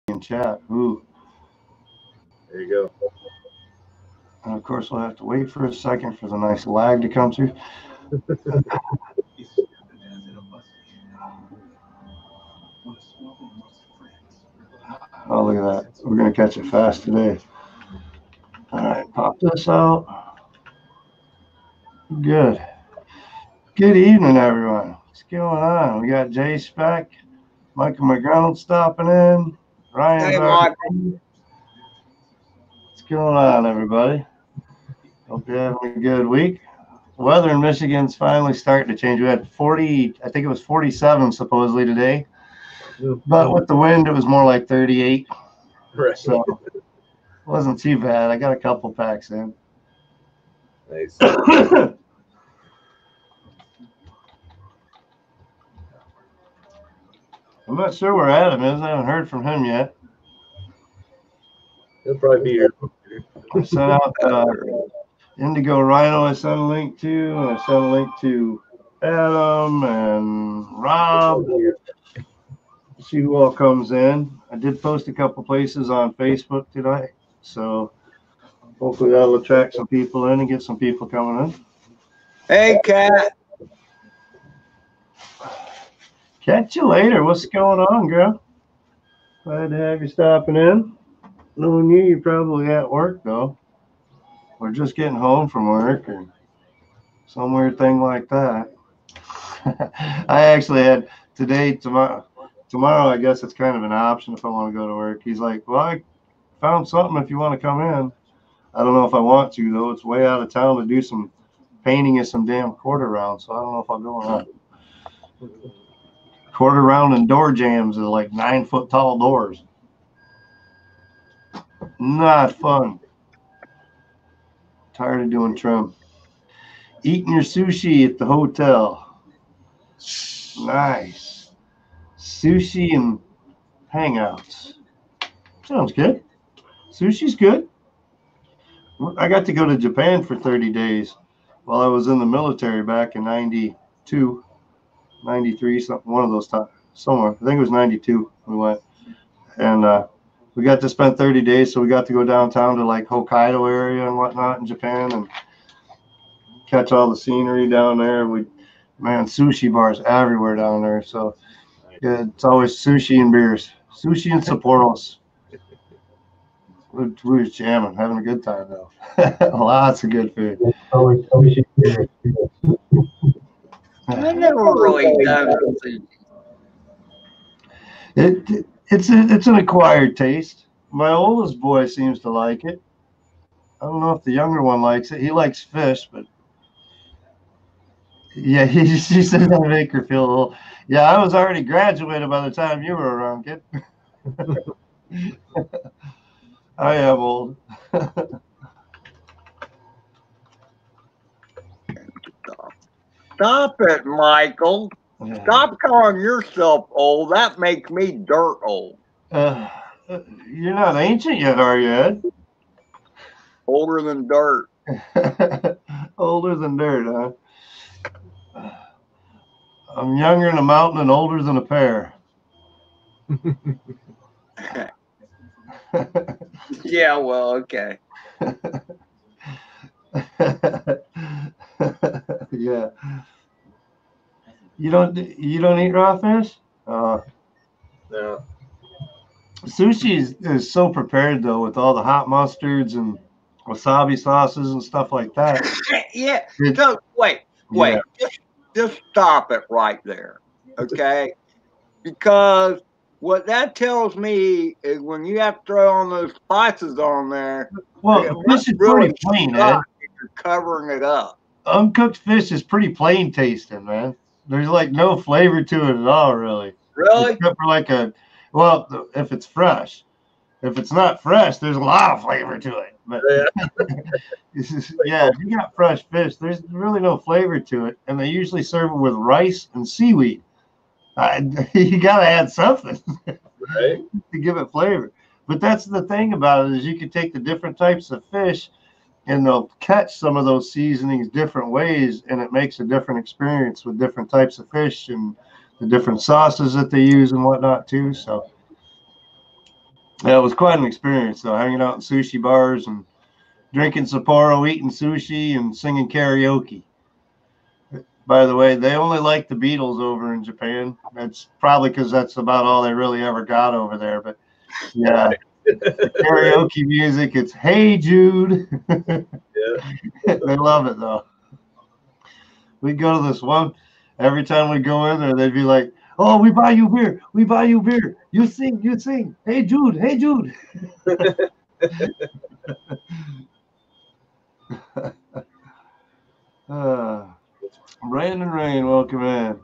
in chat. Ooh. There you go. And of course, we'll have to wait for a second for the nice lag to come through. Oh, look at that. We're going to catch it fast today. All right, pop this out. Good. Good evening, everyone. What's going on? We got Jay Speck, Michael McGrath stopping in. Ryan's already. What's going on, everybody? Hope you're having a good week. Weather in Michigan's finally starting to change. We had 40, I think it was 47 supposedly today. But with the wind, it was more like 38. Right. So it wasn't too bad. I got a couple packs in. Nice. I'm not sure where Adam is. I haven't heard from him yet. He'll probably be here. I sent out Indigo Rhino. I sent a link to. I sent a link to Adam and Rob. See who all comes in. I did post a couple places on Facebook today, so hopefully that'll attract some people in and get some people coming in. Hey, Kat. Catch you later. What's going on, girl? Glad to have you stopping in. Knowing you, you're probably at work, though. Or just getting home from work or some weird thing like that. I actually had today, tomorrow, I guess it's kind of an option if I want to go to work. He's like, well, I found something if you want to come in. I don't know if I want to, though. It's way out of town to do some painting of some damn quarter rounds, so I don't know if I'll go or not. Quarter round and door jams are like 9-foot tall doors. Not fun. Tired of doing trim. Eating your sushi at the hotel. Nice. Sushi and hangouts. Sounds good. Sushi's good. I got to go to Japan for 30 days while I was in the military back in 92, 93, something, one of those times, somewhere. I think it was 92 we went. And we got to spend 30 days, so we got to go downtown to like Hokkaido area and whatnot in Japan and catch all the scenery down there. Man, sushi bars everywhere down there. So yeah, it's always sushi and beers. Sushi and Sapporos. We were jamming, having a good time though. Lots of good food. I never really done sushi. It's an acquired taste. My oldest boy seems to like it. I don't know if the younger one likes it. He likes fish, but yeah, she said I make her feel a little. Yeah, I was already graduated by the time you were around, kid. I am old. Stop it, Michael. Stop calling yourself old. That makes me dirt old. You're not ancient yet, are you, Ed? Older than dirt. Older than dirt, huh? I'm younger than a mountain and older than a pear. Yeah, well, okay. Yeah. You don't eat raw fish? No. Sushi is so prepared though with all the hot mustards and wasabi sauces and stuff like that. Yeah. So wait. Yeah. Just stop it right there, okay? Because what that tells me is when you have to throw on those spices on there, well, fish is really pretty plain, Ed. You're covering it up. Uncooked fish is pretty plain tasting, man. There's like no flavor to it at all, really. Really? Except for like if it's fresh. If it's not fresh, there's a lot of flavor to it. But yeah, if you got fresh fish, there's really no flavor to it. And they usually serve it with rice and seaweed. You got to add something right, to give it flavor. But that's the thing about it is you can take the different types of fish and they'll catch some of those seasonings different ways, and it makes a different experience with different types of fish and the different sauces that they use and whatnot too. So Yeah, it was quite an experience, though, hanging out in sushi bars and drinking Sapporo, eating sushi, and singing karaoke. By the way, they only like the Beatles over in Japan. That's probably because that's about all they really ever got over there. But yeah, Right. karaoke music, it's Hey Jude. Yeah. They love it, though. We'd go to this one, every time we go in there, they'd be like, "Oh, we buy you beer. We buy you beer. You sing, you sing. Hey Jude, hey Jude." uh, Brandon Rain, welcome in.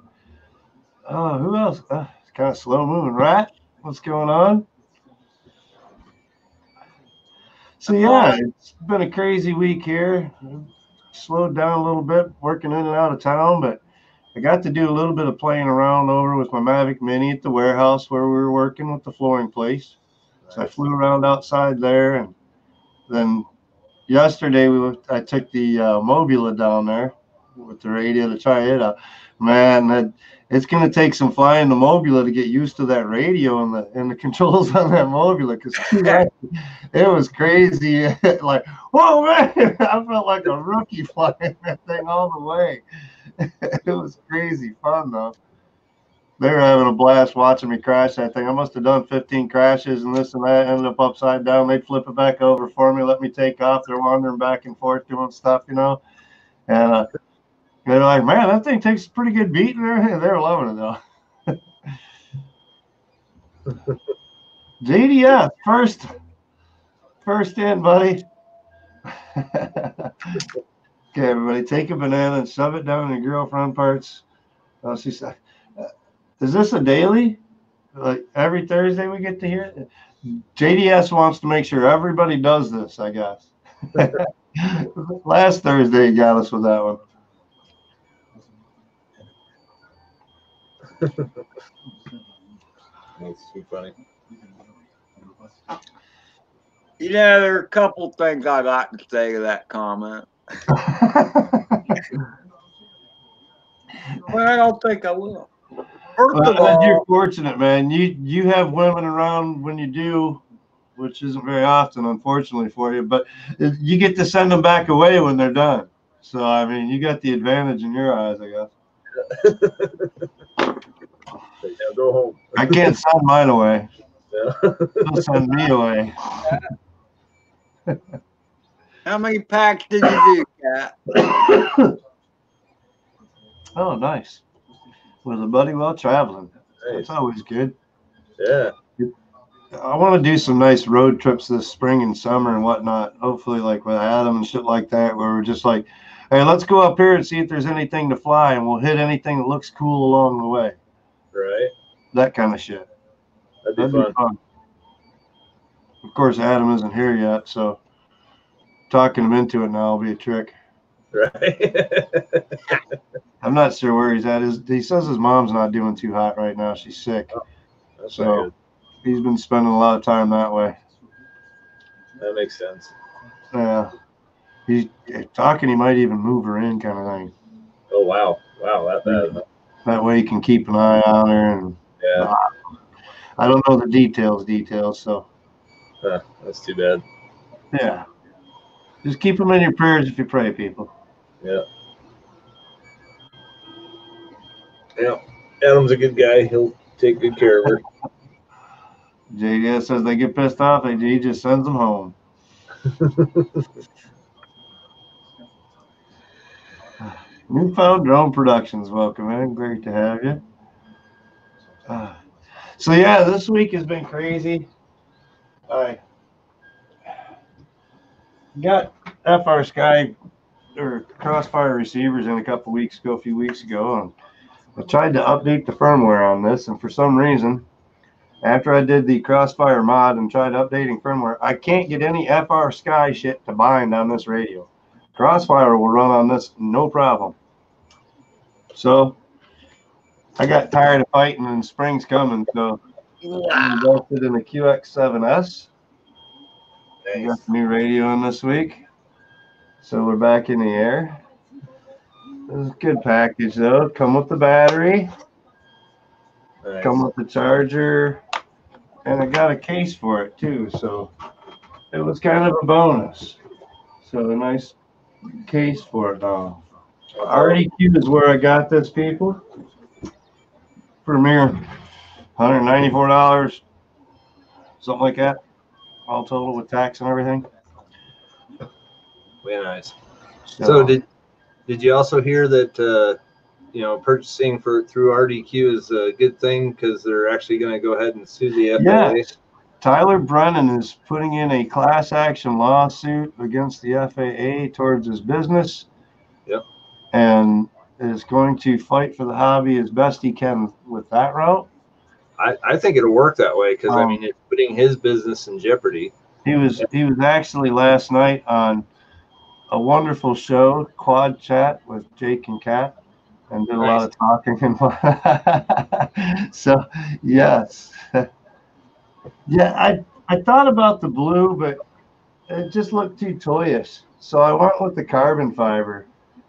Oh, who else? It's kind of slow moving, right? What's going on? So yeah, it's been a crazy week here. Slowed down a little bit, working in and out of town, but I got to do a little bit of playing around over with my Mavic Mini at the warehouse where we were working with the flooring place. So I Nice. flew around outside there, and then yesterday I took the Mobula down there with the radio to try it out. Man, it's going to take some flying the Mobula to get used to that radio and the controls on that Mobula because it was crazy. Like, whoa, man! I felt like a rookie flying that thing all the way. It was crazy fun though. They were having a blast watching me crash that thing. I must have done 15 crashes and this and that. Ended up upside down. They'd flip it back over for me, let me take off. They're wandering back and forth doing stuff, And they're like, man, that thing takes a pretty good beat and everything. They were loving it though. JDF, first in, buddy. Okay, everybody, take a banana and shove it down your girlfriend parts. Oh, she said, is this a daily? Like every Thursday we get to hear it? JDS wants to make sure everybody does this, I guess. Last Thursday he got us with that one. That's too funny. There are a couple things I'd like to say to that comment. Well, I don't think I will. First of all, you're fortunate, man. You have women around when you do, which isn't very often, unfortunately for you. But you get to send them back away when they're done. So I mean, you got the advantage in your eyes, I guess. Yeah, go home. I can't send mine away. Yeah. They'll send me away. how many packs did you do, Cat? Oh, nice. With a buddy while traveling. Nice. That's always good. Yeah. I want to do some nice road trips this spring and summer and whatnot. Hopefully, like with Adam and shit like that, where we're just like, hey, let's go up here and see if there's anything to fly, and we'll hit anything that looks cool along the way. Right. That kind of shit. That'd be fun. Of course, Adam isn't here yet, so talking him into it now will be a trick. Right. I'm not sure where he's at. He says his mom's not doing too hot right now. She's sick. Oh, that's not So good. he's been spending a lot of time that way. That makes sense. Yeah. He's talking he might even move her in kind of thing. Oh, wow. Wow, that bad. That way you can keep an eye on her. And Yeah. I don't know the details, so. Huh, that's too bad. Yeah. Just keep them in your prayers if you pray, people. Yeah. Yeah. Adam's a good guy. He'll take good care of her. JDS says they get pissed off, he just sends them home. Newfound Drone Productions, welcome in. Great to have you. So yeah, this week has been crazy. I got FR Sky or Crossfire receivers in a few weeks ago, and I tried to update the firmware on this, and for some reason, after I did the Crossfire mod and tried updating firmware, I can't get any FR Sky shit to bind on this radio. Crossfire will run on this no problem. So I got tired of fighting, and spring's coming, so I invested in the QX7S. I got the new radio in this week, so we're back in the air. This is a good package, though. Come with the battery. Nice. Come with the charger. and I got a case for it too. So it was kind of a bonus. So a nice case for it now. RDQ is where I got this, people. For a mere $194, something like that, all total with tax and everything. Very nice. So did you also hear that purchasing through RDQ is a good thing because they're actually going to go ahead and sue the FAA? Yes. Tyler Brennan is putting in a class action lawsuit against the FAA towards his business. Yep. And is going to fight for the hobby as best he can with that route. I think it'll work that way because I mean it's putting his business in jeopardy. He was actually last night on a wonderful show, Quad Chat with Jake and Kat, and did a lot of talking. And so yes, yeah, I thought about the blue, but it just looked too toyish. So I went with the carbon fiber,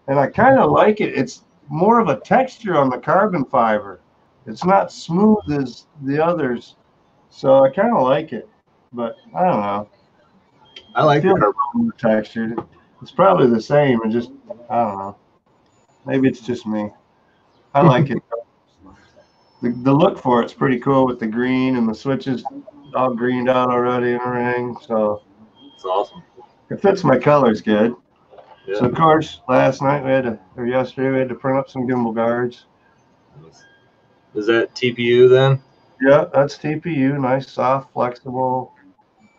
and I kind of like it. It's more of a texture on the carbon fiber. It's not smooth as the others, so I kind of like it. But I don't know. I like the carbon texture. It's probably the same, and just I don't know. Maybe it's just me. I like it. The look for it's pretty cool with the green and the switches all greened out already and everything. So it's awesome. It fits my colors good. Yeah. So of course, yesterday we had to print up some gimbal guards. Is that TPU then? Yeah, that's TPU. Nice, soft, flexible.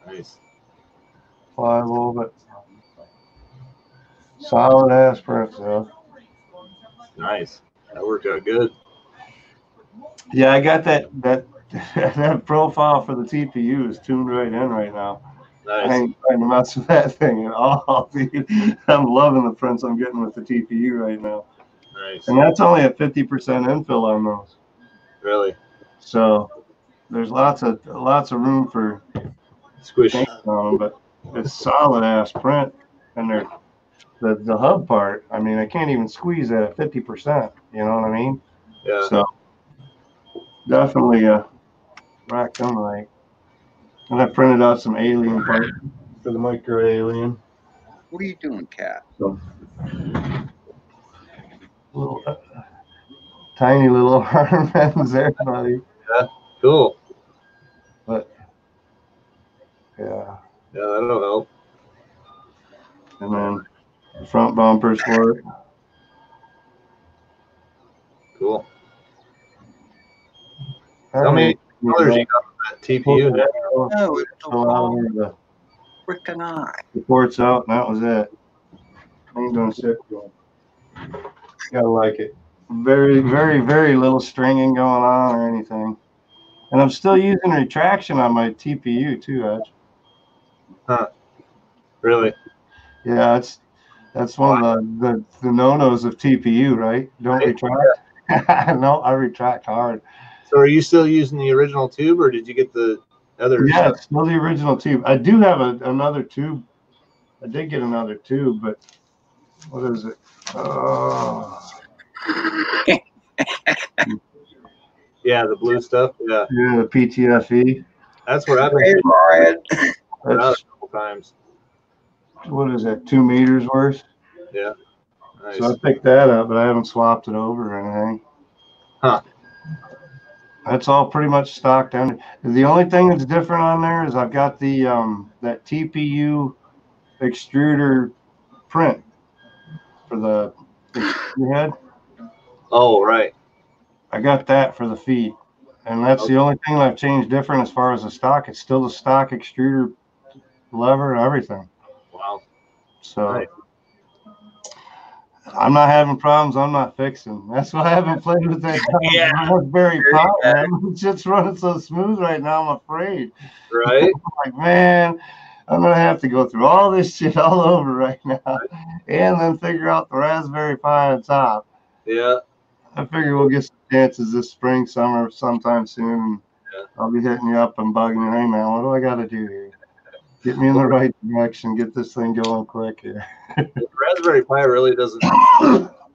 Nice. Pliable, but solid ass print stuff. Nice. That worked out good. Yeah, I got that profile for the TPU is tuned right in right now. Nice. I ain't trying to mess with that thing at all, dude. I'm loving the prints I'm getting with the TPU right now. Nice. And that's only at 50% infill on those. Really? So there's lots of room for squish on them, but it's solid ass print, and they're the hub part. I mean, I can't even squeeze that at 50%. You know what I mean? Yeah. So definitely racked them right. And I printed out some alien parts for the micro alien. What are you doing, Kat? So little tiny little arm ends there, buddy. Yeah. Cool. But yeah. Yeah, that'll help. And then the front bumpers for it. Cool. How many colors you got on that TPU now? No, it's a long freaking eye. The ports out, and that was it. Ain't doing shit. Gotta like it. Very, very, very little stringing going on or anything. And I'm still using retraction on my TPU too, Edge. Huh. Really? Yeah, that's one of the no-nos of TPU, right? Don't retract. No, I retract hard. So are you still using the original tube, or did you get the other? Yeah, it's still the original tube. I do have another tube. I did get another tube, but what is it? Yeah, the blue stuff. Yeah. Yeah, the PTFE. That's what I've been doing. That's a couple times. What is that? 2 meters worth? Yeah. Nice. So I picked that up, but I haven't swapped it over or anything. Huh. That's all pretty much stock down. The only thing that's different on there is I've got the that TPU extruder print for the head. Oh, right. I got that for the feet, and that's the only thing I've changed different as far as the stock. It's still the stock extruder lever and everything. Wow. So nice. I'm not having problems. I'm not fixing. That's why I haven't played with that Raspberry Pi. It's just running so smooth right now. I'm afraid. Right. I'm like, man, I'm gonna have to go through all this shit all over right now, and then figure out the Raspberry Pi on top. Yeah. I figure we'll get some chances this spring, summer, sometime soon. Yeah. I'll be hitting you up and bugging you. Hey, man, what do I got to do here? Get me in the right direction. Get this thing going quick here. The Raspberry Pi really doesn't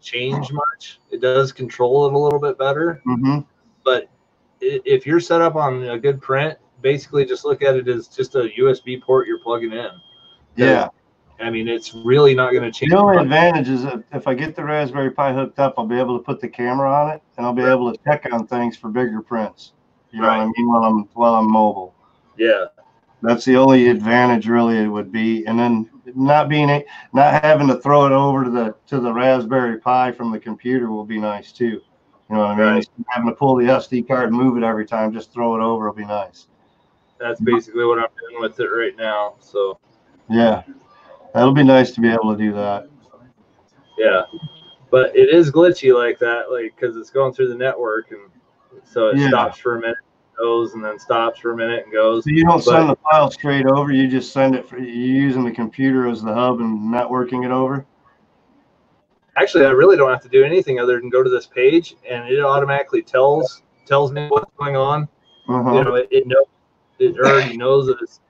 change much. It does control it a little bit better. Mm-hmm. But if you're set up on a good print, basically just look at it as just a USB port you're plugging in. Yeah. I mean, it's really not going to change. The only advantage is if I get the Raspberry Pi hooked up, I'll be able to put the camera on it, and I'll be able to check on things for bigger prints. You know what I mean? While I'm mobile. Yeah. That's the only advantage really it would be, and then not having to throw it over to the Raspberry Pi from the computer will be nice too. You know what I mean? Instead of having to pull the SD card and move it every time, just throw it over will be nice. That's basically what I'm doing with it right now. So yeah, that'll be nice to be able to do that. Yeah, but it is glitchy like that, like because it's going through the network, and so it stops for a minute, goes, and then stops for a minute and goes. So you don't send the file straight over; you just send it. You're using the computer as the hub and networking it over. Actually, I really don't have to do anything other than go to this page, and it automatically tells me what's going on. You know, it already knows that it's.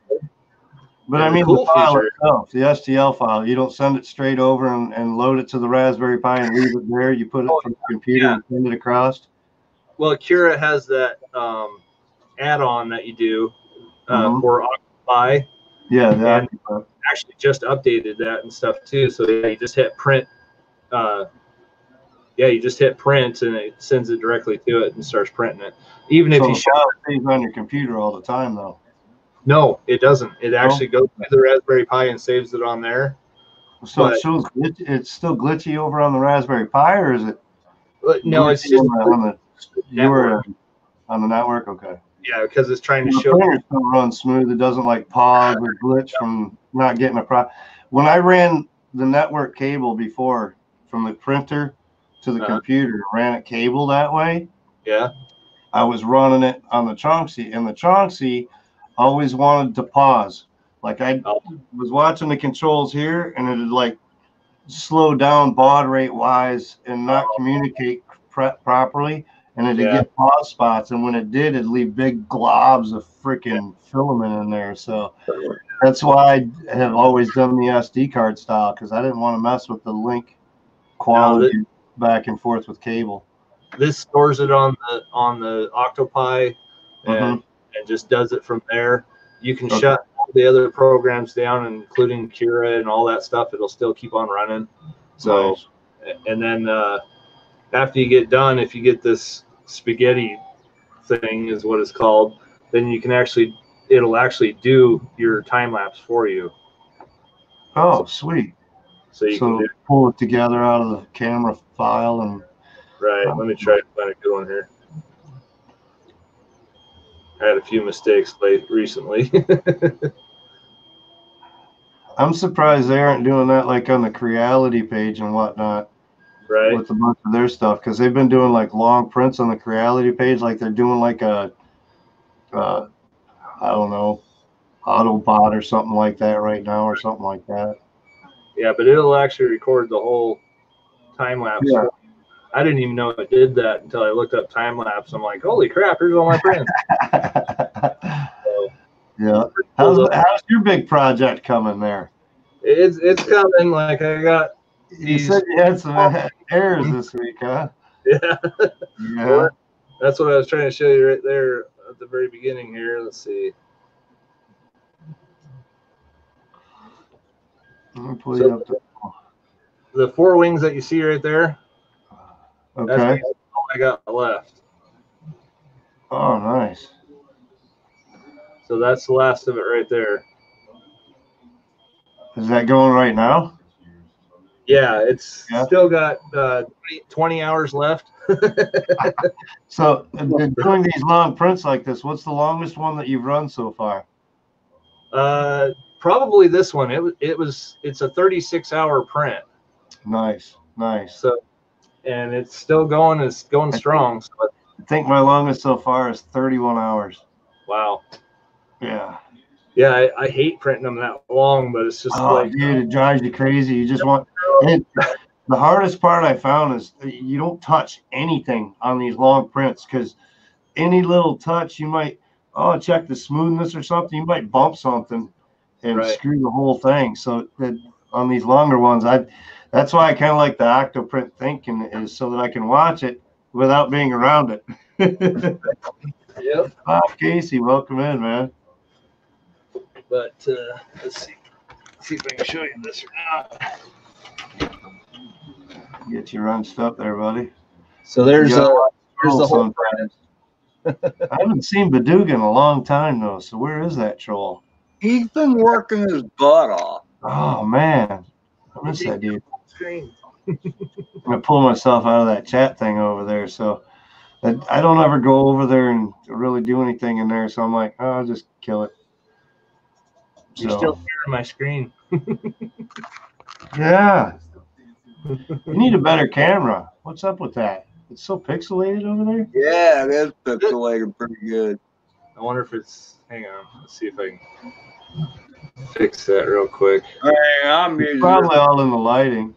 But I mean, the file itself, the STL file, you don't send it straight over and load it to the Raspberry Pi and leave it there. You put it from the computer and send it across. Well, Cura has that add-on that you do for Octopi. Yeah, and actually just updated that and stuff too. So yeah, you just hit print. You just hit print and it sends it directly to it and starts printing it. Even if you show it stays on your computer all the time, though. No, it doesn't. It actually goes to the Raspberry Pi and saves it on there. So it shows it's still glitchy over on the Raspberry Pi, or is it? No, it's just on the network. Okay. Yeah, because it's trying to show. The printer still runs smooth. It doesn't like pause or glitch from not getting a pro. When I ran the network cable before from the printer to the computer, ran it cable that way. Yeah. I was running it on the Chonksy, and the Chonksy always wanted to pause. Like I was watching the controls here, and it'd like slow down baud rate wise and not communicate properly, and it'd get pause spots. And when it did, it'd leave big globs of freaking filament in there. So that's why I have always done the SD card style, because I didn't want to mess with the link quality back and forth with cable. This stores it on the Octopi and just does it from there. You can shut all the other programs down, including Cura and all that stuff. It'll still keep on running. So, and then after you get done, if you get this spaghetti thing is what it's called, then you can it'll actually do your time lapse for you. Oh, sweet. So you can pull it together out of the camera file and. Right. Let me try to find a good one here. I had a few mistakes recently. I'm surprised they aren't doing that like on the Creality page and whatnot. Right. With a bunch of their stuff, because they've been doing like long prints on the Creality page, like they're doing like a, I don't know, Autobot or something like that right now, or something like that. Yeah, but it'll actually record the whole time lapse. Yeah. I didn't even know it did that until I looked up time lapse. I'm like, holy crap, here's all my prints. Yeah. How's your big project coming there? It's coming. Like I got. You said you had some errors this week, huh? Yeah. Yeah. Well, that's what I was trying to show you right there at the very beginning here. Let's see. Let me pull you up there. The 4 wings that you see right there. Okay. That's all I got left. Oh, nice. So that's the last of it right there. Is that going right now? Yeah, it's still got 20 hours left. So doing these long prints like this, what's the longest one that you've run so far? Probably this one. It's a 36-hour print. Nice. So, and it's still going. It's going strong. So I think my longest so far is 31 hours. Wow. Yeah. Yeah, I hate printing them that long, but it's just dude, it drives you crazy. You just want it. The hardest part I found is you don't touch anything on these long prints, because any little touch, you might check the smoothness or something. You might bump something and screw the whole thing. So that on these longer ones, that's why I kind of like the Octoprint thinking, is so that I can watch it without being around it. Yep. Bob Casey, welcome in, man. But let's see if I can show you this or not. Get you runched up there, buddy. So there's the whole sometimes. I haven't seen Baduga in a long time though. So where is that troll? He's been working his butt off. Oh man, I miss that dude. I'm gonna pull myself out of that chat thing over there. So I don't ever go over there and really do anything in there. So I'm like, oh, I'll just kill it. You're still sharing my screen. Yeah. You need a better camera. What's up with that? It's so pixelated over there. Yeah, it is pixelated pretty good. I wonder if it's. Hang on. Let's see if I can fix that real quick. It's probably all in the lighting.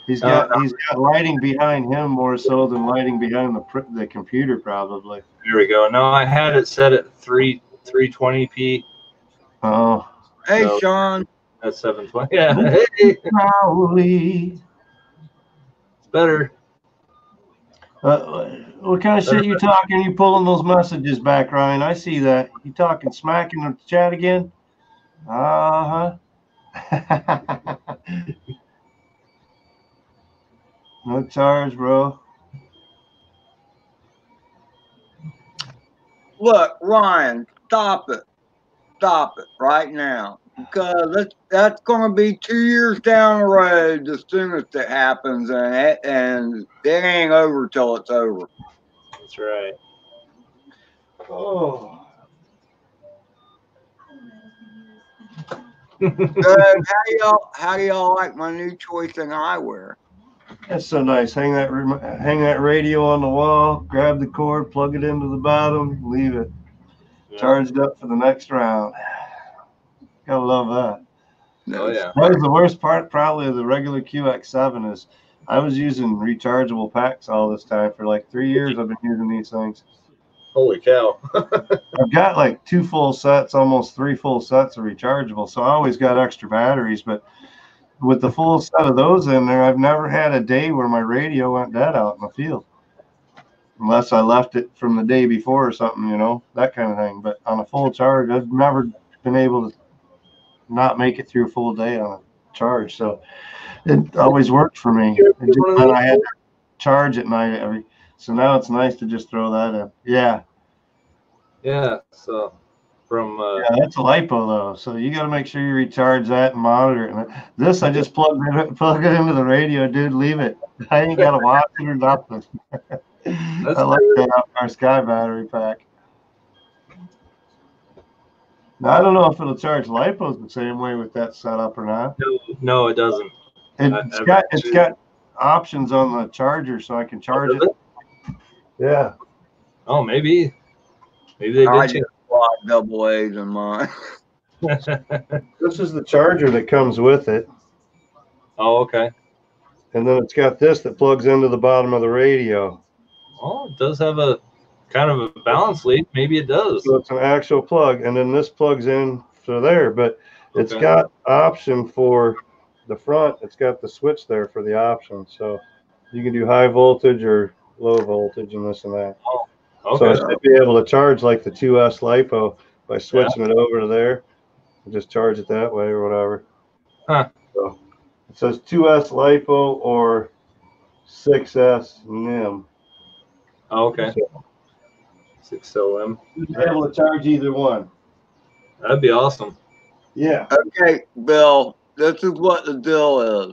He's got lighting behind him more so than lighting behind the computer probably. Here we go. No, I had it set at 320p. Oh. Hey, so, Sean. That's 720. Yeah. Hey. Probably. It's better. What kind of shit you talking? You pulling those messages back, Ryan? I see that. You talking smack in the chat again? Uh-huh. No charge, bro. Look, Ryan, stop it. Stop it right now. Because that's going to be 2 years down the road as soon as it happens, and it ain't over till it's over. That's right. Oh. How do y'all like my new choice in eyewear? That's so nice. Hang that radio on the wall, grab the cord, plug it into the bottom, leave it. Yeah. Charged up for the next round. Gotta love that. Oh yeah. That was the worst part probably of the regular QX7 is I was using rechargeable packs all this time. For like 3 years I've been using these things. Holy cow. I've got like 2 full sets, almost 3 full sets of rechargeable. So I always got extra batteries, but with the full set of those in there, I've never had a day where my radio went dead out in the field. Unless I left it from the day before or something, you know, that kind of thing. But on a full charge, I've never been able to not make it through a full day on a charge. So it always worked for me. It just meant I had to charge at night so now it's nice to just throw that in. Yeah. Yeah. So from yeah, that's a lipo though. So you got to make sure you recharge that and monitor it. And this I just plug it into the radio, dude. Leave it. I ain't got to watch it or nothing. I like that our Sky battery pack. Now, I don't know if it'll charge lipos the same way with that setup or not. No, it doesn't. It's got options on the charger, so I can charge it. Yeah. Oh, maybe they did change. Double A's in mine. This is the charger that comes with it. Oh, okay. And then it's got this that plugs into the bottom of the radio. Oh, it does have a kind of a balance lead. Maybe it does. So it's an actual plug, and then this plugs in for there, but it's got option for the front. It's got the switch there for the option, so you can do high voltage or low voltage and this and that. Oh, okay. So I should be able to charge like the 2S LiPo by switching it over to there and just charge it that way or whatever. Huh. So it says 2S LiPo or 6S NIM. Oh, okay. So, 6LM. You'd be able to charge either one. That'd be awesome. Yeah. Okay, Bill, this is what the deal is.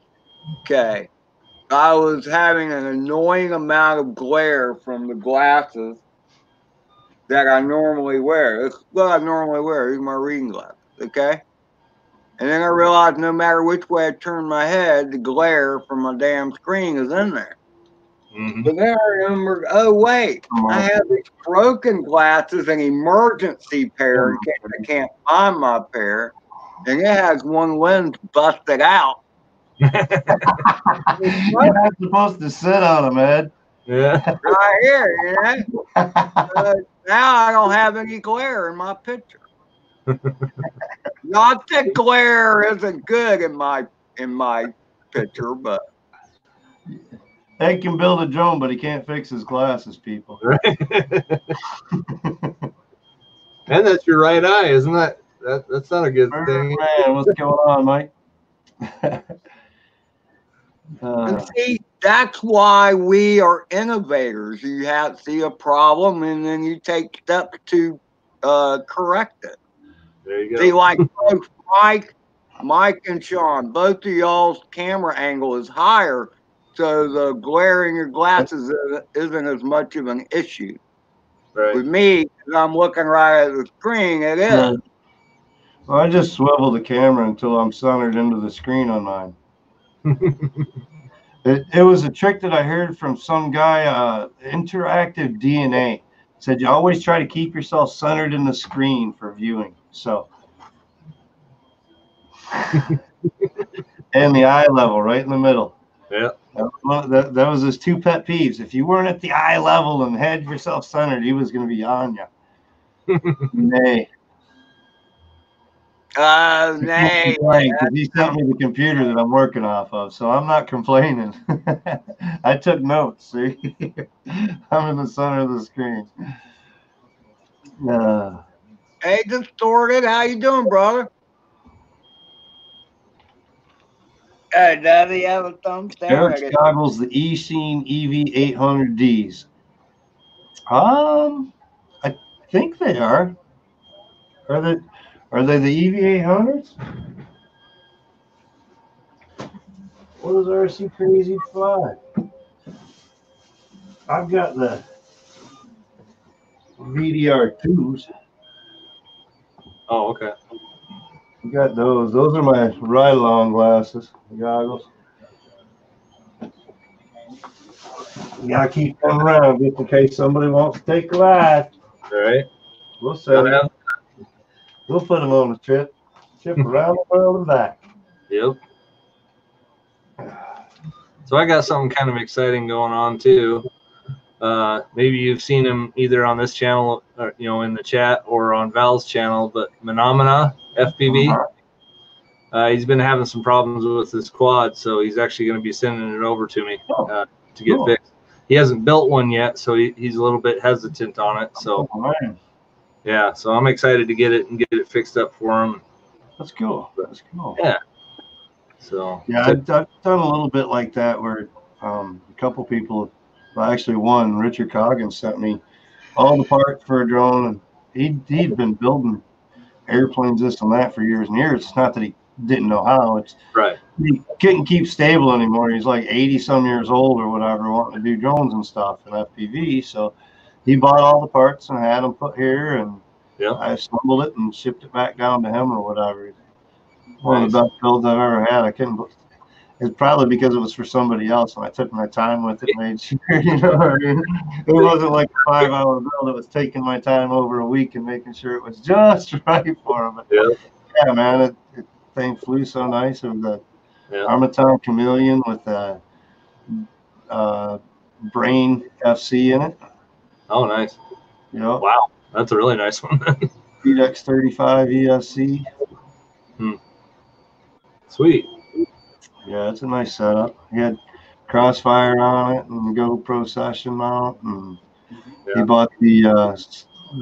Okay. I was having an annoying amount of glare from the glasses that I normally wear. It's what I normally wear. These are my reading glasses. Okay? And then I realized no matter which way I turn my head, the glare from my damn screen is in there. Mm-hmm. But then I remembered, oh, wait, I have these broken glasses, an emergency pair in case I can't find my pair. And it has one lens busted out. You're not supposed to sit on them, Ed. Yeah. Right here, you know? Now I don't have any glare in my picture. Not that glare isn't good in my picture, but Ed can build a drone, but he can't fix his glasses, people. Right. And that's your right eye, isn't that? That's not a good thing. Man, what's going on, Mike? And see, that's why we are innovators. You have see a problem, and then you take steps to correct it. There you go. See, like both Mike and Sean, both of y'all's camera angle is higher, so the glare in your glasses isn't as much of an issue. Right. With me, I'm looking right at the screen, it is. Well, I just swivel the camera until I'm centered into the screen on mine. It was a trick that I heard from some guy, Interactive DNA. Said you always try to keep yourself centered in the screen for viewing. So, and the eye level right in the middle. Yeah. That was his 2 pet peeves. If you weren't at the eye level and had yourself centered, he was going to be on you. Nay. Nay. He sent me the computer that I'm working off of, so I'm not complaining. I took notes. See, I'm in the center of the screen. Hey, Distorted, how you doing, brother? Does he have a thumbs down? Eric's goggles, the eScene EV800Ds. I think they are. Are they the EV800s? What does RC Crazy fly? I've got the VDR2s. Oh, okay. I got those. Those are my ride-along glasses, goggles. You gotta keep them around just in case somebody wants to take a ride. All right. We'll sell them. We'll put them on a trip around the world and back. Yep. So I got something kind of exciting going on too. Maybe you've seen him either on this channel, or, in the chat, or on Val's channel. But Phenomena FPV, he's been having some problems with his quad, so he's actually going to be sending it over to me to get fixed. He hasn't built one yet, so he's a little bit hesitant on it. So yeah, so I'm excited to get it fixed up for him. That's cool. That's cool. Yeah. So yeah, I've done a little bit like that where a couple people, well, actually one, Richard Coggins, sent me all the parts for a drone, and he'd been building airplanes, this and that, for years and years. It's not that he didn't know how. It's right. He couldn't keep stable anymore. He's like 80 some years old or whatever, wanting to do drones and stuff and FPV. So he bought all the parts and had them put here, and I assembled it and shipped it back down to him or whatever. One of the best builds I've ever had. I couldn't. It's probably because it was for somebody else, and I took my time with it, made sure, you know what I mean? It wasn't like a 5-hour build. It was taking my time over a week and making sure it was just right for him. But yeah, man, it thing flew so nice. It was a Armaton Chameleon with a Brain FC in it. Oh, nice. Yeah. Wow, that's a really nice one. PDX 35 ESC. Sweet. Yeah, it's a nice setup. He had Crossfire on it and GoPro Session mount, and he bought the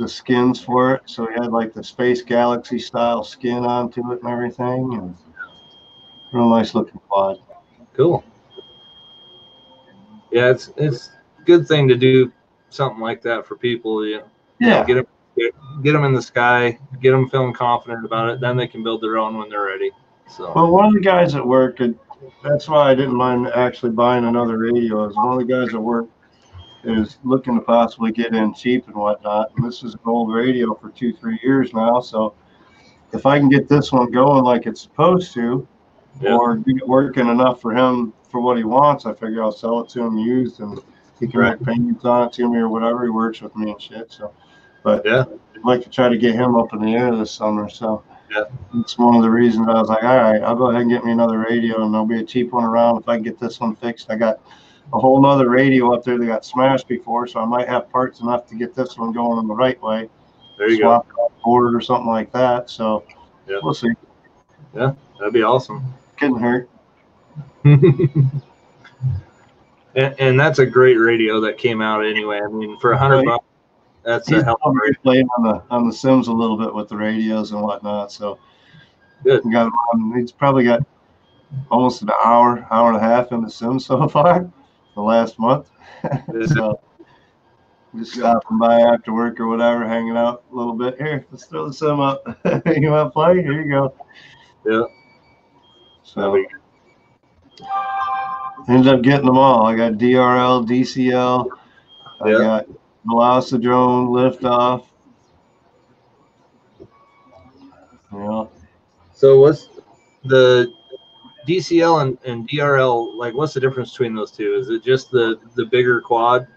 skins for it, so he had like the Space Galaxy style skin onto it and everything, and real nice looking quad. Cool. Yeah, it's a good thing to do something like that for people. You know, get them in the sky, get them feeling confident about it. Then they can build their own when they're ready. So. Well, one of the guys at work, that's why I didn't mind actually buying another radio, is one of the guys at work is looking to possibly get in cheap and whatnot. And this is an old radio for 2-3 years now. So if I can get this one going like it's supposed to, or get it working enough for him for what he wants, I figure I'll sell it to him used, and he can make payments on it to me or whatever. He works with me and shit. So, but I'd like to try to get him up in the air this summer. So it's one of the reasons I was like, all right, I'll go ahead and get me another radio, and there'll be a cheap one around if I can get this one fixed. I got a whole nother radio up there that got smashed before, so I might have parts enough to get this one going in the right way. There you go. Board or something like that. So we'll see. Yeah, that'd be awesome. Couldn't hurt. And that's a great radio that came out anyway. I mean, for $100, that's a hell of a radio. Playing on the Sims a little bit with the radios and whatnot. So good. He's probably got almost an hour and a half in the Sims so far, the last month. So just stopping by after work or whatever, hanging out a little bit. Here, let's throw the Sim up. You want to play? Here you go. Yeah. So ended up getting them all. I got DRL, DCL. I got Velocidrone, Liftoff. Yeah. So what's the DCL and DRL, like what's the difference between those two? Is it just the bigger quad?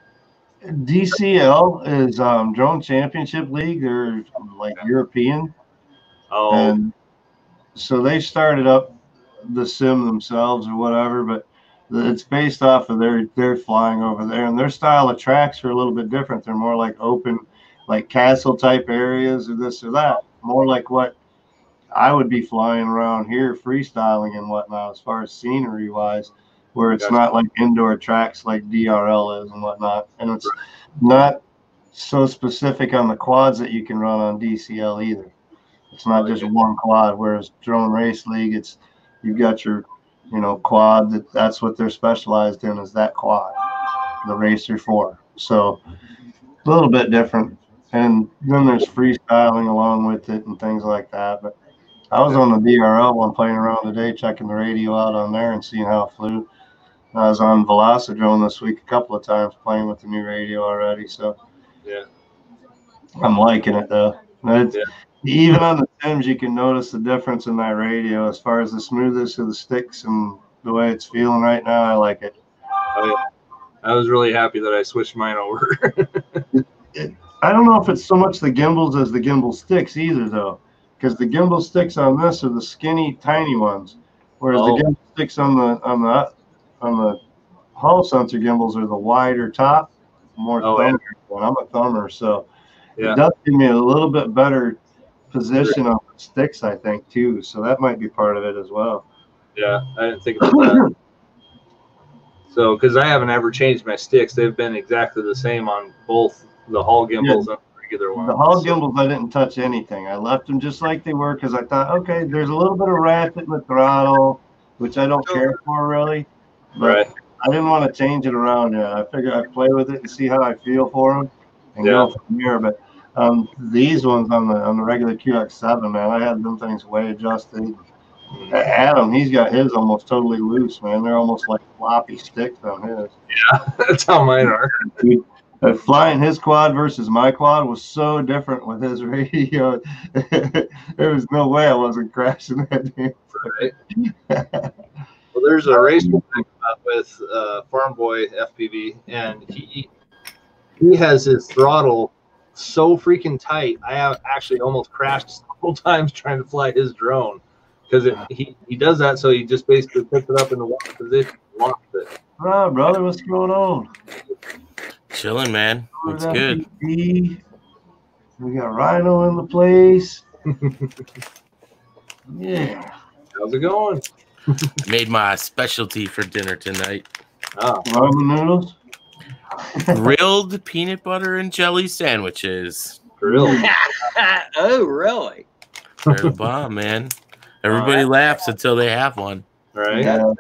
DCL is Drone Championship League. They're like European. Oh. And so they started up the sim themselves or whatever, but it's based off of their flying over there, and their style of tracks are a little bit different. They're more like open, like castle type areas or this or that, more like what I would be flying around here freestyling and whatnot as far as scenery wise, where it's not like indoor tracks like DRL is and whatnot. And it's not so specific on the quads that you can run on DCL either. It's not just one quad, whereas Drone Race League, you've got your quad, that's what they're specialized in, is that quad, the Racer 4. So a little bit different. And then there's freestyling along with it and things like that. But I was on the DRL one playing around today, checking the radio out on there and seeing how it flew. I was on Velocidrone this week a couple of times playing with the new radio already. So yeah, I'm liking it though. Even on the Sims, you can notice the difference in that radio as far as the smoothness of the sticks and the way it's feeling right now. I like it. Oh, yeah. I was really happy that I switched mine over. I don't know if it's so much the gimbals as the gimbal sticks either, though, because the gimbal sticks on this are the skinny, tiny ones, whereas the gimbal sticks on the Hall sensor gimbals are the wider top, more thumber. Yeah. I'm a thumber, so it does give me a little bit better position on the sticks, I think, too. So that might be part of it as well. Yeah, I didn't think about that. So, because I haven't ever changed my sticks, they've been exactly the same on both the Hall gimbals and the regular ones. The Hall gimbals, I didn't touch anything. I left them just like they were because I thought, okay, there's a little bit of ratchet in the throttle, which I don't care for really. But I didn't want to change it around yet. I figured I'd play with it and see how I feel for them and go from here. But these ones on the regular QX7, man, I had them things way adjusted. Adam, he's got his almost totally loose, man. They're almost like floppy sticks on his. Yeah, that's how mine are. Flying his quad versus my quad was so different with his radio. There was no way I wasn't crashing that thing. Right. Well, there's a racer with Farm Boy FPV, and he has his throttle so freaking tight. I have actually almost crashed several times trying to fly his drone because he does that, so he just basically puts it up in the one position and locks it. Oh, brother, what's going on? Chilling, man. What's good? We got Rhino in the place. Yeah. How's it going? Made my specialty for dinner tonight. Oh. Ramen noodles? Grilled peanut butter and jelly sandwiches. Grilled. Oh, really? They're the bomb, man. Everybody laughs until they have one. Right. Yeah.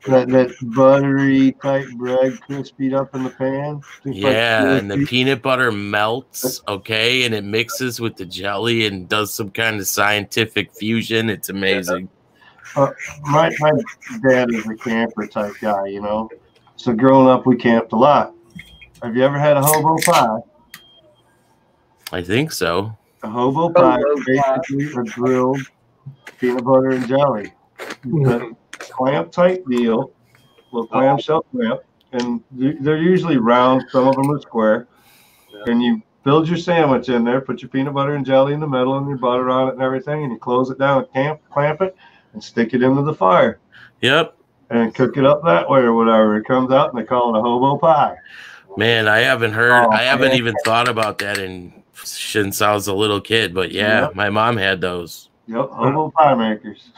That buttery type bread crispied up in the pan. Yeah, and the peanut butter melts, okay, and it mixes with the jelly and does some kind of scientific fusion. It's amazing. My dad is a camper type guy, you know. So growing up, we camped a lot. Have you ever had a hobo pie? I think so. A hobo pie is basically a grilled peanut butter and jelly. The clamp type deal, little clamshell clamp, and they're usually round. Some of them are square. Yeah. And you build your sandwich in there, put your peanut butter and jelly in the middle, and your butter on it and everything, and you close it down and clamp it, and stick it into the fire. Yep. And cook it up that way or whatever. It comes out, and they call it a hobo pie. Man, I haven't heard. I haven't even thought about that since I was a little kid. But yeah, my mom had those. Yep, hobo pie makers.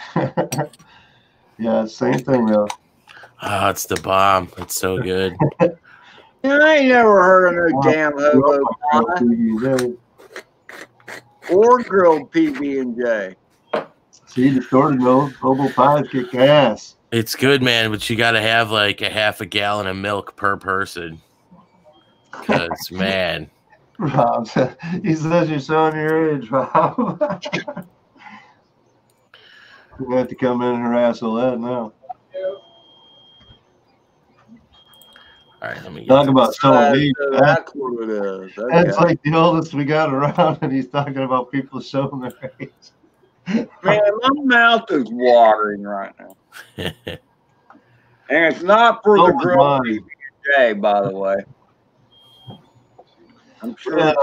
Yeah, same thing though. Oh, it's the bomb. It's so good. I ain't never heard of no damn hobo pie or grilled PB&J. See, the shorter those hobo pies kick ass. It's good, man, but you got to have like a half a gallon of milk per person. Because, man. Rob, he says you're showing your age, Rob. You have to come in and harass Oled now. All right, let me talk about showing age. That's what it is. Okay. That's like the oldest we got around, and he's talking about people showing their age. Man, my mouth is watering right now. And it's not for the grilled PB&J, by the way. I'm sure it's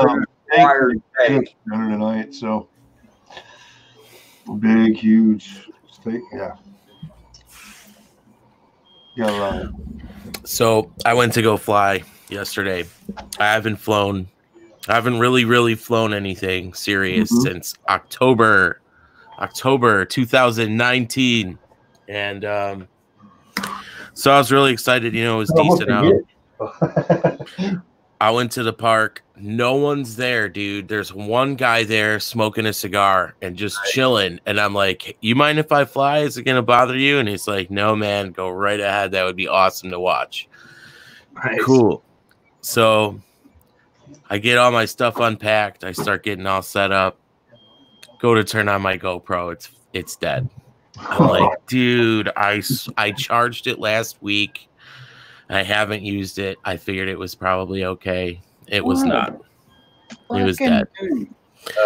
wired taste tonight, so big, huge steak, yeah. Yeah, So I went to go fly yesterday. I haven't really flown anything serious since October 2019, and so I was really excited. You know, it was decent out. I went to the park. No one's there, dude. There's one guy there smoking a cigar and just chilling. And I'm like, you mind if I fly? Is it going to bother you? And he's like, no, man, go right ahead. That would be awesome to watch. Nice. Cool. So I get all my stuff unpacked. I start getting all set up. Go to turn on my GoPro. It's dead. I'm like, dude, I charged it last week. I haven't used it. I figured it was probably okay. It was not. It was dead.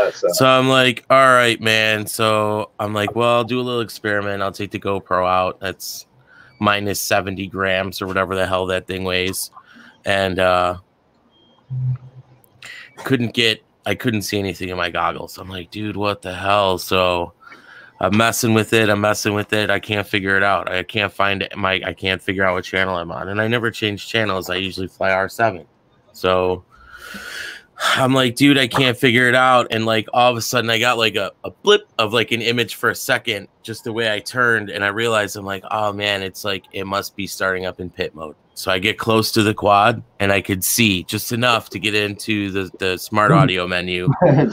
So I'm like, all right, man. So I'm like, well, I'll do a little experiment. I'll take the GoPro out. That's minus 70 grams or whatever the hell that thing weighs. And I couldn't see anything in my goggles. I'm like, dude, what the hell? So I'm messing with it. I can't figure it out. I can't find it. I can't figure out what channel I'm on. And I never change channels. I usually fly R7. So I'm like, dude, I can't figure it out. And like all of a sudden I got like a blip of like an image for a second, just the way I turned. And I realized I'm like, oh man, it's like, it must be starting up in pit mode. So I get close to the quad and I could see just enough to get into the smart audio menu and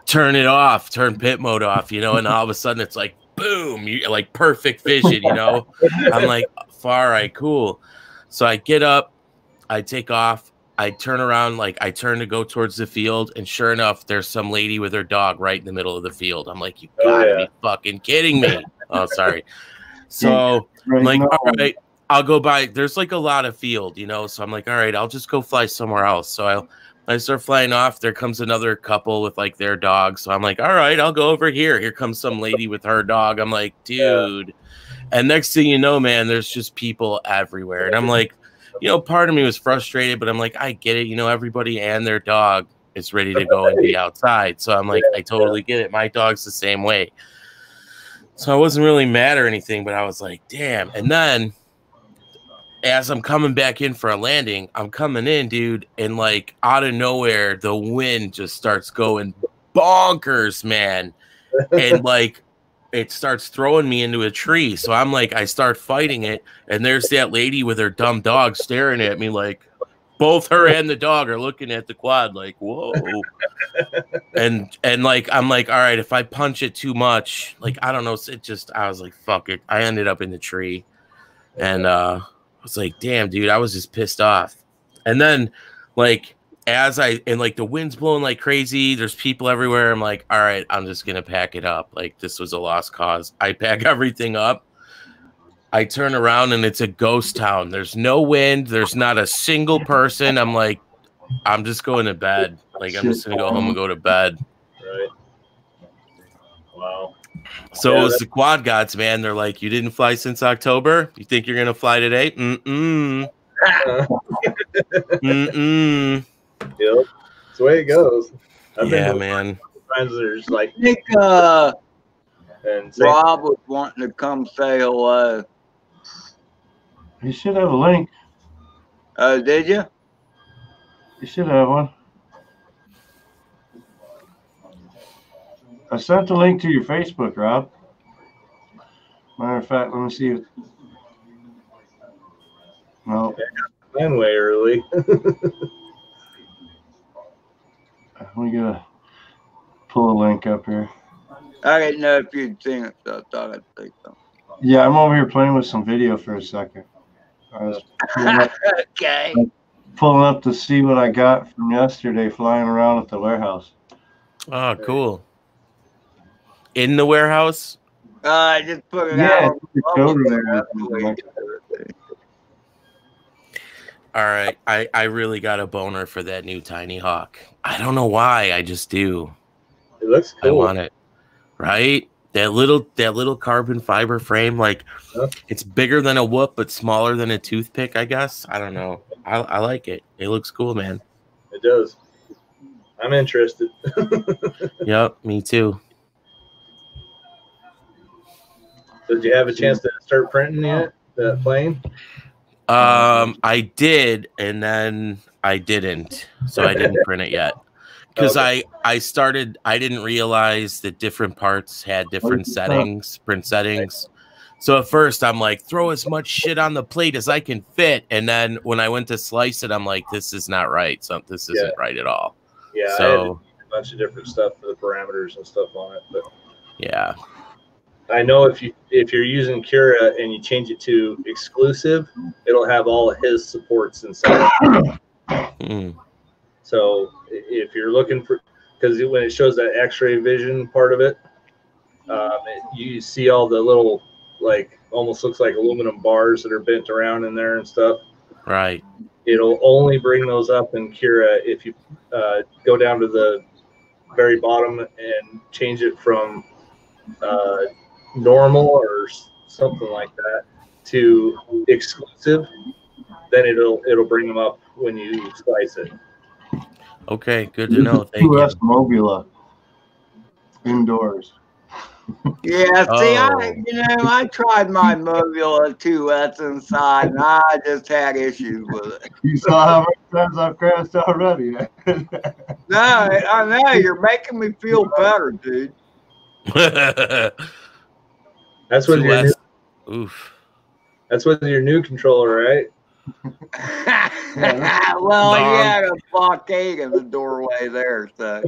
turn it off, turn pit mode off, you know, and all of a sudden it's like, boom, you like perfect vision, you know. I'm like, all right, cool. So I get up, I take off, I turn around, like I turn to go towards the field, and sure enough, there's some lady with her dog right in the middle of the field. I'm like, you gotta be fucking kidding me. Oh, sorry. So I'm like, all right, I'll go by. There's like a lot of field, you know, so I'm like, all right, I'll just go fly somewhere else. So I start flying off. There comes another couple with like their dog. So I'm like, all right, I'll go over here. Here comes some lady with her dog. I'm like, dude. And next thing you know, man, there's just people everywhere. And I'm like, you know, part of me was frustrated, but I'm like, I get it. You know, everybody and their dog is ready to go and be outside. So I'm like, I totally get it. My dog's the same way. So I wasn't really mad or anything, but I was like, damn. And then as I'm coming back in for a landing, I'm coming in, dude, and like out of nowhere, the wind just starts going bonkers, man. And like it starts throwing me into a tree. So I'm like, I start fighting it, and there's that lady with her dumb dog staring at me, like both her and the dog are looking at the quad like, whoa. and like I'm like, all right, if I punch it too much, like I don't know, I was like, fuck it. I ended up in the tree. And I was like, damn, dude, I was just pissed off. And then like like the wind's blowing like crazy, there's people everywhere. I'm like, all right, I'm just gonna pack it up. Like this was a lost cause. I pack everything up. I turn around and it's a ghost town. There's no wind. There's not a single person. I'm like, I'm just going to bed. Like I'm just gonna go home and go to bed. Right. Wow. So it was the quad gods, man. They're like, you didn't fly since October? You think you're gonna fly today? Mm-mm. Mm-mm. Yep. That's the way it goes. Yeah, man. Sometimes there's like I think Rob was wanting to come say hello. You should have a link. Oh, did you? You should have one. I sent the link to your Facebook, Rob. Matter of fact, let me see it. No. Mine way early. We gotta pull a link up here. I didn't know if you'd seen it, so I thought I'd say something. Yeah, I'm over here playing with some video for a second. I was Okay. pulling up to see what I got from yesterday flying around at the warehouse. Oh, cool. In the warehouse? I just put it Yeah, out. the showroom. All right. I really got a boner for that new Tiny Hawk. I don't know why. I just do. It looks cool. I want it. Right? That little carbon fiber frame, like it's bigger than a whoop, but smaller than a toothpick, I guess. I don't know. I like it. It looks cool, man. It does. I'm interested. Yep, me too. Did you have a chance to start printing yet? That plane? I did, and then I didn't. So I didn't print it yet. Because I didn't realize that different parts had different settings, print settings. So at first I'm like, throw as much shit on the plate as I can fit. And then when I went to slice it, I'm like, this is not right. So this isn't right at all. Yeah, so I had a bunch of different stuff for the parameters and stuff on it. But yeah. I know if you're using Cura and you change it to exclusive, it'll have all of his supports inside. So if you're looking for, because when it shows that X-ray vision part of it, you see all the little, like, almost looks like aluminum bars that are bent around in there and stuff. Right. It'll only bring those up in Cura if you go down to the very bottom and change it from normal or something like that to exclusive. Then it'll bring them up when you slice it. Okay, good to know. Thank you. Mobula indoors. Yeah, see, I tried my Mobula 2S inside, and I just had issues with it. You saw how many times I've crashed already. No, I know, you're making me feel better, dude. That's with your oof. That's with your new controller, right? Well, he had a blockade in the doorway there, so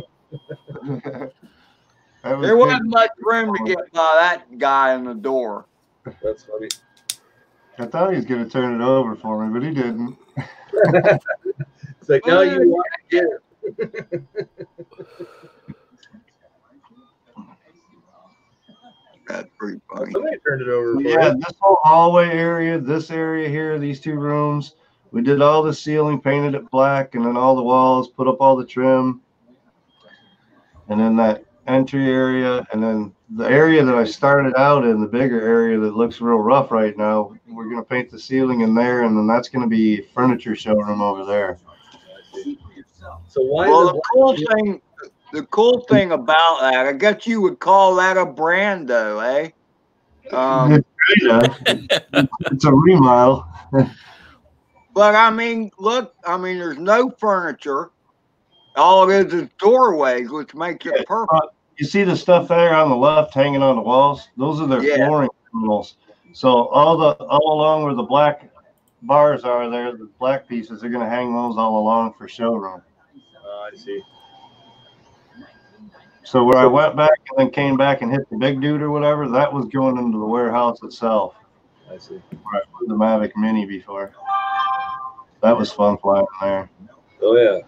there wasn't much room to get by that guy in the door. That's funny. I thought he was going to turn it over for me, but he didn't. It's like, no, you want to get it. That's pretty funny. Somebody turned it over. Yeah, this whole hallway area, this area here, these two rooms, we did all the ceiling, painted it black, and then all the walls, put up all the trim. And then that entry area, and then the area that I started out in, the bigger area that looks real rough right now, we're going to paint the ceiling in there, and then that's going to be furniture showroom over there. So why? Well, the cool thing about that, I guess you would call that a Brando, eh? It's a remodel. But I mean, look, there's no furniture. All it is doorways, which makes it perfect. You see the stuff there on the left hanging on the walls? Those are their flooring panels. So all along where the black bars are there, the black pieces, they're going to hang those all along for showroom. I see. So where I went back and then came back and hit the big dude or whatever, that was going into the warehouse itself. I see. Where I put the Mavic Mini before. That was fun flying there. Oh, yeah.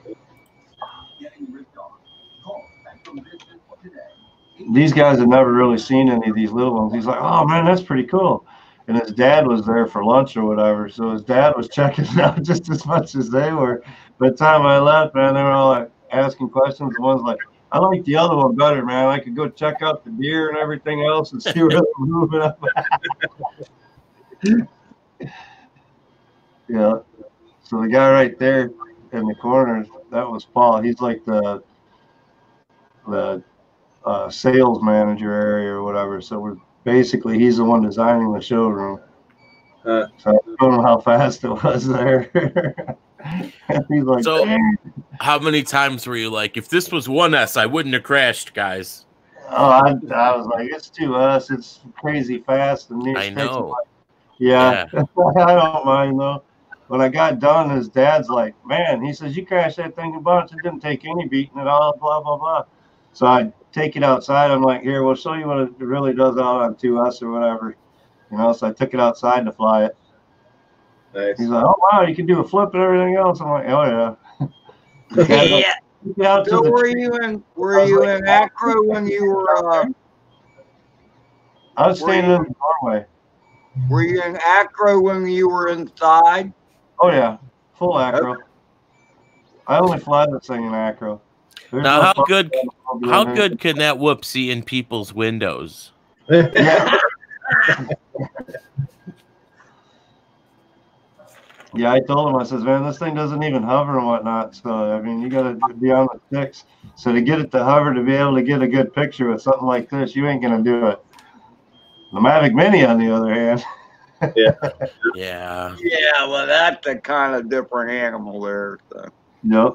These guys have never really seen any of these little ones. He's like, oh, man, that's pretty cool. And his dad was there for lunch or whatever. So his dad was checking it out just as much as they were. By the time I left, man, they were all like asking questions. The one's like, I like the other one better, man. I could go check out the deer and everything else and see where they're moving up. Yeah. So the guy right there in the corner, that was Paul. He's like the sales manager area or whatever. So he's the one designing the showroom. So I don't know how fast it was there. He's like, so how many times were you like, if this was 1S, I wouldn't have crashed, guys? Oh, I was like, it's 2S. It's crazy fast. And I know. Yeah. I don't mind though. when I got done, his dad's like, man, he says, you crashed that thing a bunch. It didn't take any beating at all, blah, blah, blah. So I take it outside. I'm like, here, we'll show you what it really does out on 2S or whatever. You know, so I took it outside to fly it. Nice. He's like, oh, wow, you can do a flip and everything else. I'm like, oh, yeah. Yeah. So were you in acro when you were I was standing in the doorway. Were you in acro when you were inside? Oh yeah, full acro. Okay. I only fly this thing in acro. Now, how good can that whoop see in people's windows? Yeah. Yeah, I told him, I says, man, this thing doesn't even hover and whatnot. So, I mean, you got to be on the sticks. So to get it to hover, to be able to get a good picture with something like this, you ain't going to do it. The Mavic Mini, on the other hand. Yeah. Yeah, well, that's a kind of different animal there. So. Yep.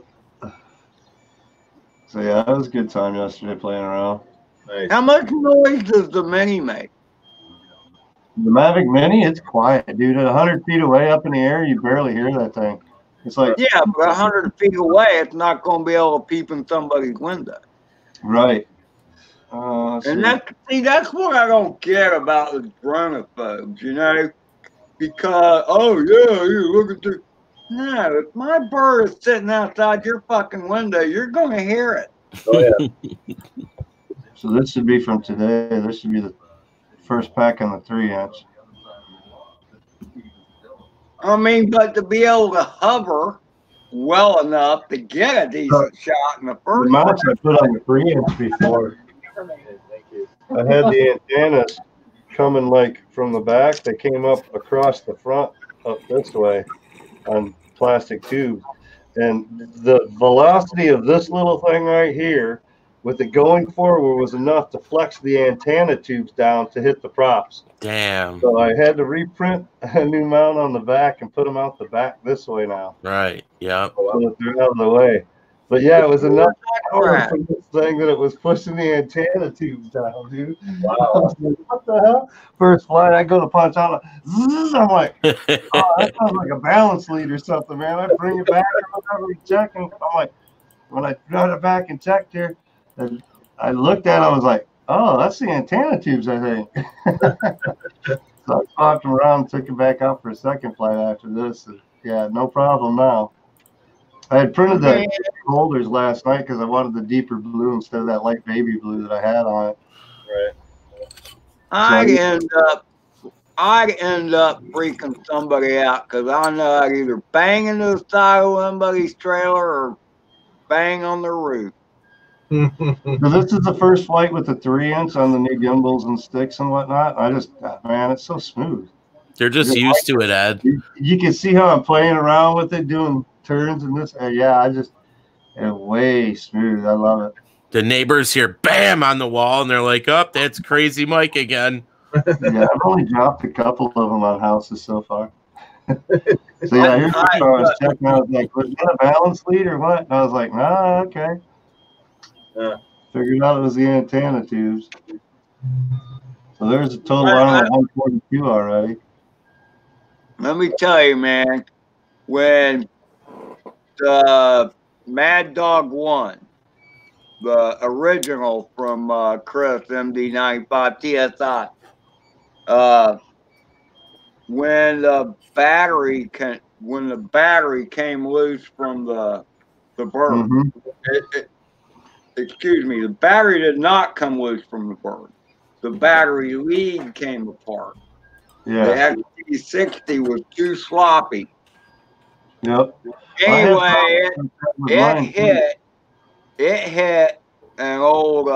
So, yeah, that was a good time yesterday playing around. Nice. How much noise does the Mini make? The Mavic Mini, it's quiet, dude. At 100 feet away up in the air, you barely hear that thing. It's like, yeah, but 100 feet away, it's not going to be able to peep in somebody's window. Right. And that's what I don't get about the dronophobes, you know, because you look at the. No, if my bird is sitting outside your fucking window, you're going to hear it. Oh yeah. So this should be from today. This should be the first pack on the 3-inch. I mean, but to be able to hover well enough to get a decent shot in the first. The mounts I put on the 3-inch before. I had the antennas coming like from the back. They came up across the front up this way on plastic tubes. And the velocity of this little thing right here with it going forward was enough to flex the antenna tubes down to hit the props. Damn. So I had to reprint a new mount on the back and put them out the back this way now. Right. Yeah. So that they're out of the way. But yeah, it was enough power from this thing that it was pushing the antenna tubes down, dude. Wow. I was like, what the hell? First flight, I go to punch out. I'm like, oh, that sounds like a balance lead or something, man. I bring it back or whatever, we check. And I'm like, when I brought it back and checked here, and I looked at it, I was like, oh, that's the antenna tubes, I think. So I popped them around, took it back out for a second flight after this. And yeah, no problem now. I had printed the holders last night because I wanted the deeper blue instead of that light baby blue that I had on it. Right. I'd end up freaking somebody out because I know I'd either bang into the side of somebody's trailer or bang on the roof. So this is the first flight with the 3-inch on the new gimbals and sticks and whatnot. Man, it's so smooth. They're just used to it, Ed. You can see how I'm playing around with it, doing turns and this. Yeah, it's way smooth. I love it. The neighbors hear bam on the wall, and they're like, "Oh, that's Crazy Mike again." Yeah, I've only dropped a couple of them on houses so far. So yeah, here's what I was checking out. Like, was that a balance lead or what? And I was like, nah, okay. Figured out it was the antenna tubes. So there's a total of 142 already. Let me tell you, man, when the Mad Dog 1, the original from Chris MD95 TSI, when the battery came loose from the bird, excuse me, the battery did not come loose from the bird. The battery lead came apart. Yeah. The XT60 was too sloppy. Yep. Anyway, it hit an old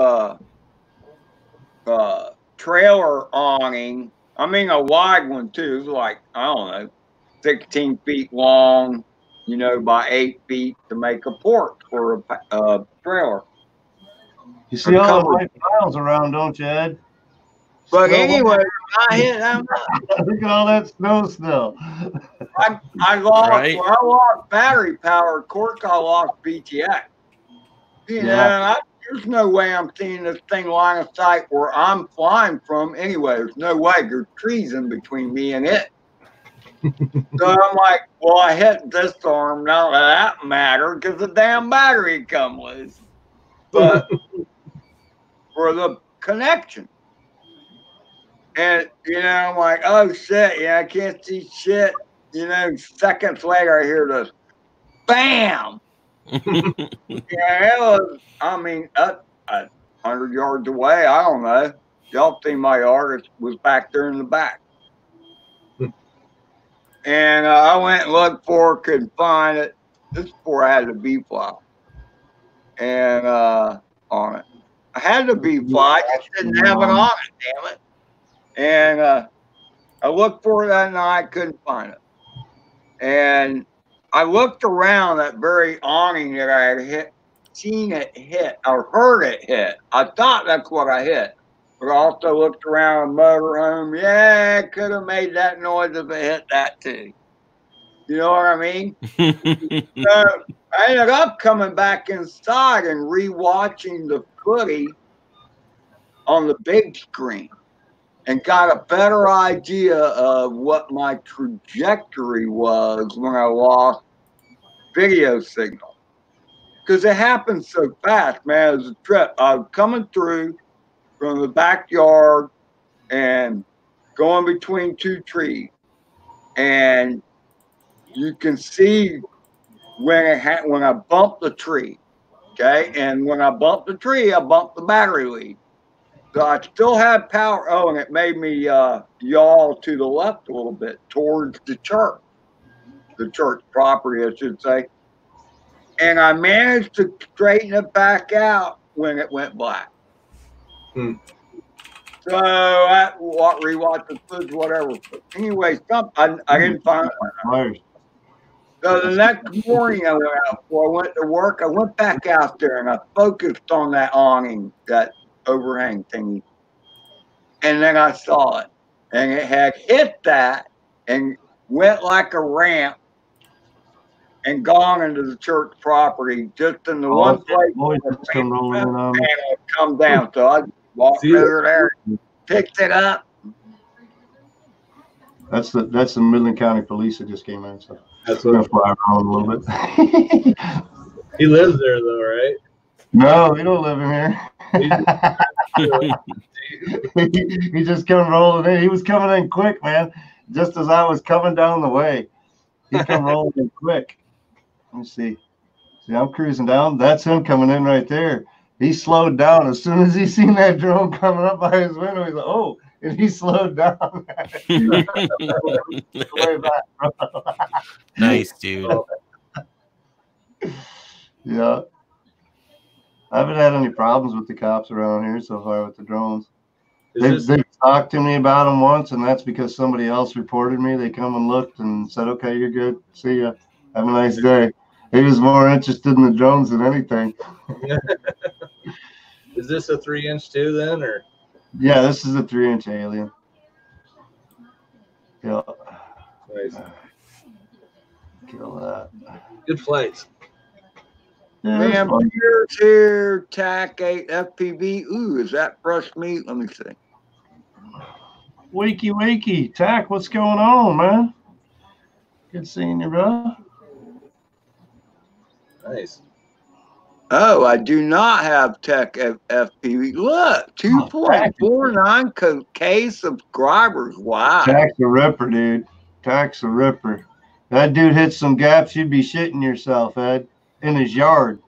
trailer awning. I mean, a wide one too. It was like, I don't know, 16 feet long, you know, by 8 feet to make a port for a trailer. You see all the white piles around, don't you, Ed? But anyway, I hit them. Look at all that snow still. I lost battery power. Of course, I lost BTX. You know, there's no way I'm seeing this thing line of sight where I'm flying from. Anyway, there's no way. There's trees in between me and it. So I'm like, well, I hit this arm. Now that mattered because the damn battery come loose. But for the connection. And, I'm like, oh, shit. Yeah, I can't see shit. Seconds later, I hear this bam. It was, up 100 yards away. I don't know. Y'all see my yard. It was back there in the back. And I went and looked for it, couldn't find it. This is before I had the B-fly. And on it. I had the B-fly, I just didn't have it on it, damn it. And I looked for it that night, couldn't find it. And I looked around that very awning that I had seen it hit or heard it hit. I thought that's what I hit. But I also looked around the motorhome. Yeah, it could have made that noise if it hit that too. You know what I mean? So I ended up coming back inside and rewatching the footy on the big screen and got a better idea of what my trajectory was when I lost video signal. Because it happened so fast, man. It was a trip. I was coming through from the backyard and going between two trees. And you can see when I bumped the tree, okay? And when I bumped the tree, I bumped the battery lead. So I still had power. Oh, and it made me yaw to the left a little bit towards the church property, I should say. And I managed to straighten it back out when it went black. So I rewatched the footage, whatever. But anyway, I didn't find it. So the next morning I went out before I went to work. I went back out there and I focused on that awning, that overhang thingy. And then I saw it. And it had hit that and went like a ramp and gone into the church property just in the one place where it come down. So I walked over there, picked it up. That's the Midland County Police that just came in. So that's going to fly around a little bit. He lives there though, right? No, he don't live in here. He just come rolling in. He was coming in quick, man. Just as I was coming down the way, he come rolling in quick. Let me see. See, I'm cruising down. That's him coming in right there. He slowed down as soon as he seen that drone coming up by his window. He's like, "Oh!" And he slowed down. Way back, nice, dude. Yeah. I haven't had any problems with the cops around here so far with the drones. They've talked to me about them once, and that's because somebody else reported me. They come and looked and said, "Okay, you're good. See ya. Have a nice day." He was more interested in the drones than anything. Is this a 3-inch too then, or? Yeah, this is a 3-inch alien. Yeah. Nice. Kill that. Good flights. Yeah, man, here's here, TAC 8 FPV. Ooh, is that fresh meat? Let me see. Wakey, TAC, what's going on, man? Good seeing you, bro. Nice. Oh, I do not have Tech FPV. Look, 2.49K subscribers. Wow. TAC's a ripper, dude. TAC's a ripper. That dude hits some gaps, you'd be shitting yourself, Ed, in his yard.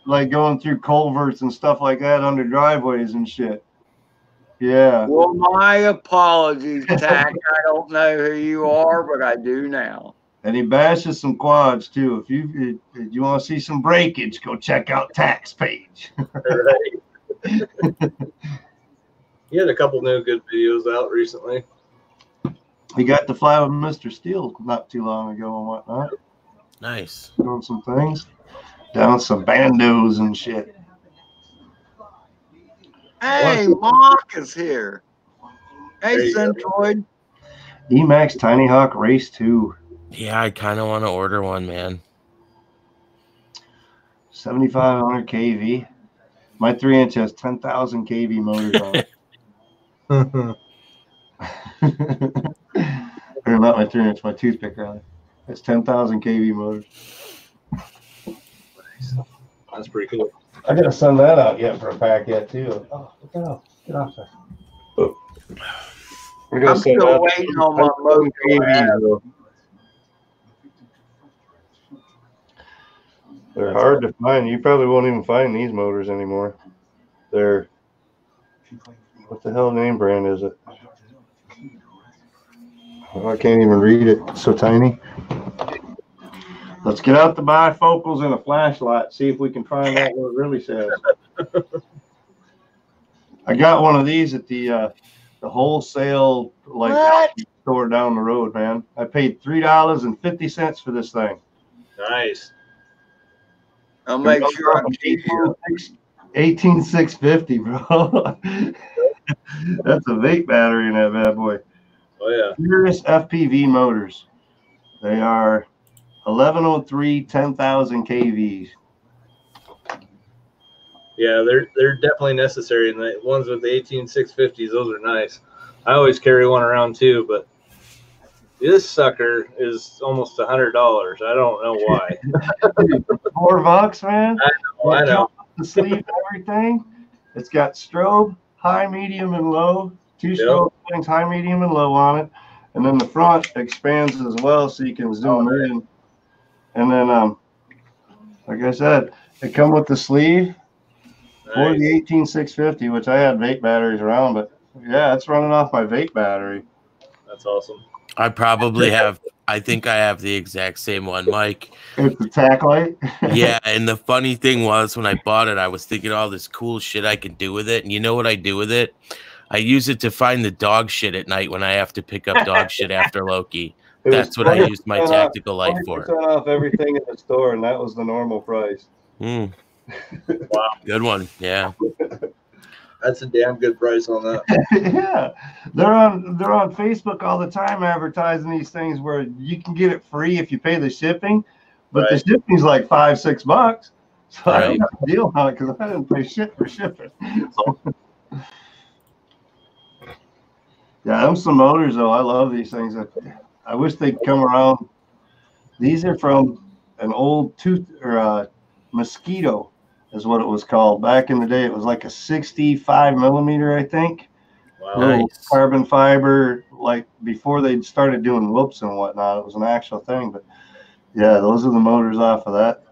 Like going through culverts and stuff like that under driveways and shit. Yeah. Well, my apologies, TAC. I don't know who you are, but I do now. And he bashes some quads too. If you want to see some breakage, go check out TAC's page. Right. He had a couple new good videos out recently. He got to fly with Mr. Steele not too long ago and whatnot. Nice. Doing some things. Down some bandos and shit. Hey, Mark is here. Hey, Centroid. Emax Tiny Hawk Race 2. Yeah, I kind of want to order one, man. 7,500 kV. My 3-inch has 10,000 kV motors on it. Or not my 3-inch, my toothpick rather. It's 10,000 kV motors. Nice. That's pretty cool. I gotta send that out yet for a pack yet too. Oh, look out! Get off there. Oh. I'm still waiting on my motor. They're hard to find. You probably won't even find these motors anymore. They're, what the hell name brand is it? Oh, I can't even read it. It's so tiny. Let's get out the bifocals and a flashlight. See if we can find out what it really says. I got one of these at the wholesale store down the road, man. I paid $3.50 for this thing. Nice. I'll make sure I'm 18650, bro. That's a vape battery in that bad boy. Oh yeah. Furious FPV motors. They are 1103 10,000 kVs. Yeah, they're definitely necessary, and the ones with the 18650s, those are nice. I always carry one around too, but this sucker is almost $100. I don't know why. $4, man. I know. The sleeve, everything. It's got strobe, high, medium, and low. Two strobe things, high, medium, and low on it. And then the front expands as well, so you can zoom in. And then, like I said, they come with the sleeve for the 18650, which I had vape batteries around, but yeah, it's running off my vape battery. That's awesome. I probably have. I think I have the exact same one, Mike. It's the tack light. Yeah, and the funny thing was when I bought it, I was thinking all this cool shit I could do with it. And you know what I do with it? I use it to find the dog shit at night when I have to pick up dog shit after Loki. That's what I used my tactical light for. Off everything in the store, and that was the normal price. Wow, good one. Yeah. That's a damn good price on that. Yeah, they're on Facebook all the time advertising these things where you can get it free if you pay the shipping, but the shipping's like $5-6. So I don't have a deal on it because I didn't pay shit for shipping. Yeah, them some motors though. I love these things. I wish they'd come around. These are from an old Mosquito. Is what it was called back in the day. It was like a 65 millimeter, I think. Wow. Nice. Carbon fiber, like before they started doing whoops and whatnot. It was an actual thing. But yeah, those are the motors off of that.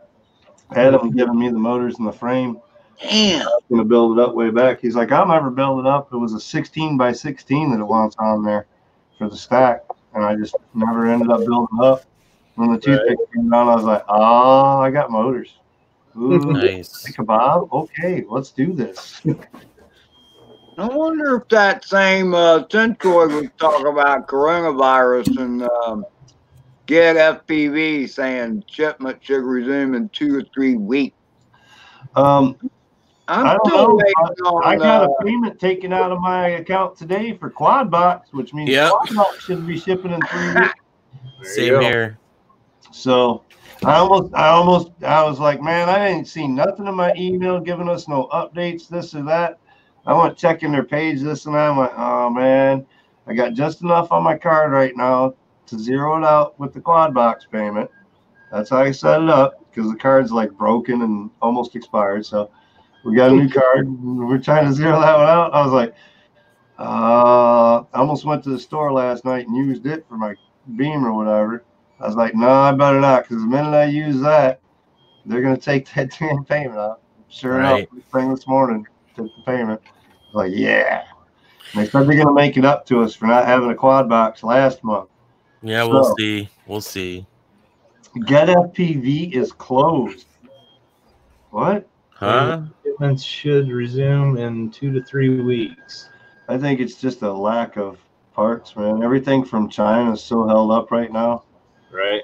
Adam giving me the motors and the frame. Damn. I was gonna build it up way back. He's like, I'll never build it up. It was a 16 by 16 that it wants on there for the stack, and I just never ended up building it up. When the toothpick came down, I was like, oh, I got motors. Ooh, nice. Kebab. Okay, let's do this. I wonder if that same Centroid was talking about coronavirus and get FPV saying shipment should resume in 2 or 3 weeks. I'm still waiting on. I got a payment taken out of my account today for Quad Box, which means Quad Box should be shipping in 3 weeks. Same here. So I was like, man, I ain't seen nothing in my email giving us no updates, this or that. I went checking their page, this and that. I'm like, oh man, I got just enough on my card right now to zero it out with the Quad Box payment. That's how I set it up because the card's like broken and almost expired. So we got a new card. We're trying to zero that one out. I was like, I almost went to the store last night and used it for my Beam or whatever. I was like, no, I better not, because the minute I use that, they're going to take that damn payment out. Sure enough, thing this morning, took the payment. I was like, yeah. And they said they're going to make it up to us for not having a Quad Box last month. Yeah, so, we'll see. We'll see. Get FPV is closed. What? Huh? Shipments should resume in 2 to 3 weeks. I think it's just a lack of parts, man. Everything from China is so held up right now. Right.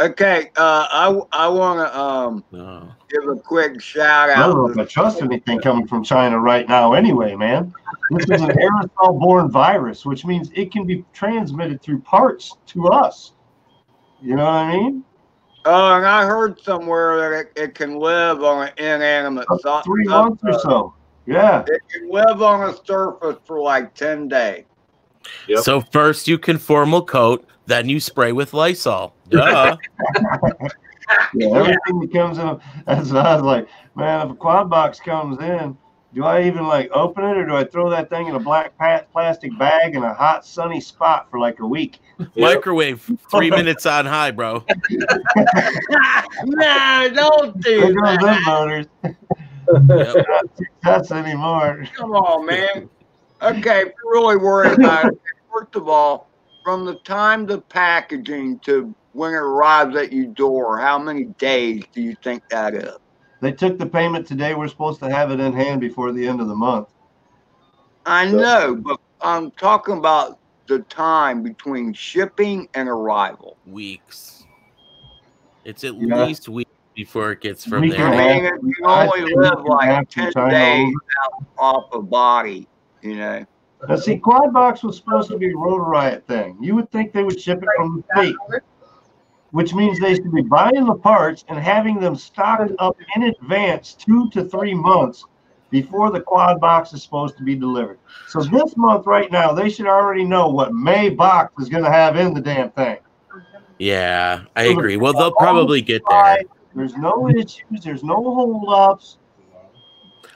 Okay. I want to give a quick shout out. I don't know if I trust anything coming from China right now anyway, man. This is an aerosol-borne virus, which means it can be transmitted through parts to us. You know what I mean? Oh, and I heard somewhere that it can live on an inanimate surface. 3 months or so. Yeah. It can live on a surface for like 10 days. Yep. So first you conformal coat, then you spray with Lysol. Duh. Yeah, everything that comes in. That's what I was like, man, if a quad box comes in, do I even like open it, or do I throw that thing in a black plastic bag in a hot sunny spot for like a week? Microwave 3 minutes on high, bro. No, don't do There goes that. them motors. Yep. Not success anymore. Come on, man. Okay, if you're really worried about it, first of all, from the time the packaging to when it arrives at your door, how many days do you think that is? They took the payment today. We're supposed to have it in hand before the end of the month. I know, but I'm talking about the time between shipping and arrival. Weeks. It's at Yeah. least weeks before it gets from Week there. and a I half. mean, if you I'd only say live week and a half like from 10 China days over. off a body, you know. Now, see, Quad Box was supposed to be a Rotor Riot thing. You would think they would ship it from the state, which means they should be buying the parts and having them stocked up in advance 2 to 3 months before the Quad Box is supposed to be delivered. So this month right now, they should already know what May box is going to have in the damn thing. Yeah, I agree. Well, they'll probably get there. There's no issues. There's no hold-ups.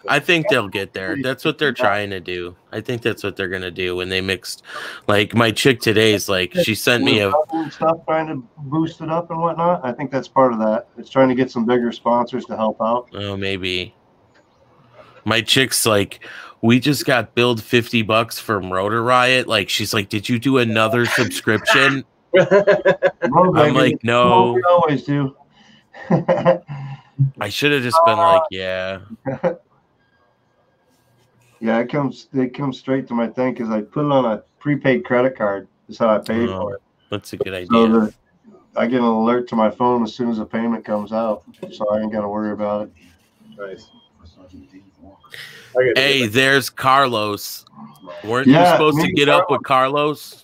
I think they'll get there. That's what they're trying to do. I think that's what they're gonna do when they mixed. Like my chick today is like, she sent me a stuff trying to boost it up and whatnot. I think that's part of that. It's trying to get some bigger sponsors to help out. Oh, maybe. My chick's like, we just got billed $50 from Rotor Riot. Like, she's like, did you do another subscription? I'm like, no. We always do. I should have just been like, yeah. Yeah, it comes straight to my thing because I put it on a prepaid credit card. That's how I paid for it. That's a good idea. So that I get an alert to my phone as soon as the payment comes out, so I ain't got to worry about it. Nice. Hey, there's Carlos. Weren't you supposed to get up with Carlos?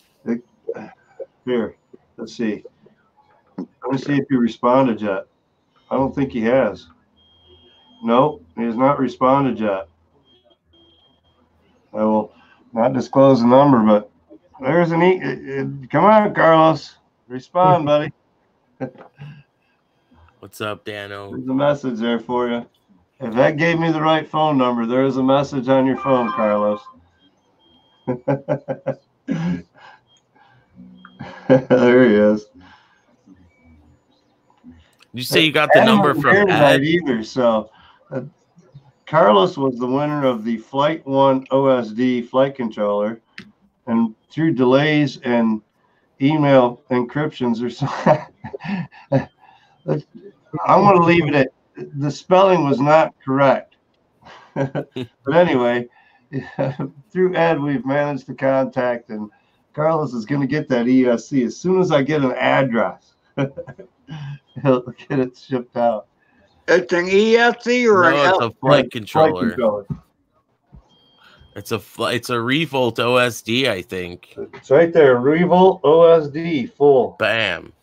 Here, let's see. Let me see if he responded yet. I don't think he has. Nope, he has not responded yet. I will not disclose the number, but there's an come on, Carlos. Respond, buddy. What's up, Dano? There's a message there for you. If that gave me the right phone number, there is a message on your phone, Carlos. There he is. Did you say you got the number from Ed? Either, so Carlos was the winner of the Flight 1 OSD flight controller, and through delays and email encryptions or something, I'm going to leave it at the spelling was not correct. But anyway, through Ed, we've managed to contact, and Carlos is going to get that ESC as soon as I get an address. He'll get it shipped out. It's an ESC or it's a flight controller. Flight controller. It's a Revolt OSD, I think. It's right there, Revolt OSD full. Bam.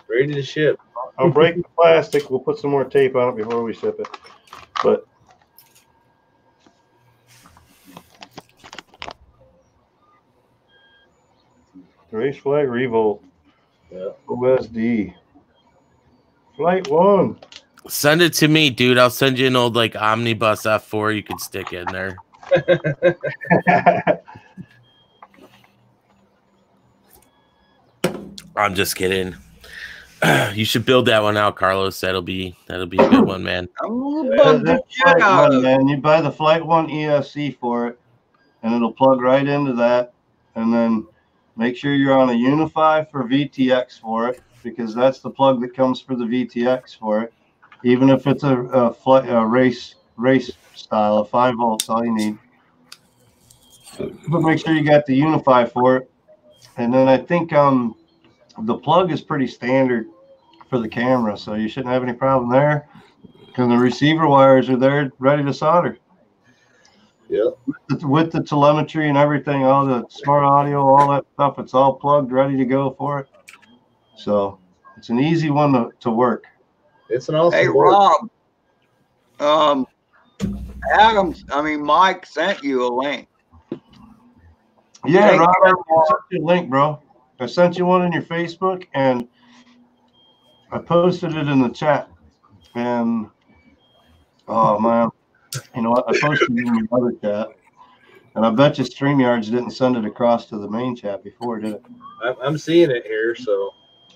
Ready to ship. I'll break the plastic. We'll put some more tape on it before we ship it. But race flag Revolt. Yeah. OSD. Flight 1. Send it to me, dude. I'll send you an old like Omnibus F4 you can stick in there. I'm just kidding. You should build that one out, Carlos. That'll be a good one, man. Man. You buy the Flight 1 ESC for it, and it'll plug right into that. And then make sure you're on a Unify for VTX for it, because that's the plug that comes for the VTX for it. Even if it's a race style, a 5 volts, all you need. But make sure you got the Unify for it. And then I think the plug is pretty standard for the camera, so you shouldn't have any problem there, because the receiver wires are there ready to solder. Yeah. With the telemetry and everything, all the smart audio, all that stuff, it's all plugged, ready to go for it. So it's an easy one to work. It's an awesome. Hey, board. Rob. Mike sent you a link. Yeah, Rob, I sent you a link, bro. I sent you one in your Facebook, and I posted it in the chat. And oh man, you know what? I posted it in your other chat, and I bet you StreamYards didn't send it across to the main chat before, did it? I'm seeing it here. So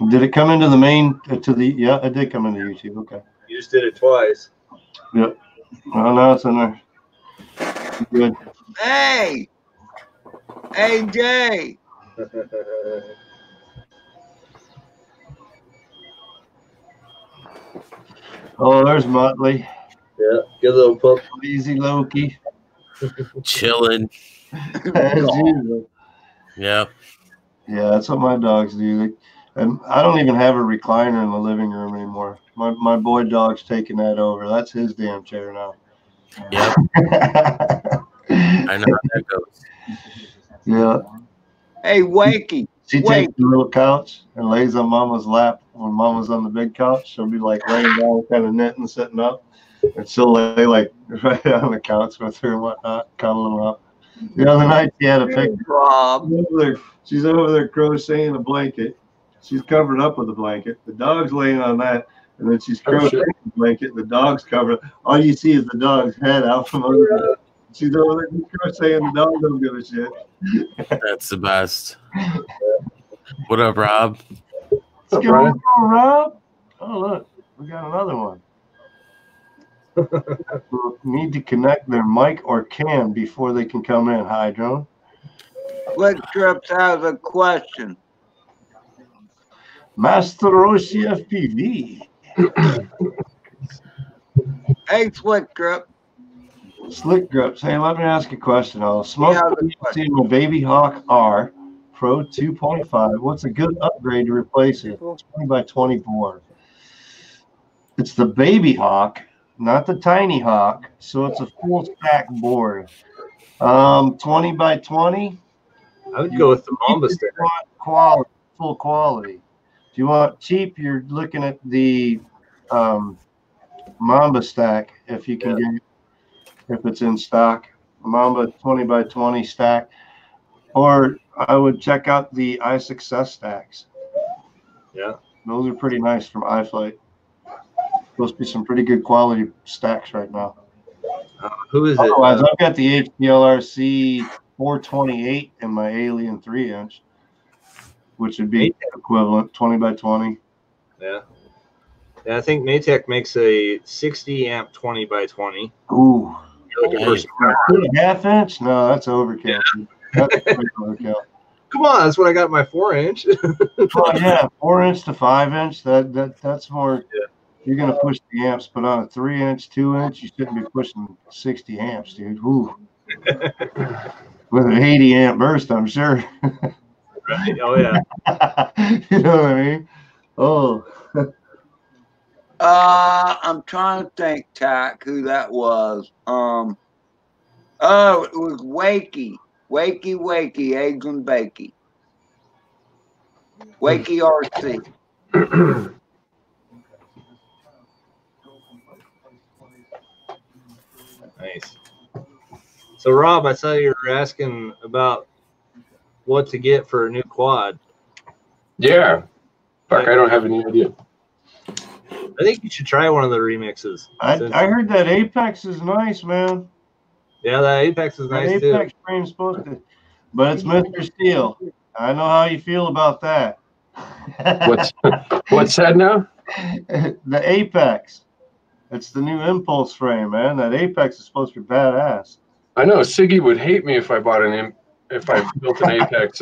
did it come into the main to the? Yeah, it did come into YouTube. Okay. You just did it twice. Yep. Well, now it's in there. Good. Hey, AJ. Oh, there's Motley. Yeah, good little pup. Easy Loki. Chilling. Yep. Yeah, that's what my dogs do. And I don't even have a recliner in the living room anymore. My boy dog's taking that over. That's his damn chair now. Yep. I know how that goes. Yeah. Hey, Wakey. She takes the little couch and lays on Mama's lap. When Mama's on the big couch, she'll be like laying down, kind of knitting, sitting up, and she'll lay like right on the couch with her and whatnot, cuddling up. The other night she had a picture. Rob. She's over there crocheting a blanket. She's covered up with a blanket. The dog's laying on that, and then she's crocheting a blanket. The dog's covered. All you see is the dog's head out from under it. She's over there crocheting. The dog don't give a shit. That's the best. What up, Rob? What's going on, Rob? Oh, look, we got another one. We'll need to connect their mic or cam before they can come in. Hi, Drone. Slick Trips has a question. Master Roshi FPV. Hey, Slick Trip. Slick Grips. Hey, let me ask you a question. I'll smoke my Baby Hawk R Pro 2.5. What's a good upgrade to replace it? 20 by 20 board. It's the Baby Hawk, not the Tiny Hawk. So it's a full stack board. 20 by 20. I would go with the Mamba stack. Quality, full quality. If you want cheap, you're looking at the Mamba stack if you can get it, if it's in stock. Mamba 20 by 20 stack. Or I would check out the iSuccess stacks. Yeah. Those are pretty nice from iFlight. Supposed to be some pretty good quality stacks right now. Who is Otherwise, it? I've got the HDLRC 428 in my Alien 3-inch, which would be equivalent 20 by 20. Yeah. Yeah, I think Maytech makes a 60 amp 20 by 20. Ooh. You're looking for some 2.5 inch? No, that's overkill. Yeah. That's overkill. Come on, that's what I got in my 4-inch. Well, yeah, 4-inch to 5-inch. That's more. Yeah. You're gonna push the amps, but on a 3-inch, 2-inch, you shouldn't be pushing 60 amps, dude. Ooh. With an 80 amp burst, I'm sure. Right. Oh yeah. You know what I mean? Oh. I'm trying to think, Tack, who that was. Oh, it was Wakey. Wakey, Eggs and Bakey. Wakey RC. Nice. So, Rob, I saw you were asking about what to get for a new quad. Yeah. Fuck, I don't have any idea. I think you should try one of the remixes. I heard that Apex is nice, man. Yeah, that Apex is nice too. Apex frame's supposed to, but it's Mr. Steel. I know how you feel about that. What's that now? The Apex. It's the new Impulse frame, man. That Apex is supposed to be badass. I know Siggy would hate me if I bought if I built an Apex.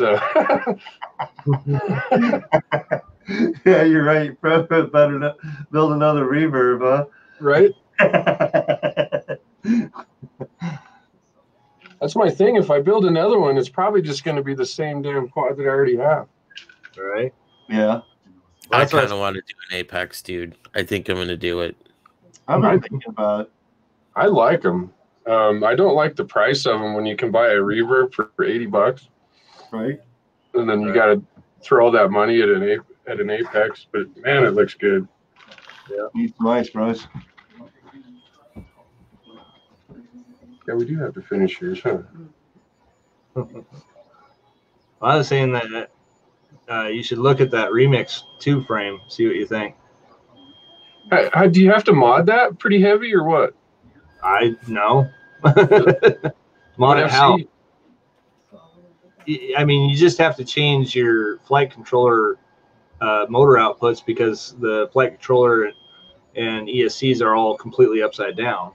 Yeah, you're right. Probably better not build another Reverb, huh? Right. That's my thing. If I build another one, it's probably just going to be the same damn quad that I already have. All right. Yeah. I kind of want to do an Apex, dude. I think I'm going to do it. I've been thinking about it. I like them. I don't like the price of them when you can buy a Reverb for $80. Right. And then you got to throw all that money at an Apex. But, man, it looks good. Yeah. It's nice, Bryce. Yeah, we do have to finish yours, huh? I was saying that you should look at that Remix 2 frame, see what you think. Do you have to mod that pretty heavy or what? I know. Mod it how? I mean, you just have to change your flight controller motor outputs because the flight controller and ESCs are all completely upside down.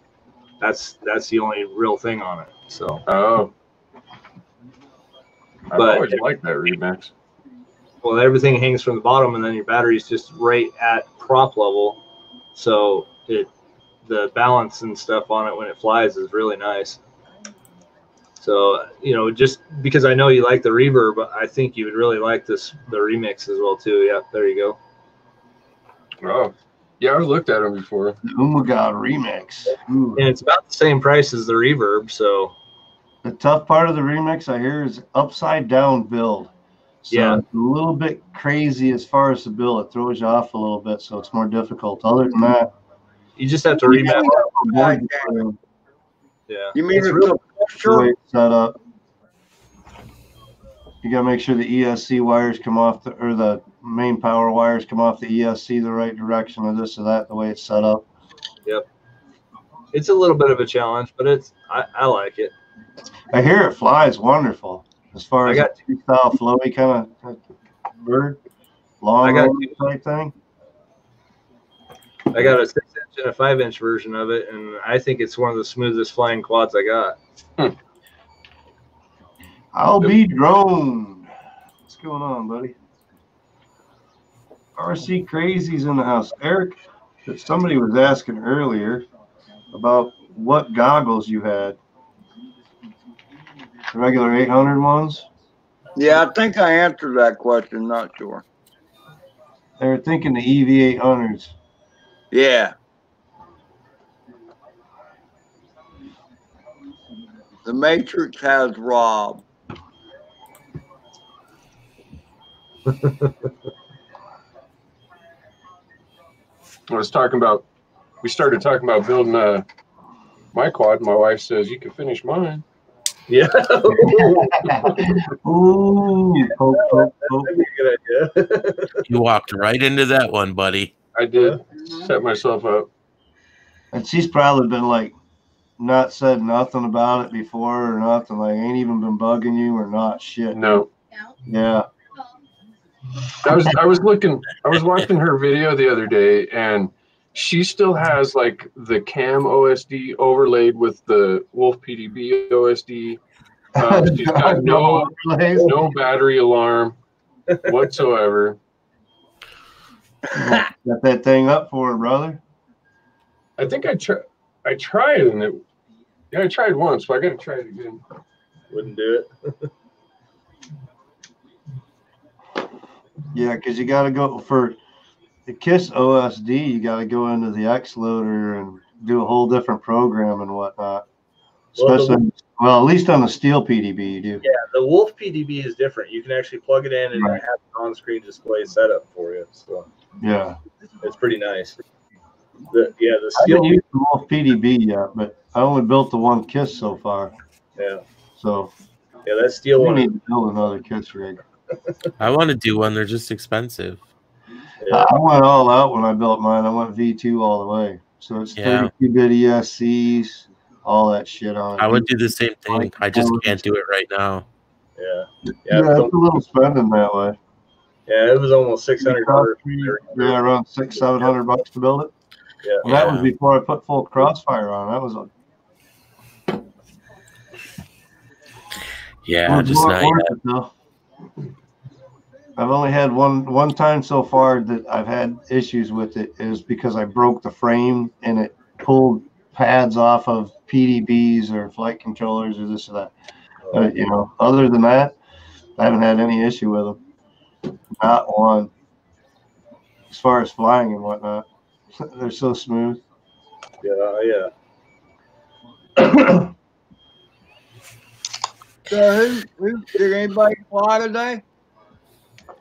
That's the only real thing on it. So. Oh. I've always liked that Remix. Well, everything hangs from the bottom, and then your battery's just right at prop level, so the balance and stuff on it when it flies is really nice. So, you know, just because I know you like the reverb, I think you would really like the Remix as well too. Yeah, there you go. Oh, yeah, I've looked at them before. Oh my God, Remix. Ooh. And it's about the same price as the reverb. So the tough part of the Remix I hear is upside down build. So yeah, it's a little bit crazy as far as the build. It throws you off a little bit, so it's more difficult. Other than that, you just have to remap. Yeah. You mean it's really the way it's set up. You gotta make sure the ESC wires come off or the main power wires come off the ESC the right direction, or this or that, the way it's set up. Yep. It's a little bit of a challenge, but I like it. I hear it flies wonderful. As far as a two-style flowy kind of bird, long type thing. I got a 6-inch and a 5-inch version of it, and I think it's one of the smoothest flying quads I got. I'll be droned. What's going on, buddy? RC Crazy's in the house. Eric, somebody was asking earlier about what goggles you had. The regular 800 ones? Yeah, I think I answered that question. Not sure. They were thinking the EV800s. Yeah. The Matrix has Rob. We started talking about building my quad. My wife says, you can finish mine. Yeah. Ooh, You walked right into that one, buddy. I did. Set myself up. And she's probably been like, not said nothing about it before or nothing. Like, ain't even been bugging you or not. Shit. No. Yeah. I was watching her video the other day, and she still has like the cam OSD overlaid with the Wolf PDB OSD. She's got no battery alarm whatsoever. Got that thing up for her, brother. I think I tried, and I tried once, but I got to try it again. Wouldn't do it. Yeah, because you got to go for the KISS OSD. You got to go into the X loader and do a whole different program and whatnot. Especially, well, at least on the Steel PDB, you do. Yeah, the Wolf PDB is different. You can actually plug it in and have an on-screen display setup for you. So yeah, it's pretty nice. The Steel. I haven't used the Wolf PDB yet, but I only built the one KISS so far. Yeah. So. Yeah, that Steel one. We need to build another KISS rig. I want to do one. They're just expensive. Yeah. I went all out when I built mine. I went V2 all the way. So it's 32-bit ESCs, all that shit on it. I would do the same thing. I just can't do it right now. Yeah. Yeah, it's a little spending that way. Yeah, it was almost $600. Yeah, around $600-700 to build it. Yeah. And that was before I put full crossfire on. That was just not yet. I've only had one time so far that I've had issues with it is because I broke the frame and it pulled pads off of PDBs or flight controllers or this or that. But, you know, other than that, I haven't had any issue with them. Not one. As far as flying and whatnot, they're so smooth. Yeah. So did anybody fly today?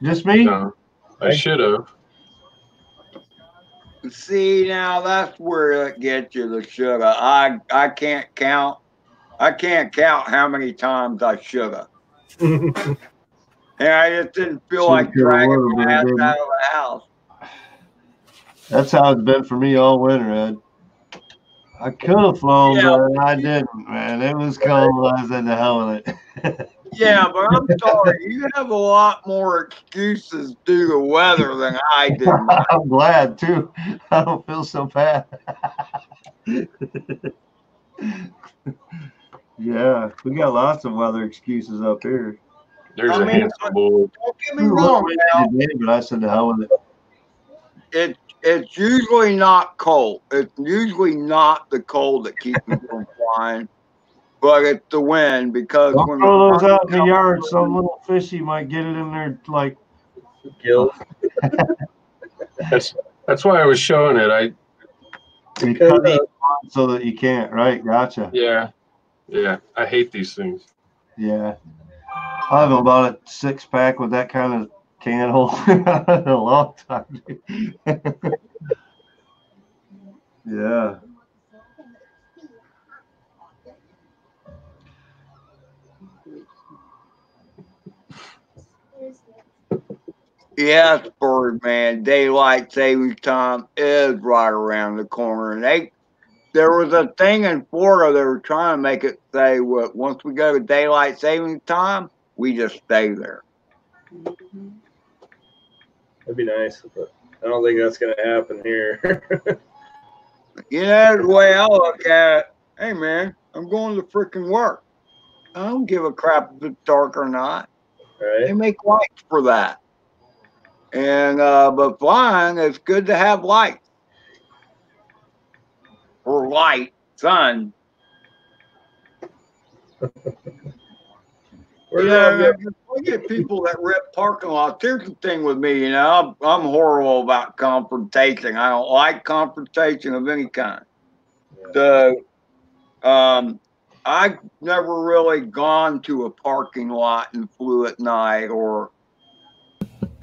Just me? No, I should have. See, now that's where it gets you, the shoulda. I can't count. I can't count how many times I shoulda. And I just didn't feel Should've like dragging could've, my would've, ass didn't. out of the house. That's how it's been for me all winter, Ed. I could have flown, Yeah. but I didn't, man. It was cold. I said, the hell with it. Yeah, but I'm sorry. You have a lot more excuses due to weather than I did. Mike. I'm glad, too. I don't feel so bad. Yeah, we got lots of weather excuses up here. There's a handsome boy. Don't get me wrong, now. Today, but I said, the hell with it. It's usually not cold. It's usually not the cold that keeps me from flying, but it's the wind because Don't when throw those the out in the yard. Some little fishy might get it in there, like. Gills. That's why I was showing it. You cut it so that you can't, right? Gotcha. Yeah. I hate these things. Yeah. I haven't bought a 6-pack with that kind of can hole in a long time. Yeah. Yes, Birdman, daylight savings time is right around the corner. And there was a thing in Florida they were trying to make it say, well, once we go to daylight savings time, we just stay there. That'd be nice, but I don't think that's going to happen here. You know, the way I look at it, hey, man, I'm going to freaking work. I don't give a crap if it's dark or not. Right? They make lights for that. And but flying, it's good to have lights. Or light, sun. I get people that rip parking lots. Here's the thing with me, you know, I'm horrible about confrontation. I don't like confrontation of any kind. So, I've never really gone to a parking lot and flew at night, or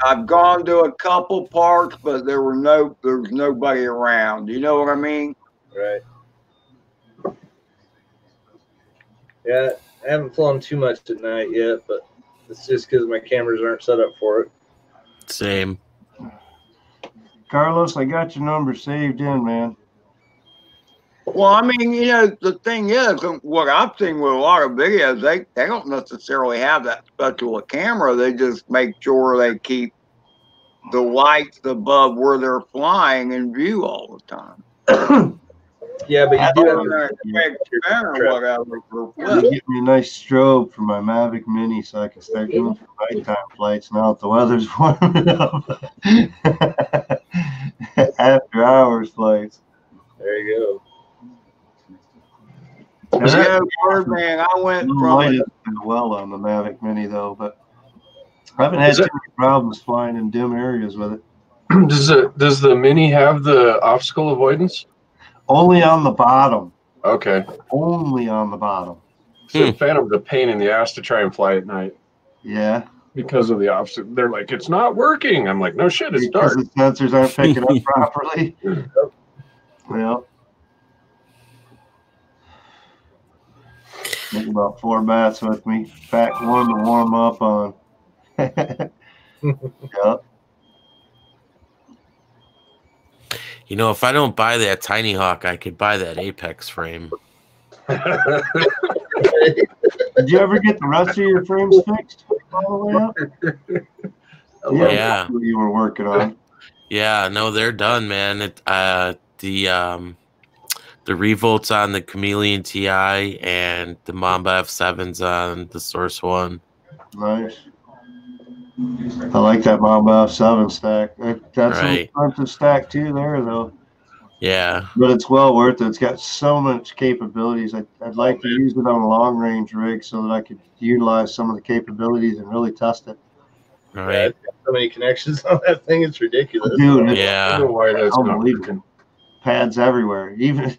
I've gone to a couple parks, but there was nobody around. You know what I mean? Right. Yeah, I haven't flown too much at night yet, but it's just because my cameras aren't set up for it. Same. Carlos, I got your number saved in, man. Well, I mean, you know, the thing is, what I've seen with a lot of videos, they don't necessarily have that special a camera. They just make sure they keep the lights above where they're flying in view all the time. Yeah, but you do have to get me a nice strobe for my Mavic Mini so I can start doing some nighttime flights now that the weather's warming up. After hours flights. There you go. Yeah, Birdman, I went from well on the Mavic Mini though, but I haven't had too many problems flying in dim areas with it. Does the Mini have the obstacle avoidance? Only on the bottom. Okay. Only on the bottom. So Phantom's a pain in the ass to try and fly at night. Yeah. Because of the obstacle. They're like, it's not working. I'm like, no shit, it's dark. Because the sensors aren't picking up properly. Well. Take about 4 bats with me. Pack 1 to warm up on. Yep. You know, if I don't buy that Tiny Hawk, I could buy that Apex frame. Did you ever get the rest of your frames fixed all the way up? Yeah. What you were working on. Yeah, no, they're done, man. The Revolt's on the Chameleon TI and the Mamba F7's on the Source One. Nice. I like that Mamba F7 stack. That's an expensive stack too there, though. Yeah. But it's well worth it. It's got so much capabilities. I'd like to use it on a long-range rig so that I could utilize some of the capabilities and really test it. Right. Yeah, it's got so many connections on that thing. It's ridiculous. Dude, yeah. I don't know why that's unbelievable. Pads everywhere. Even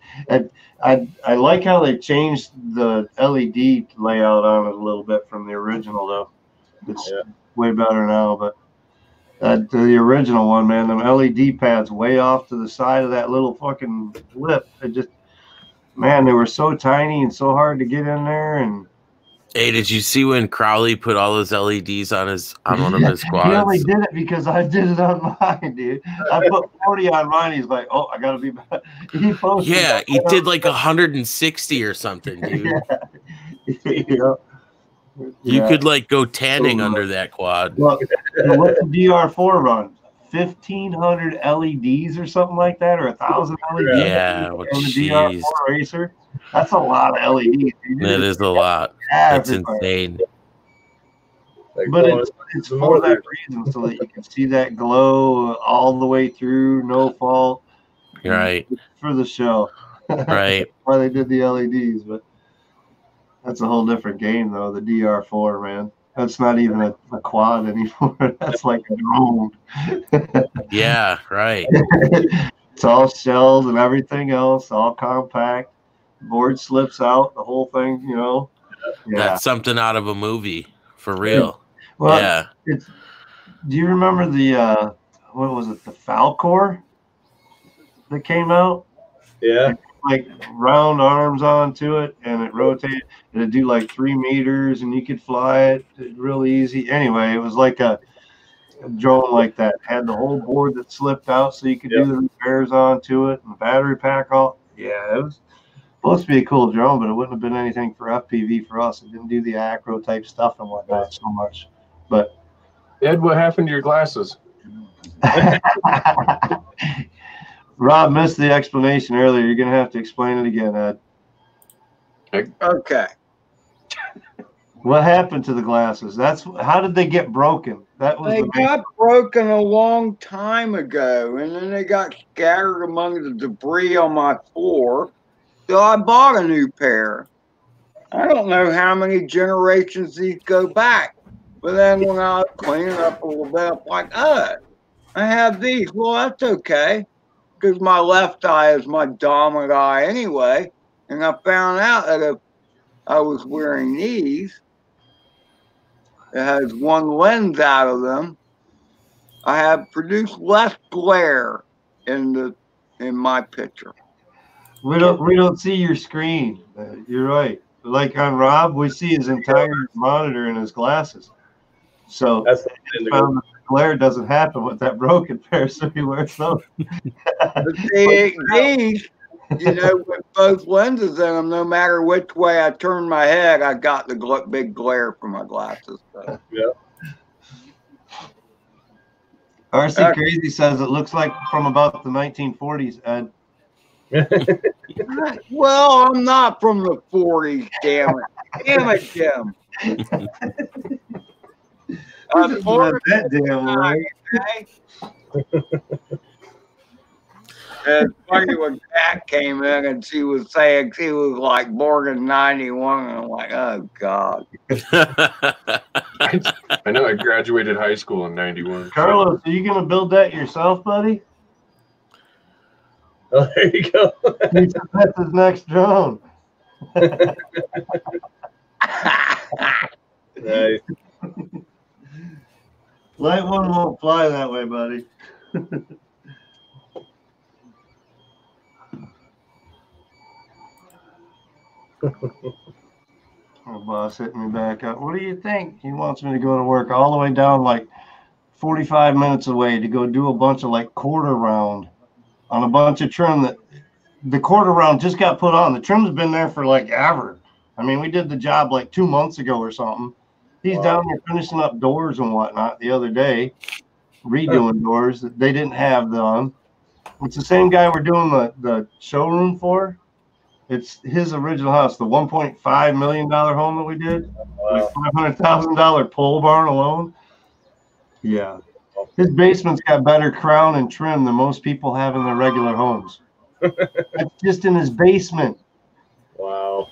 I like how they changed the LED layout on it a little bit from the original, though. It's way better now, but the original one, man, them LED pads way off to the side of that little fucking lip. It just, man, they were so tiny and so hard to get in there, and Hey, did you see when Crowley put all those LEDs on one of his quads? He only did it because I did it on mine, dude. I put 40 on mine. He's like, "Oh, I gotta be back." He posted. Yeah, he did like 160 or something, dude. Yeah. You could like go tanning under that quad. Well, what's the DR4 run? 1,500 LEDs or something like that, or 1,000 LEDs. Yeah, well, on the DR4 racer. That's a lot of LEDs. Dude. That is a lot. That's insane. But it's for that reason, so that you can see that glow all the way through, no fault. Right. For the show. Right. That's why they did the LEDs, but that's a whole different game, though. The DR4, man. That's not even a quad anymore. That's like a drone. Yeah, right. It's all shells and everything else, all compact. Board slips out, the whole thing, you know. Yeah. That's something out of a movie, for real. Well, yeah. Do you remember the what was it, the Falcor that came out? Yeah. Like round arms onto it, and it rotated. It'd do like 3 meters, and you could fly it really easy. Anyway, it was like a drone like that. Had the whole board that slipped out, so you could do the repairs onto it, and the battery pack all. Yeah, it was supposed to be a cool drone, but it wouldn't have been anything for FPV for us. It didn't do the acro type stuff and whatnot so much. But Ed, what happened to your glasses? Rob missed the explanation earlier. You're going to have to explain it again, Ed. Okay. What happened to the glasses? How did they get broken? That was they got broken a long time ago, and then they got scattered among the debris on my floor. So I bought a new pair. I don't know how many generations these go back, but then when I was cleaning up a little bit, I'm like, oh, I have these. Well, that's okay, because my left eye is my dominant eye anyway, and I found out that if I was wearing these, it has one lens out of them, I have produced less glare in my picture. We don't see your screen. You're right. Like on Rob, we see his entire monitor in his glasses. So that's the glare doesn't happen with that broken pair, so he wears those. These, you know, with both lenses in them, no matter which way I turn my head, I got the big glare from my glasses. So. Yeah. RC Crazy says it looks like from about the 1940s, Ed. Well, I'm not from the 40s, damn it. Damn it, Jim. I'm born that damn way. It's funny when Kat came in and she was saying she was like born in 91, and I'm like, oh God. I know I graduated high school in 91. Carlos, are you going to build that yourself, buddy? Oh, there you go. That's his next drone. Nice. Light one won't fly that way, buddy. My boss hit me back up. What do you think? He wants me to go to work all the way down like 45 minutes away to go do a bunch of like quarter round on a bunch of trim that the quarter round just got put on. The trim's been there for like ever. I mean, we did the job like 2 months ago or something. He's down there finishing up doors and whatnot the other day, redoing doors that they didn't have done. It's the same guy we're doing the showroom for. It's his original house, the $1.5 million home that we did. Wow. $500,000 pole barn alone. Yeah. His basement's got better crown and trim than most people have in their regular homes. That's just in his basement. Wow.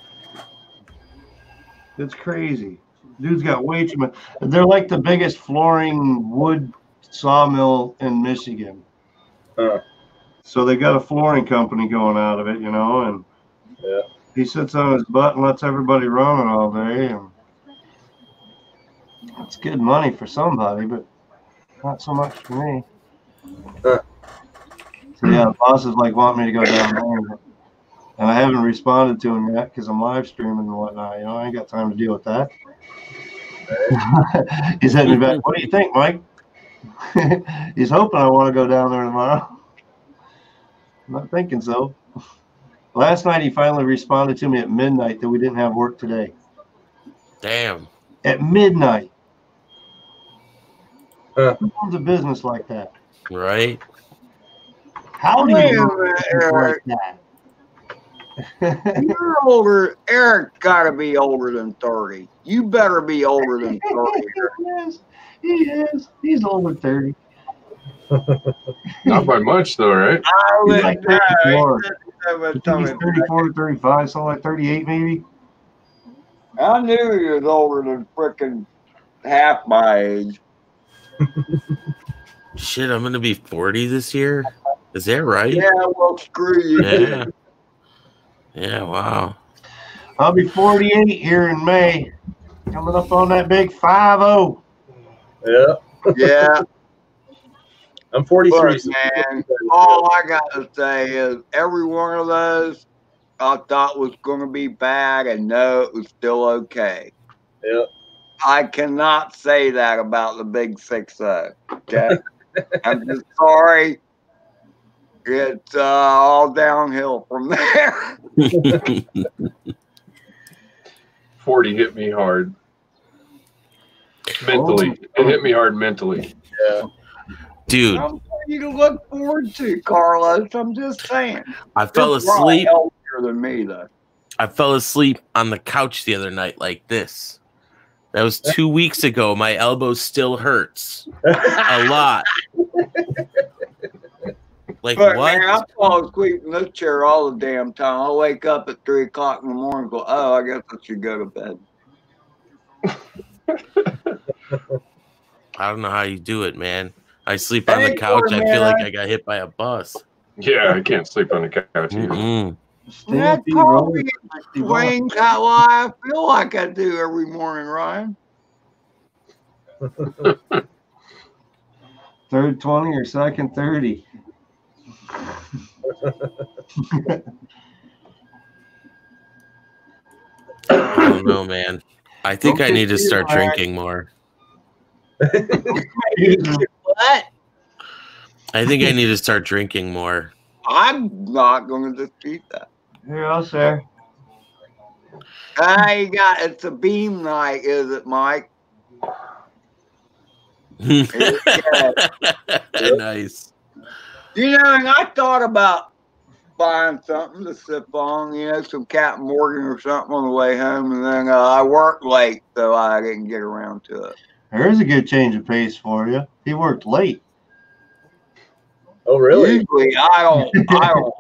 It's crazy. Dude's got way too much. They're like the biggest flooring wood sawmill in Michigan. So they got a flooring company going out of it, you know, and yeah, he sits on his butt and lets everybody run it all day. And it's good money for somebody, but not so much for me. So yeah, the boss is like wanting me to go down there. And I haven't responded to him yet because I'm live streaming and whatnot. You know, I ain't got time to deal with that. He's hitting me back. What do you think, Mike? He's hoping I want to go down there tomorrow. I'm not thinking so. Last night he finally responded to me at midnight that we didn't have work today. Damn. At midnight. Who owns a business like that? Right. How do you own a business like that? You're older. Eric got to be older than 30. You better be older than 30. He is. He's older than 30. Not by much, though, right? He's like 34. He's 34 to 35, something like 38 maybe. I knew he was older than frickin' half my age. Shit, I'm gonna be 40 this year. Is that right? Yeah, well, screw you. Yeah. Yeah, wow. I'll be 48 here in May. Coming up on that big 5-0. Yeah. Yeah. I'm 43. Look, man, all I got to say is every one of those I thought was going to be bad, and no, it was still okay. Yeah. I cannot say that about the big 6-0. Okay? I'm just sorry. It's all downhill from there. 40 hit me hard. Mentally. It hit me hard mentally. Yeah. Dude. I'm you to look forward to, Carlos. I'm just saying. I fell asleep. Healthier than me, though. I fell asleep on the couch the other night like this. That was 2 weeks ago. My elbow still hurts a lot. Like, But what? man, I fall asleep in this chair all the damn time. I'll wake up at 3 o'clock in the morning and go, oh, I guess I should go to bed. I don't know how you do it, man. I sleep on the couch. I feel like I got hit by a bus. Yeah, I can't sleep on the couch either. Mm-mm. That probably explains how I feel like I do every morning, Ryan. Third 20 or second 30. I don't know, man. I think I need to start drinking more. What? I think I need to start drinking more. I'm not going to dispute that. Here, I'll share. It's a beam night, is it, Mike? Nice. You know, and I thought about buying something to sip on, you know, some Captain Morgan or something on the way home, and then I worked late, so I didn't get around to it. There's a good change of pace for you. He worked late. Oh, really? Usually, I don't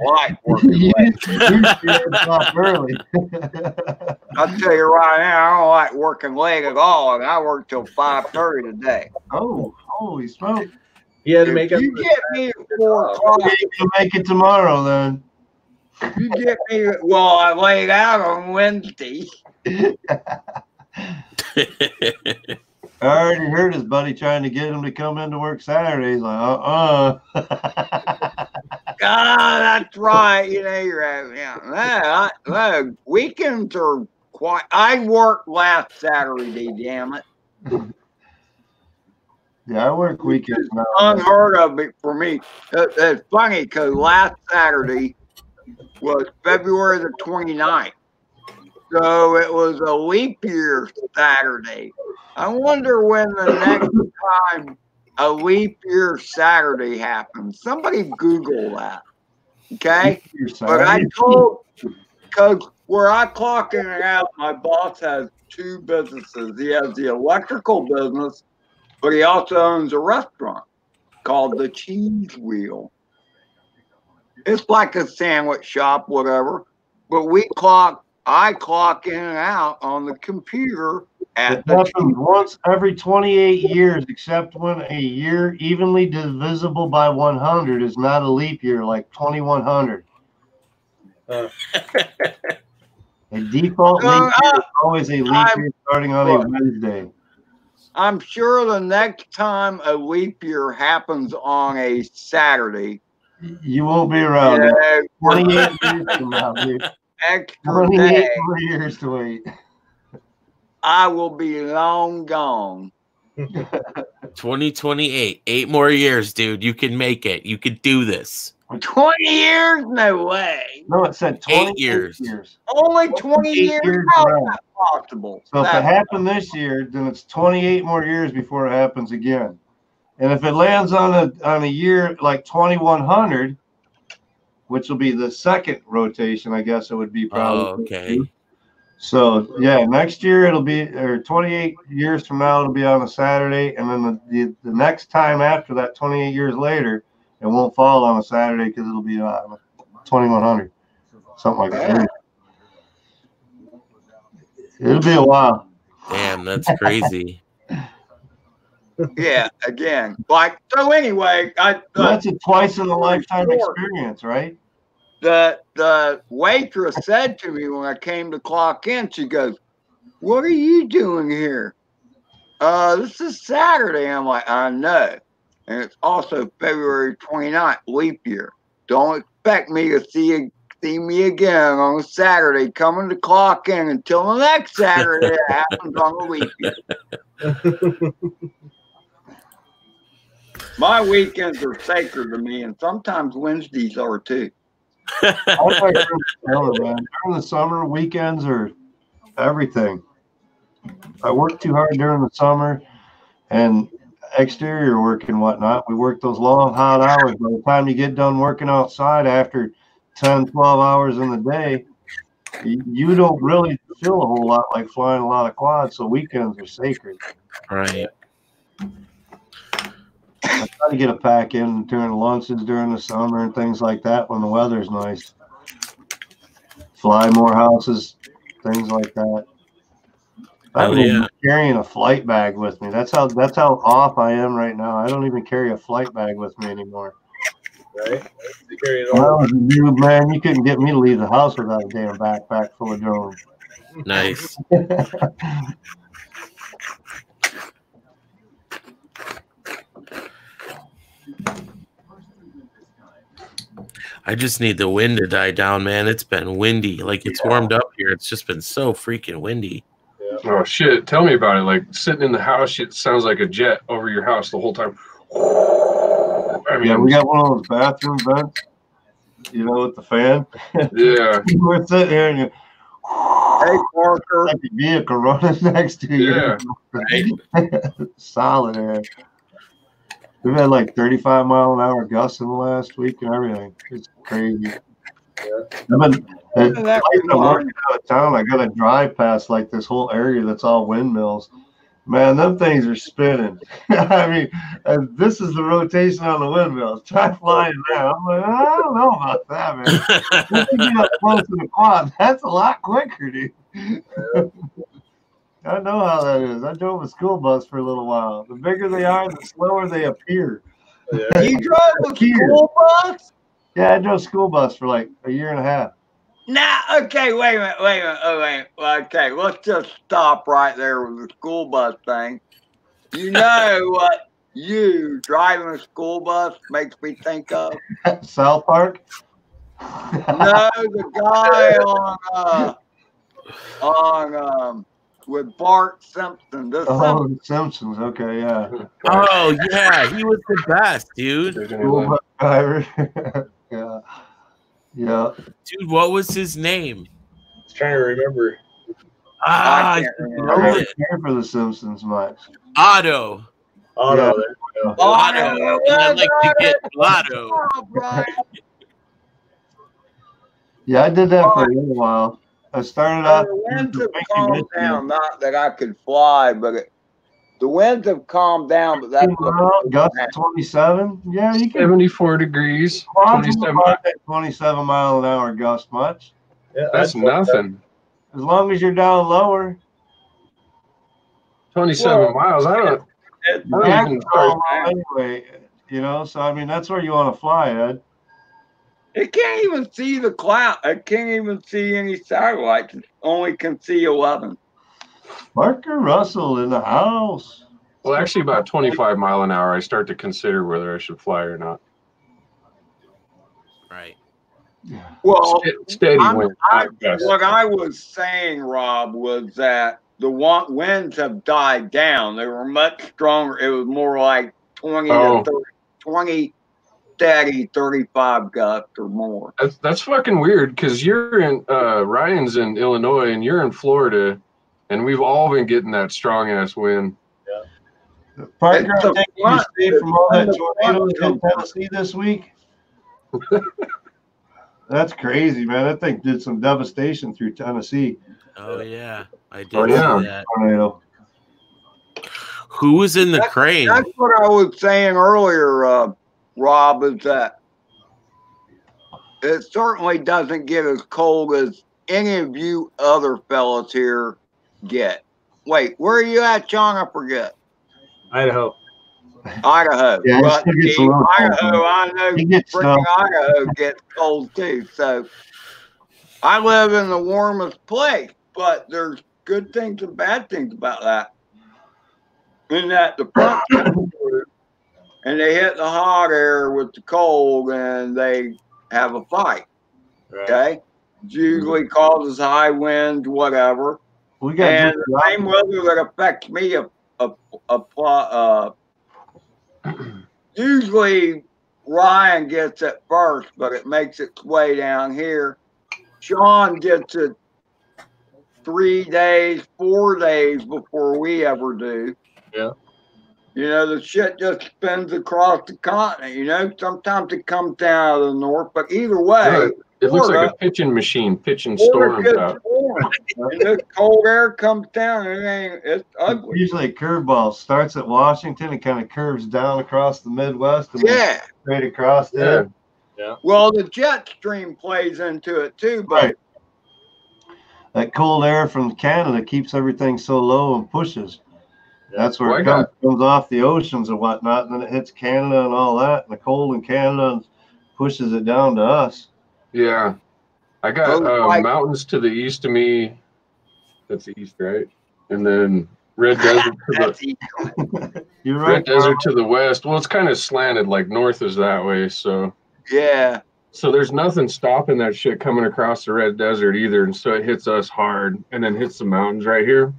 like working late. Early. I'll tell you right now, I don't like working late at all, and I work till 5:30 today. Oh, holy smoke! You had to make if up. you get me at 4 o'clock, You can make it tomorrow then. you get me. Well, I laid out on Wednesday. I already heard his buddy trying to get him to come into work Saturday. He's like, That's right. You know, you're right. Yeah. No, weekends are quite. I worked last Saturday, damn it. Yeah, I work weekends now. Unheard of it for me. It's funny because last Saturday was February the 29th. So it was a leap year Saturday. I wonder when the next time a leap year Saturday happens. Somebody Google that. Okay? But I told, because where I clock in and out, my boss has 2 businesses. He has the electrical business, but he also owns a restaurant called the Cheese Wheel. It's like a sandwich shop, whatever. But I clock in and out on the computer at it happens once every 28 years, except when a year evenly divisible by 100 is not a leap year, like 2100. A default leap year is always a leap year starting on a Wednesday. I'm sure the next time a leap year happens on a Saturday, You won't be around. Yeah, 28 years from now, dude. extra 28 day, more years to wait. I will be long gone. 2028. 8 more years, dude. You can make it. You can do this. 20 years? No way. No, it said 28 years. Only 20 years? How is that possible? So if it happened this year, then it's 28 more years before it happens again. And if it lands on a year like 2100, which will be the second rotation, I guess it would be probably. Oh, okay. So yeah, next year it'll be, or 28 years from now it'll be on a Saturday, and then the next time after that, 28 years later, it won't fall on a Saturday because it'll be on 2100, something like that. It'll be a while. Damn, that's crazy. Yeah, again, like, so anyway, that's a twice in a lifetime experience, right? The waitress said to me when I came to clock in, she goes, "What are you doing here?" This is Saturday. I'm like, I know. And it's also February 29th, leap year. Don't expect me to see me again on a Saturday coming to clock in until the next Saturday that happens on a leap year. My weekends are sacred to me, and sometimes Wednesdays are too. During the summer, weekends are everything. I work too hard during the summer and exterior work and whatnot. We work those long, hot hours. By the time you get done working outside after 10, 12 hours in the day, you don't really feel a whole lot like flying a lot of quads. So weekends are sacred. Right. I try to get a pack in during lunches during the summer and things like that when the weather's nice. Fly more houses, things like that. I don't even carrying a flight bag with me. That's how off I am right now. I don't even carry a flight bag with me anymore. Right? You carry it When I all. was a dude, man, you couldn't get me to leave the house without a damn backpack full of drones. Nice. I just need the wind to die down, man. It's been windy. Like, it's warmed up here. It's just been so freaking windy. Yeah. Oh, shit. Tell me about it. Like, sitting in the house, it sounds like a jet over your house the whole time. I mean, yeah, we got one of those bathroom vents, you know, with the fan. Yeah. We're sitting here and Hey, Parker. like a vehicle running next to you. Yeah. Right? Solid air. We've had like 35-mile-an-hour gusts in the last week and everything. It's crazy. Yeah. I'm working out of town. I got to drive past like this whole area that's all windmills. Man, them things are spinning. I mean, this is the rotation on the windmills. Try flying now. I'm like, I don't know about that, man. Once you get up close to the quad, that's a lot quicker, dude. I know how that is. I drove a school bus for a little while. The bigger they are, the slower they appear. Yeah. You drove a school bus? Yeah, I drove a school bus for like a year and a half. Now, okay, wait a minute. Oh, wait. Okay, let's just stop right there with the school bus thing. You know what you driving a school bus makes me think of? South Park? No, the guy on with Bart Simpson. The Simpsons. Okay, yeah. Oh, yeah. He was the best, dude. School bus driver. Yeah. Yeah. Dude, what was his name? I was trying to remember. Ah, I can't I remember. don't care for the Simpsons much. Otto. Oh, Yeah. no. There we go. Otto. I like to get Otto. Oh, Brian. Yeah, I did that for a little while. I started out. The winds have calmed down. Not that I could fly, but the winds have calmed down. But that's Gust 27. Yeah, you can. 74 degrees, Quads 27. won't get 27 mile an hour gust much. Yeah, That's nothing. As long as you're down lower. 27 miles. I don't even start. Anyway, you know, so I mean, that's where you want to fly, Ed. It can't even see the cloud. It can't even see any satellites. It only can see 11. Parker Russell in the house. Well, actually, about 25 mile an hour, I start to consider whether I should fly or not. Right. Well, steady wind. What I was saying, Rob, was that the winds have died down. They were much stronger. It was more like 20 to 30, 20 steady, 35 gusts or more. That's fucking weird because you're in Ryan's in Illinois and you're in Florida, and we've all been getting that strong ass wind. Yeah. Parker, I'm taking you to stay from all that tornado that hit Tennessee this week. That's crazy, man. That thing did some devastation through Tennessee. Oh yeah, I did see that. Tornado. Who was in the crane? That's what I was saying earlier, Rob, is that it certainly doesn't get as cold as any of you other fellas here get. Wait, where are you at, John? I forget. Idaho. Idaho. Yeah, But Idaho, I know freaking Idaho gets cold too. So I live in the warmest place, but there's good things and bad things about that. In that the front and they hit the hot air with the cold and they have a fight. Right. Okay? It usually causes high winds, whatever. We got and the same weather that affects me usually Ryan gets it first, but it makes its way down here. Sean gets it 3 days, 4 days before we ever do. Yeah. You know, the shit just spins across the continent. You know, sometimes it comes down out of the north, but either way, it looks like a pitching machine, pitching storms out. And this cold air comes down, and it's ugly. Usually a curveball starts at Washington and kind of curves down across the Midwest and straight across there. Yeah. Well, the jet stream plays into it too, but right. That cold air from Canada keeps everything so low and pushes. That's where it comes off the oceans and whatnot, and then it hits Canada and all that, and the cold in Canada pushes it down to us. Yeah. I got mountains to the east of me. That's the east, right? And then Red Desert to the You're right. Red Desert to the west. Well, it's kind of slanted, like north is that way, so yeah. So there's nothing stopping that shit coming across the Red Desert either, and so it hits us hard and then hits the mountains right here.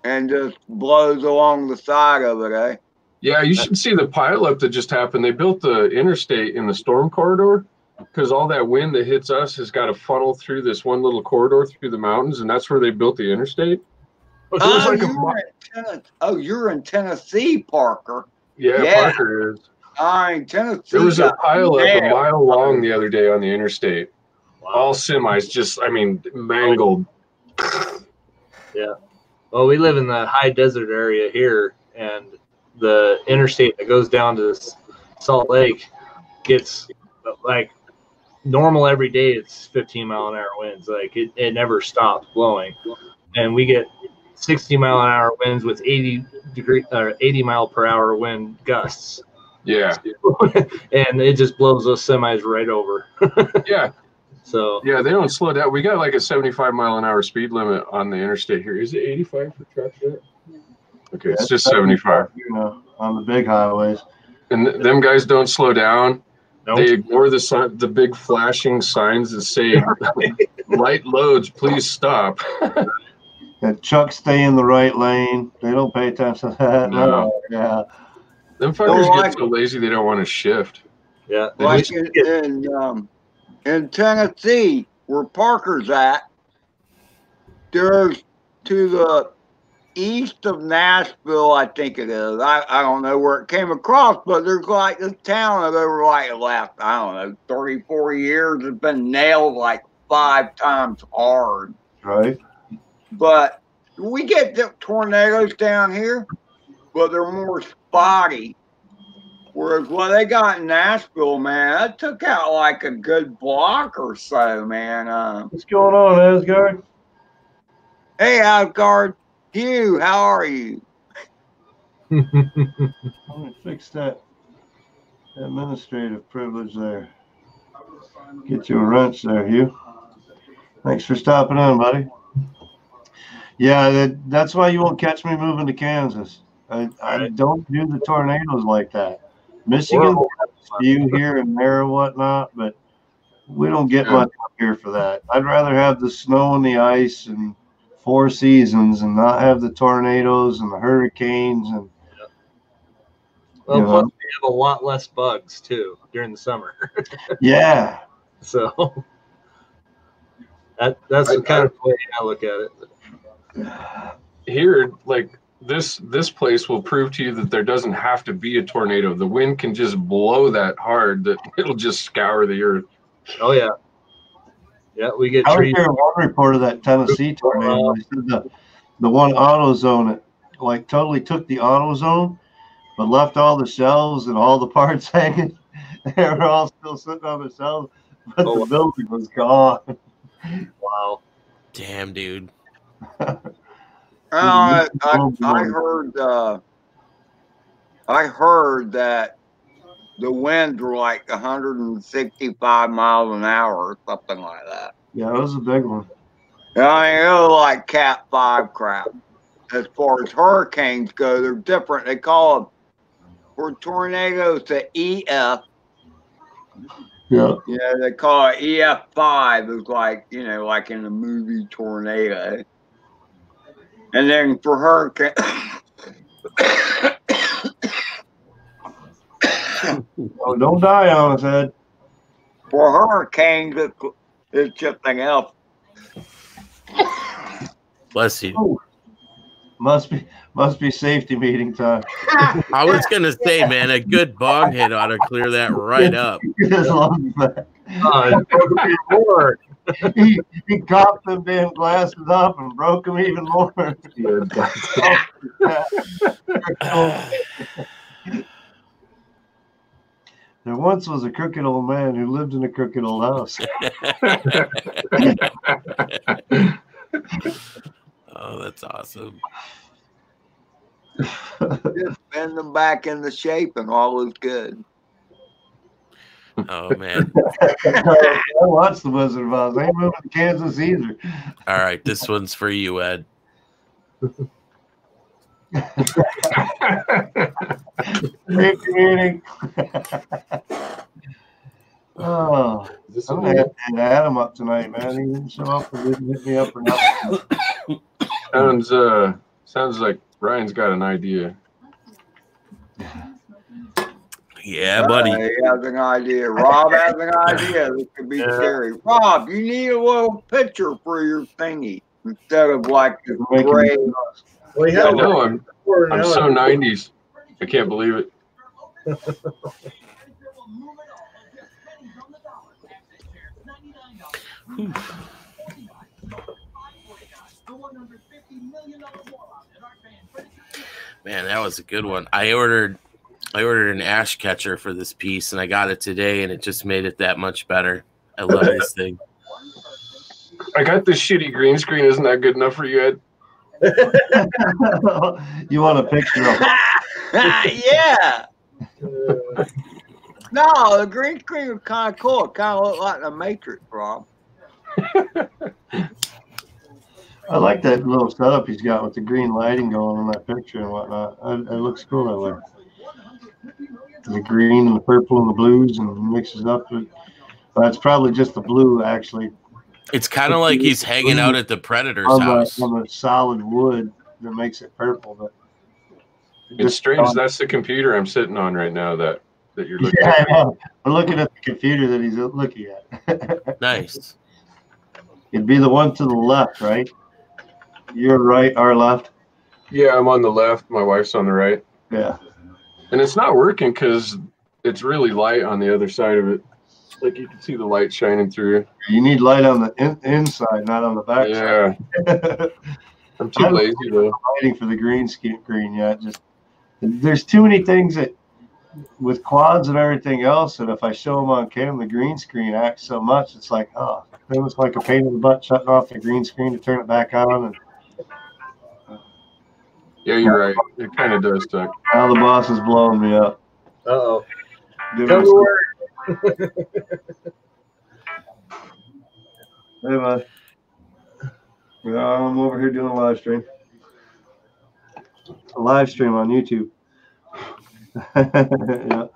And just blows along the side of it, eh? Yeah, you should see the pileup that just happened. They built the interstate in the storm corridor because all that wind that hits us has got to funnel through this one little corridor through the mountains, and that's where they built the interstate. You're in Tennessee, Parker. Yeah, Parker is. Tennessee. There was a pileup a mile long the other day on the interstate. Wow. All semis just, mangled. Yeah. Well, we live in the high desert area here, and the interstate that goes down to Salt Lake gets like normal every day. It's 15-mile-an-hour winds. Like it never stops blowing, and we get 60-mile-an-hour winds with 80-mile-per-hour wind gusts. Yeah, and it just blows those semis right over. Yeah. So yeah, they don't slow down. We got like a 75-mile-an-hour speed limit on the interstate here. Is it 85 for trucks yet? Okay, it's just 75. On the big highways. And them guys don't slow down. Nope. They ignore the big flashing signs that say light loads, please stop. And trucks stay in the right lane. They don't pay attention to that. No. Yeah. Them fuckers get so lazy they don't want to shift. Yeah. Like in Tennessee, where Parker's at, there's to the east of Nashville, I think it is. I don't know where it came across, but there's like this town that over like the last, 30, 40 years has been nailed like 5 times hard. Right. But we get the tornadoes down here, but they're more spotty. Whereas what they got in Nashville, man, that took out like a good block or so, man. What's going on, Asgard? Hey, Asgard. Hugh, how are you? Let me fix that administrative privilege there. Get you a wrench there, Hugh. Thanks for stopping in, buddy. Yeah, that's why you won't catch me moving to Kansas. I don't do the tornadoes like that. Michigan, a few here and there and whatnot, but we don't get much up here for that. I'd rather have the snow and the ice and 4 seasons and not have the tornadoes and the hurricanes and well, plus we have a lot less bugs too during the summer. Yeah. So that's the kind of way I look at it. Here, like this place will prove to you that there doesn't have to be a tornado. The wind can just blow that hard that it'll just scour the earth. Oh yeah. Yeah, we get I was trees. hearing one report of that Tennessee tornado. They said the one AutoZone, it like totally took the AutoZone, but left all the shelves and all the parts hanging. They were all still sitting on the shelves, but the building was gone. Wow. Damn, dude. I heard that the winds were like 165 miles an hour or something like that. Yeah, it was a big one. I mean, it was like Cat 5 crap. As far as hurricanes go, they're different. They call them, for tornadoes, the EF. Yeah. Yeah, they call it EF5. It's like, you know, like in the movie Tornado. And then for hurricane, Oh, don't die on us, Ed. for hurricanes, it's something else. Bless you. Oh, must be safety meeting time. I was gonna say, man, a good bong hit ought to clear that right up. As long as that. He coughed them damn glasses up and broke them even more. There once was a crooked old man who lived in a crooked old house. Oh, that's awesome. Just bend them back into shape and all is good. Oh, man. I watched the Wizard of Oz. They ain't moving to Kansas either. All right, this one's for you, Ed. Safety meeting. Oh, I'm gonna have to hit Adam up tonight, man. He didn't show up and didn't hit me up or nothing. Sounds like Ryan's got an idea. Yeah, buddy. He has an idea. Rob has an idea. This could be scary. Rob, you need a little picture for your thingy instead of like the gray. I know. I'm so 90s. I can't believe it. Man, that was a good one. I ordered an ash catcher for this piece, and I got it today, and it just made it that much better. I love this thing. I got this shitty green screen. Isn't that good enough for you, Ed? You want a picture of Yeah. No, the green screen was kind of cool. It kind of looked like the Matrix, Rob. I like that little setup he's got with the green lighting going on that picture and whatnot. It looks cool that way. The green and the purple and the blues and mixes up. That's probably just the blue, actually. It's kind of like he's hanging out at the Predator's house. On the solid wood that makes it purple. But it's strange. That's the computer I'm sitting on right now that you're looking at. I know. We're looking at the computer that he's looking at. Nice. It'd be the one to the left, right? You're right, our left. Yeah, I'm on the left. My wife's on the right. Yeah. And it's not working because it's really light on the other side of it. Like you can see the light shining through. You need light on the inside, not on the back side. I'm too lazy though. I'm waiting for the green screen yet. Just there's too many things that with quads and everything else, and if I show them on cam, the green screen acts so much. It's like, oh, it was like a pain in the butt shutting off the green screen to turn it back on. And yeah, you're right. It kind of does suck. Now the boss is blowing me up. Uh-oh. Come to work. Hey, man. Yeah, I'm over here doing a live stream. A live stream on YouTube. Yeah.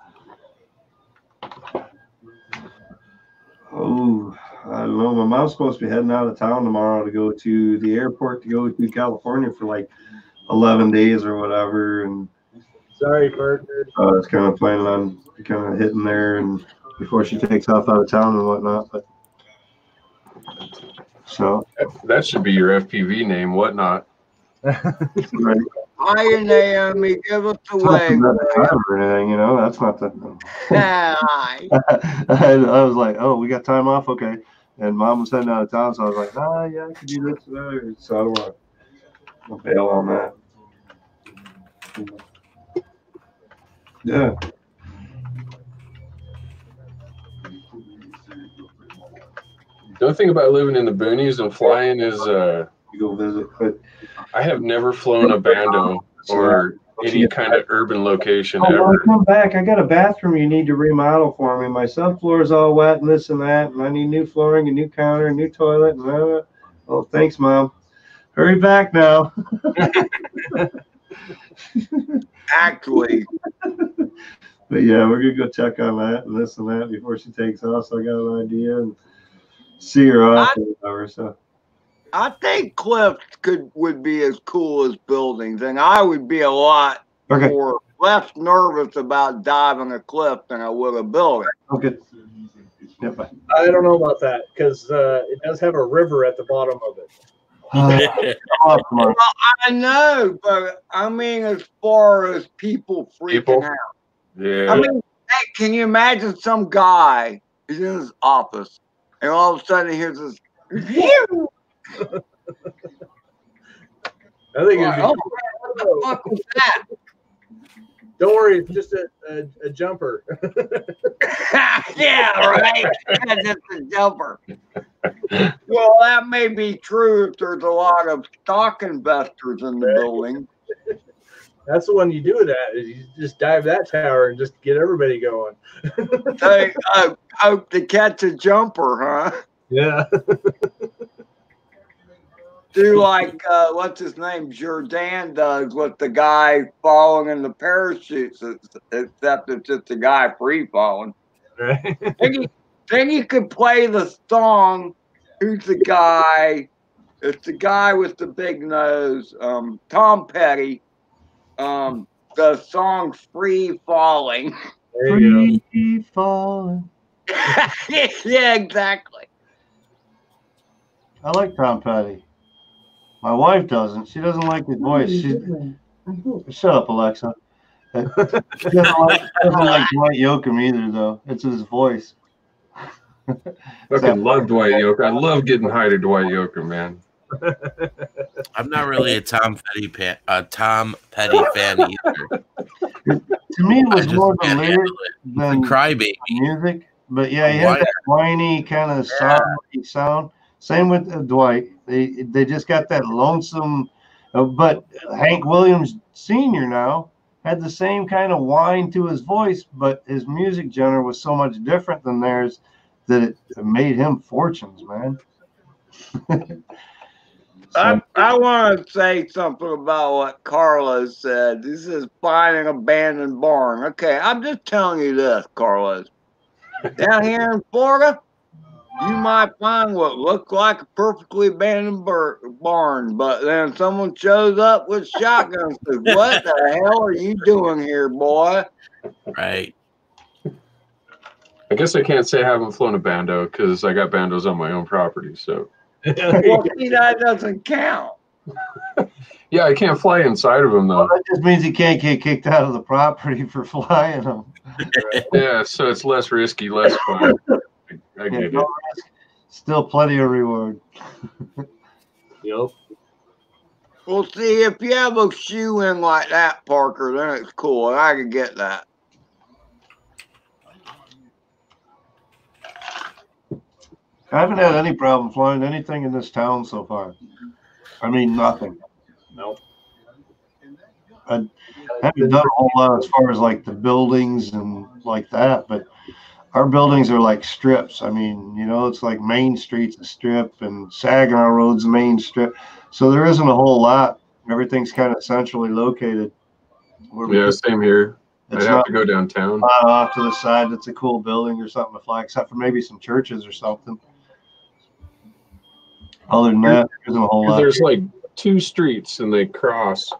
Oh, Ooh, I don't know. My mom's supposed to be heading out of town tomorrow to go to the airport to go to California for like 11 days or whatever. And Sorry, partner. I was kind of planning on kind of hitting there and before she takes off out of town and whatnot. But so that should be your FPV name, whatnot. right. Hi, Naomi, give us a wave. Or anything, you know, that's not the. Hi. I was like, oh, we got time off, okay. And Mom was heading out of town, so I was like, yeah, I could do this. So I don't want to bail on that. Yeah. The only thing about living in the boonies and flying is You go visit, but I have never flown a bando or any kind of urban location when I ever. come back, I got a bathroom you need to remodel for me. My subfloor is all wet and this and that, and I need new flooring, a new counter, a new toilet. And oh, thanks, Mom. Hurry back now. Actually, But yeah, we're gonna go check on that and this and that before she takes off. So I got an idea and see her off or whatever. So I think cliffs would be as cool as buildings, and I would be a lot more less nervous about diving a cliff than I would a building. Okay. Yep. I don't know about that because it does have a river at the bottom of it. Well, I know, but I mean, as far as people freaking out. Yeah. I mean, hey, can you imagine some guy who's in his office and all of a sudden he hears this? I think it'd be What the fuck was that? Don't worry, it's just a jumper. Yeah, right. That's just a jumper. Well, that may be true if there's a lot of stock investors in the building. That's the one you do it at. Is you just dive that tower and just get everybody going. They hope to catch a jumper, huh? Yeah. Do like what's his name, Jourdan does with the guy falling in the parachutes, except it's just a guy free falling. Right. Then you could play the song. Who's the guy? It's the guy with the big nose, Tom Petty. The song "Free Falling." There you Free falling. Yeah, exactly. I like Tom Petty. My wife doesn't. She doesn't like his voice. Shut up, Alexa. She doesn't like Dwight Yoakam either, though. It's his voice. Fucking love Dwight Yoakam. I love getting high to Dwight Yoakam, man. I'm not really a Tom Petty fan either. To me, it was I just more the can't handle lyrics it. than The crybaby. music. But yeah, he had that whiny kind of sound. Same with Dwight. They just got that lonesome. But Hank Williams Sr. now had the same kind of whine to his voice, but his music genre was so much different than theirs that it made him fortunes, man. I want to say something about what Carlos said. This is finding an abandoned barn. Okay, I'm just telling you this, Carlos. Down here in Florida, you might find what looks like a perfectly abandoned barn, but then someone shows up with shotguns and says, "What the hell are you doing here, boy?" Right. I guess I can't say I haven't flown a bando because I got bandos on my own property. So Well, see, that doesn't count. yeah, I can't fly inside of them though. Well, that just means he can't get kicked out of the property for flying them. Yeah, so it's less risky, less fun. I get it. Still plenty of reward. Yep. Well, see, if you have a shoe in like that, Parker, then it's cool. I can get that. I haven't had any problem flying anything in this town so far. I mean, nothing. Nope. I haven't done a whole lot as far as like the buildings and like that, but our buildings are like strips. I mean, you know, it's like Main Street's a strip and Saginaw Road's a main strip. So there isn't a whole lot. Everything's kind of centrally located. Yeah, same here. I'd have to go downtown. Off to the side, that's a cool building or something to fly, except for maybe some churches or something. Other than that, there isn't a whole lot. There's like 2 streets and they cross,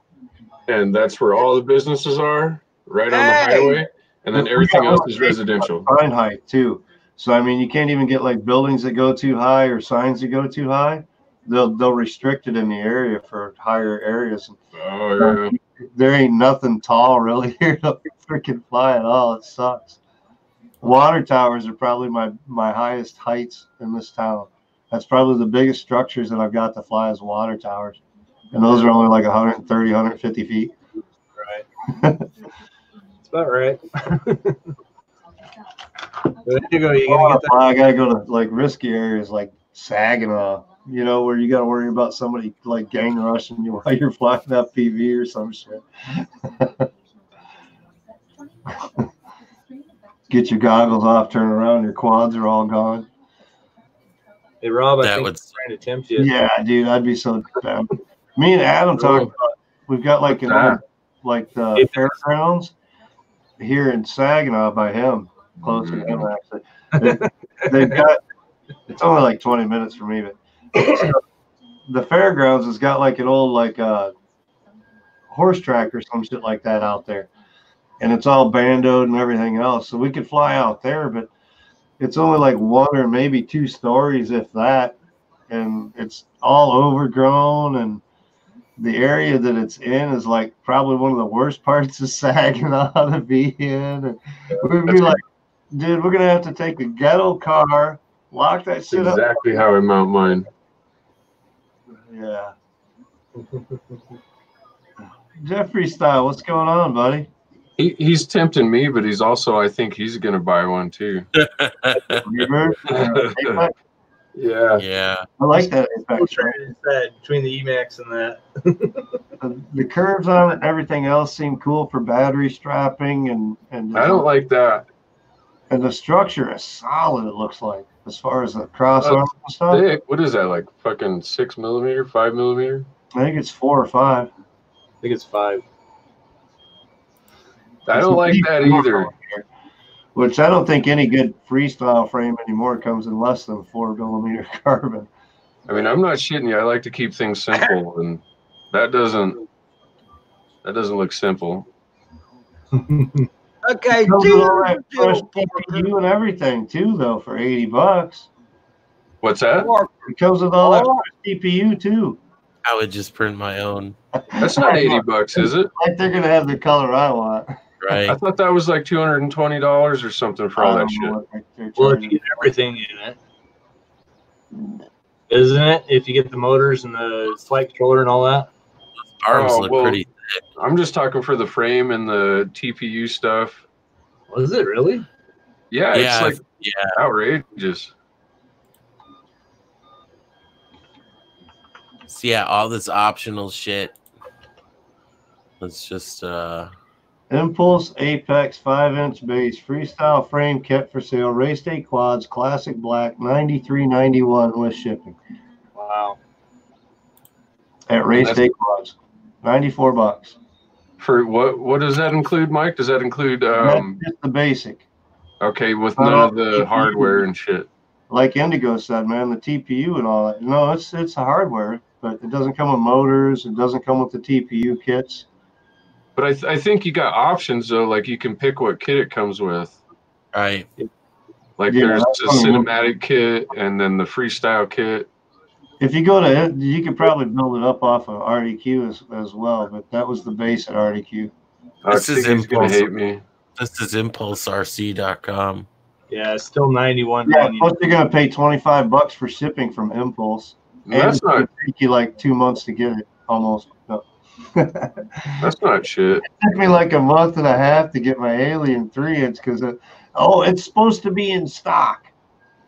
and that's where all the businesses are, right on the highway, and then everything else is residential. Sign height too. So I mean, you can't even get like buildings that go too high or signs that go too high. They'll restrict it in the area for higher areas. Oh yeah. There ain't nothing tall really here to freaking fly at all. It sucks. Water towers are probably my highest heights in this town. That's probably the biggest structures that I've got to fly is water towers. And those are only like 130, 150 feet. Right. That's about right. There you go. I gotta go to like risky areas like Saginaw, you know, where you gotta worry about somebody like gang rushing you while you're flying that PV or some shit. Get your goggles off, turn around, your quads are all gone. Hey Rob, I think it's trying to tempt you. Yeah, dude, I'd be so down. Me and Adam talked about we've got like like the fairgrounds here in Saginaw by him, close to him actually. They've got it's only like 20 minutes for me, but the fairgrounds has got like an old like horse track or some shit like that out there, and it's all bandoed and everything else. So we could fly out there, but it's only like 1 or maybe 2 stories, if that, and it's all overgrown, and the area that it's in is like probably one of the worst parts of Saginaw to be in. And we'd be like, dude, we're gonna have to take a ghetto car, lock that shit up. Exactly how I mount mine. Yeah. Jeffrey style, what's going on, buddy? He's tempting me, but he's also, I think he's gonna buy one too. Yeah. I like that. Between the Emacs and that. The curves on it and everything else seem cool for battery strapping and I don't like that. And the structure is solid, it looks like, as far as the cross arms and stuff. Thick. What is that, like fucking 6 millimeter, 5 millimeter? I think it's 4 or 5. I think it's 5. I don't like that either. Which I don't think any good freestyle frame anymore comes in less than 4 millimeter carbon. I mean, I'm not shitting you. I like to keep things simple, and that doesn't look simple. Okay, fresh CPU and everything too, though, for $80. What's that? It comes with all that CPU too. I would just print my own. That's not $80, is it? Like they're gonna have the color I want. Right. I thought that was like $220 or something for all that shit. Well, if you get everything in it, isn't it? If you get the motors and the flight controller and all that. Arms look pretty thick. I'm just talking for the frame and the TPU stuff. Was it really? Yeah, it's like outrageous. So yeah, all this optional shit. Let's just Impulse Apex 5-inch base freestyle frame kit for sale. Race day quads, classic black, $93.91 with shipping. Wow. At Race day quads, $94. For what does that include, Mike? Does that include just the basic? Okay, with none of the hardware and shit. Like Indigo said, man, the TPU and all that. No, it's the hardware, but it doesn't come with motors. It doesn't come with the TPU kits. But I think you got options though. Like you can pick what kit it comes with. Right. Like there's a cinematic kit and then the freestyle kit. If you go to it, you could probably build it up off of RDQ as well. But that was the base at RDQ. This is he's gonna hate me. This is ImpulseRC.com. Yeah, it's still $91. Yeah, plus you're gonna pay $25 for shipping from Impulse. And that's not. It'll take you like 2 months to get it, almost. No. That's not shit. It took me like a month and a half to get my Alien 3-inch because it's supposed to be in stock,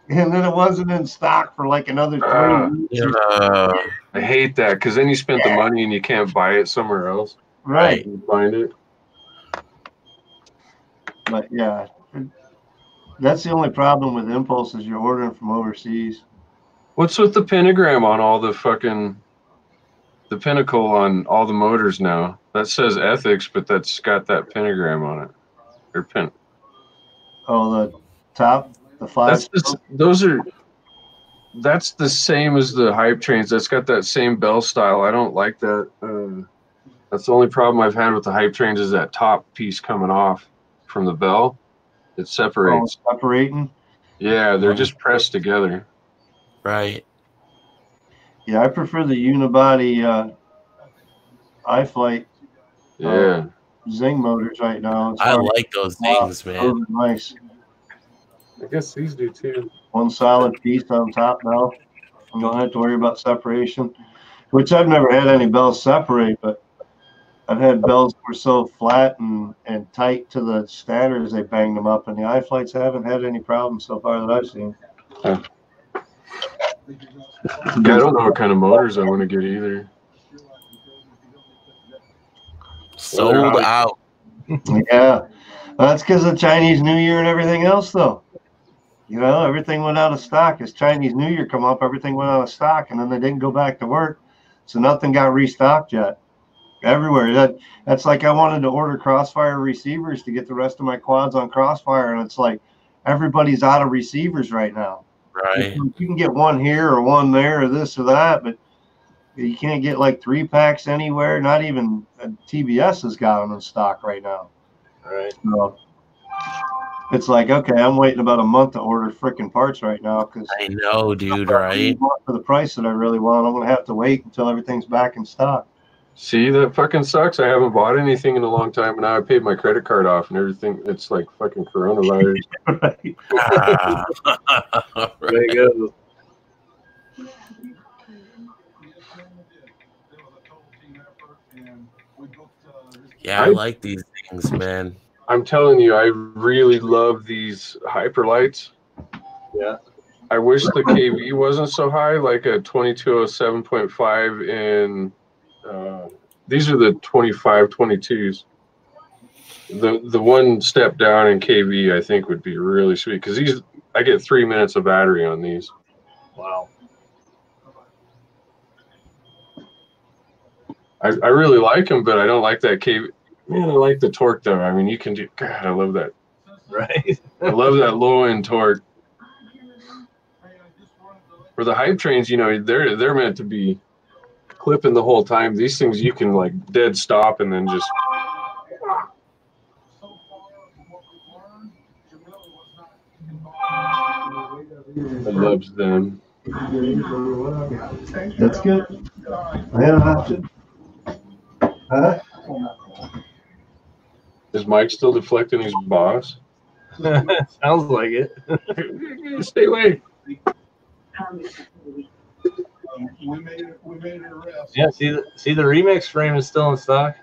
and then it wasn't in stock for like another 3 weeks. I hate that because then you spent the money and you can't buy it somewhere else. Right. You find it. But yeah, that's the only problem with Impulse is you're ordering from overseas. What's with the pentagram on all the fucking, the pinnacle on all the motors now? That says ethics, but that's got that pentagram on it. or pin. Oh, the top, the 5. That's the same as the hype trains. That's got that same bell style. I don't like that. That's the only problem I've had with the hype trains is that top piece coming off from the bell. It separates. Oh, separating? Yeah, they're just pressed together. Right. Yeah, I prefer the unibody iFlight Zing motors right now. I like those things, man. Those are nice. I guess these do too. One solid piece on top now. You don't have to worry about separation, which I've never had any bells separate, but I've had bells that were so flat and tight to the statters they banged them up, and the iFlights haven't had any problems so far that I've seen. Yeah, I don't know what kind of motors I want to get either. Sold out. Yeah, that's because of Chinese New Year and everything else, though. You know, everything went out of stock. As Chinese New Year come up, everything went out of stock, and then they didn't go back to work, so nothing got restocked yet. Everywhere. That's like I wanted to order Crossfire receivers to get the rest of my quads on Crossfire, and it's like everybody's out of receivers right now. Right. You can get one here or one there or this or that, but you can't get like 3-packs anywhere. Not even TBS has got them in stock right now. Right. So it's like, okay, I'm waiting about a month to order freaking parts right now because I know, dude. Right. For the price that I really want, I'm gonna have to wait until everything's back in stock. See, that fucking sucks. I haven't bought anything in a long time, and now I paid my credit card off and everything. It's like fucking coronavirus. Right. There you go. Yeah, I like these things, man. I'm telling you, I really love these hyper lights. Yeah. I wish the KV wasn't so high, like a 2207.5 and these are the 2522s. The one step down in KV I think would be really sweet because these I get 3 minutes of battery on these. Wow. I really like them, but I don't like that KV. Man, I like the torque though. I mean, you can do. God, I love that. Right. I love that low end torque. For the hype trains, you know, they're meant to be clipping the whole time. These things you can like dead stop and then just. I love them. That's good. I had an option. Huh? Is Mike still deflecting his boss? Sounds like it. Stay away. Yeah, see the remix frame is still in stock.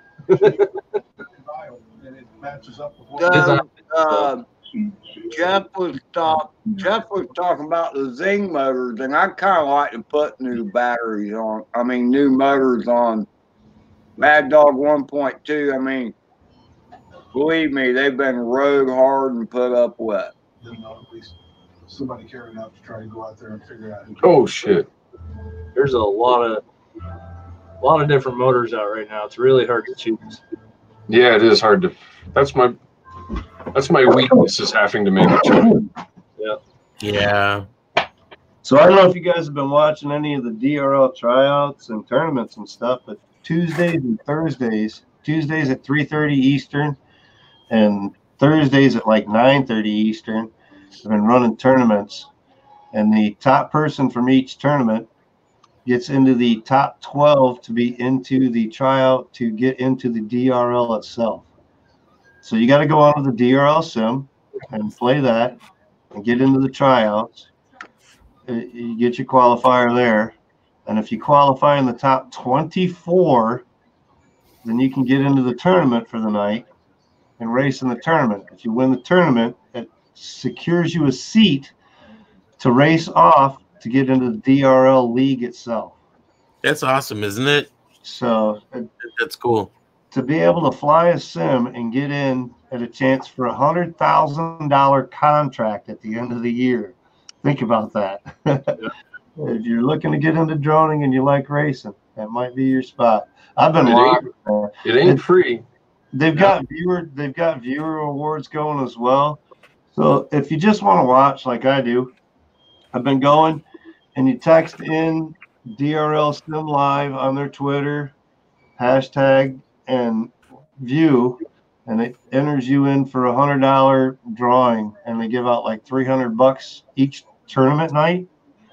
Jeff was talking about the Zing motors, and I kind of like to put new batteries on. I mean, new motors on Mad Dog 1.2. I mean, believe me, they've been rode hard and put up wet. At least somebody cared enough to try to go out there and figure out. Oh shit! There's a lot of different motors out right now. It's really hard to choose. Yeah, it is hard to. That's my weakness is having to make a choice. Yeah. Yeah. So I don't know if you guys have been watching any of the DRL tryouts and tournaments and stuff, but Tuesdays and Thursdays, Tuesdays at 3:30 Eastern and Thursdays at like 9:30 Eastern, I've been running tournaments, and the top person from each tournament gets into the top 12 to be into the tryout to get into the DRL itself. So you got to go onto the DRL sim and play that and get into the tryouts. You get your qualifier there. And if you qualify in the top 24, then you can get into the tournament for the night and race in the tournament. If you win the tournament, it secures you a seat to race off to get into the DRL league itself. That's awesome, isn't it? So That's cool. to be able to fly a sim and get in at a chance for $100,000 contract at the end of the year. Think about that. If you're looking to get into droning and you like racing, that might be your spot. I've been watching. It ain't free. they've got viewer awards going as well. So if you just want to watch like I do, I've been going, and you text in DRL Sim Live on their Twitter hashtag and view, and it enters you in for $100 drawing, and they give out like $300 each tournament night.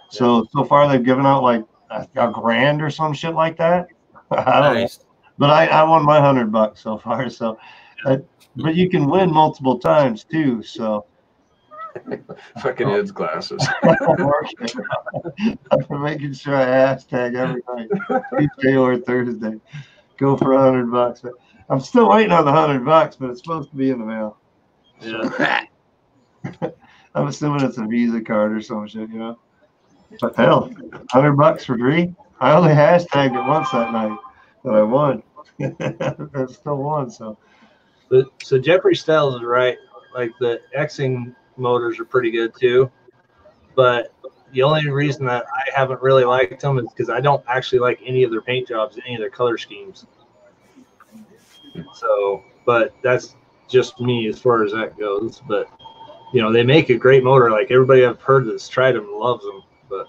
So far they've given out like a grand or some shit like that. I don't know. But I won my $100 so far. So, but you can win multiple times too. So, fucking Ed's glasses. I'm making sure I hashtag every night, Tuesday or Thursday. Go for $100. I'm still waiting on the $100, but it's supposed to be in the mail. Yeah. I'm assuming it's a Visa card or some shit, you know. But hell, $100 for free. I only hashtagged it once that night, but I won. I still won. So Jeffrey Styles is right. Like the Xing motors are pretty good too, but the only reason that I haven't really liked them is because I don't actually like any of their paint jobs, any of their color schemes. So, but that's just me as far as that goes. But you know, they make a great motor. Like everybody I've heard that's tried them loves them, but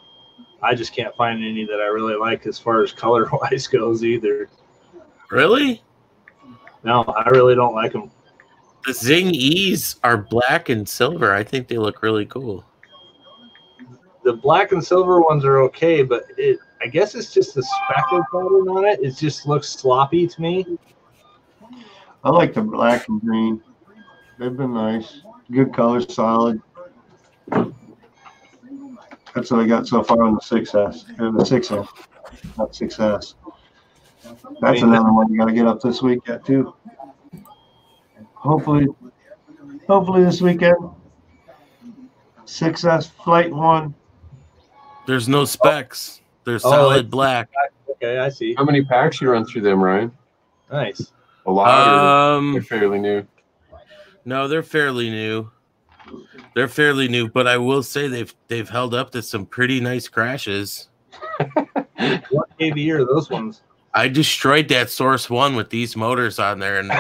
I just can't find any that I really like as far as color wise goes either. Really? No, I really don't like them. The Zing E's are black and silver. I think they look really cool. The black and silver ones are okay, but I guess it's just the speckle pattern on it. It just looks sloppy to me. I like the black and green. They've been nice. Good color, solid. That's what I got so far on the 6S. The 6S, not 6S. That's another one you got to get up this week yet too. Hopefully this weekend. 6S Flight 1. There's no specs. They're solid black. Okay, I see. How many packs you run through them, Ryan? Nice. A lot. Or they're fairly new. No, they're fairly new. They're fairly new, but I will say they've held up to some pretty nice crashes. What KV are those ones? I destroyed that Source 1 with these motors on there, and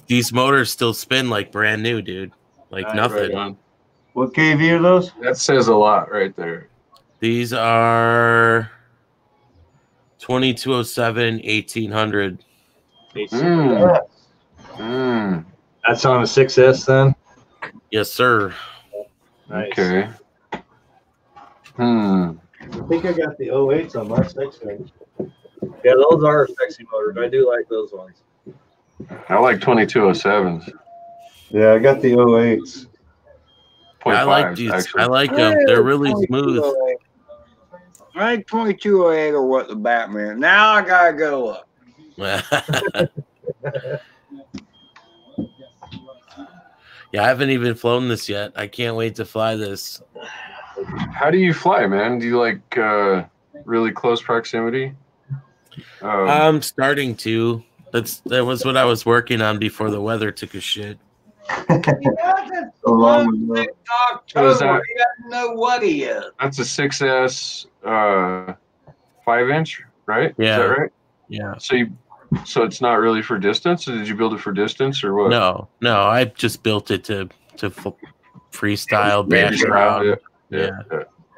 these motors still spin like brand new, dude. Like nothing. Right. What KV are those? That says a lot right there. These are 2207 1800. That's on a 6S then? Yes, sir. Nice. Okay. I think I got the 08s on my 6-inch. Yeah, those are sexy motors. I do like those ones. I like 2207s. Yeah, I got the 08s. I like these. Actually. I like them. They're really smooth. I think 2208 or what the Batman. Now I gotta go up. Yeah, I haven't even flown this yet. I can't wait to fly this. How do you fly, man? Do you like really close proximity? I'm starting to. That was what I was working on before the weather took a shit. So long ago. October, he doesn't know what he is. That's a 6S 5-inch, right? Yeah. Is that right? Yeah. So it's not really for distance? Or did you build it for distance or what? No. I just built it to freestyle, bash around. Yeah.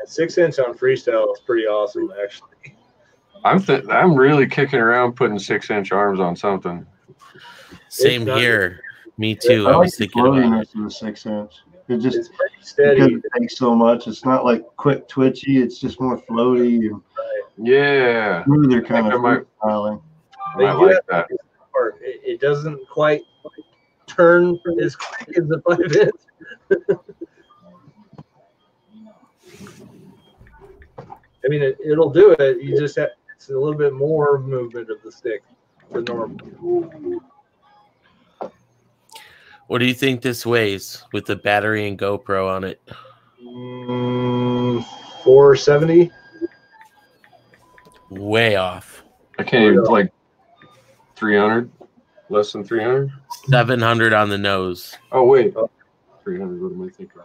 6-inch on freestyle is pretty awesome, actually. I'm really kicking around putting 6-inch arms on something. Same here. Me too. I was thinking about it. The 6-inch. It's pretty steady. Because it takes so much. It's not like quick twitchy. It's just more floaty and smoother kind of freestyling. I like that. It doesn't quite turn as quick as the 5-inch. I mean, it'll do it. You just have it's a little bit more movement of the stick than normal. What do you think this weighs with the battery and GoPro on it? 470. Way off. I can't even like 300, less than 300. 700 on the nose. Oh wait, 300. What am I thinking?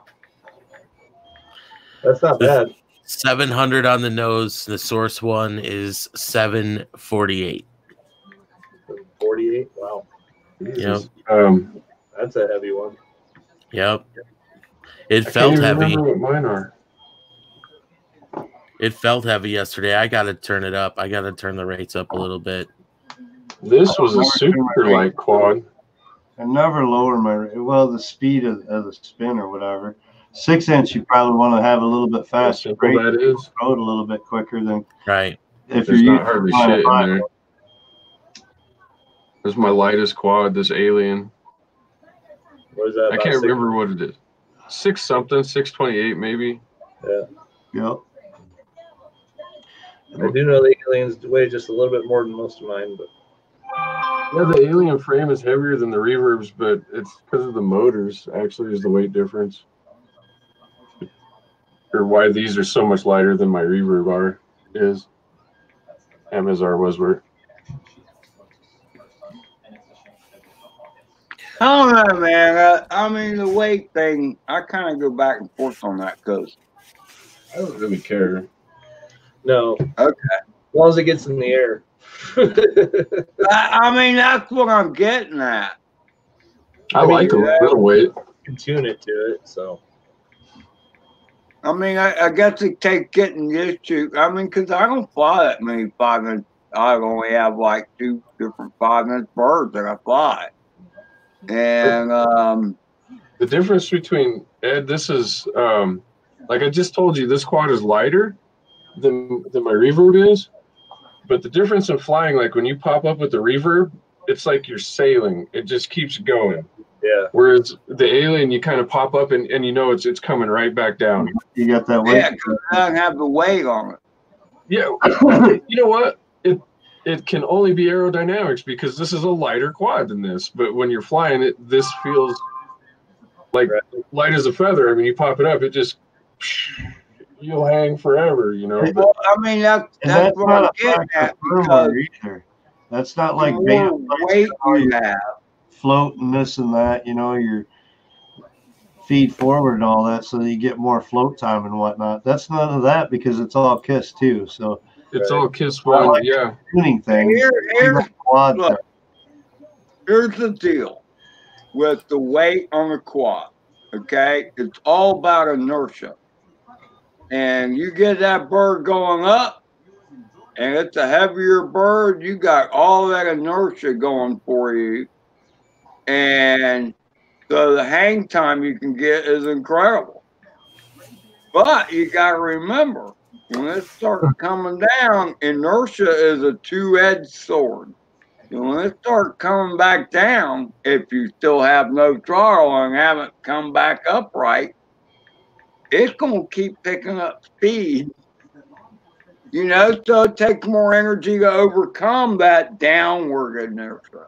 That's not bad. 700 on the nose. The Source 1 is 748. 48. Wow. Yep. That's a heavy one. Yep. It I felt can't even heavy. remember what mine are. It felt heavy yesterday. I got to turn it up. I got to turn the rates up a little bit. This was a super light quad. I never lower the speed of the spin or whatever. 6-inch, you probably want to have a little bit faster. Simple that is. Road a little bit quicker than right. If There's you're not hardly shit in there. This is my lightest quad. This Alien. What is that? I can't remember what it is. 6 something, 628 maybe. Yeah. Yep. I do know the Aliens weigh just a little bit more than most of mine, but yeah, the Alien frame is heavier than the Reverbs, but it's because of the motors. Actually, is the weight difference, or why these are so much lighter than my Reverb is. MSR was where. I don't know, man. I mean, the weight thing, I kind of go back and forth on that because I don't really care. no. Okay. As long as it gets in the air. I mean, that's what I'm getting at. I like a little weight. You can tune it to it, so. I mean, I guess it takes getting used to. I mean, because I don't fly that many 5-inch. I only have like 2 different 5-inch birds that I fly. And the difference between Ed, this is like I just told you, this quad is lighter than my Reverb is, but the difference in flying, like when you pop up with the Reverb, it's like you're sailing. It just keeps going. Yeah. Whereas the Alien, you kind of pop up and you know it's coming right back down. You got that weight. yeah, because it doesn't have the weight on it. Yeah. You know what? It can only be aerodynamics because this is a lighter quad than this. But when you're flying it, this feels like light as a feather. I mean, you pop it up, it just you'll hang forever, you know. Well, I mean, that's what I'm getting at because either. That's not the like more weight you have. Float and this and that, you know, your feed forward and all that, so that you get more float time and whatnot. That's none of that because it's all KISS too. So it's all KISS one, like yeah. Tuning thing. Here's the deal with the weight on the quad. Okay, it's all about inertia, and you get that bird going up, and it's a heavier bird. You got all that inertia going for you. And so the hang time you can get is incredible. But you got to remember, when it starts coming down, inertia is a two-edged sword. And when it starts coming back down, if you still have no throttle and haven't come back upright, it's going to keep picking up speed. You know, so it takes more energy to overcome that downward inertia.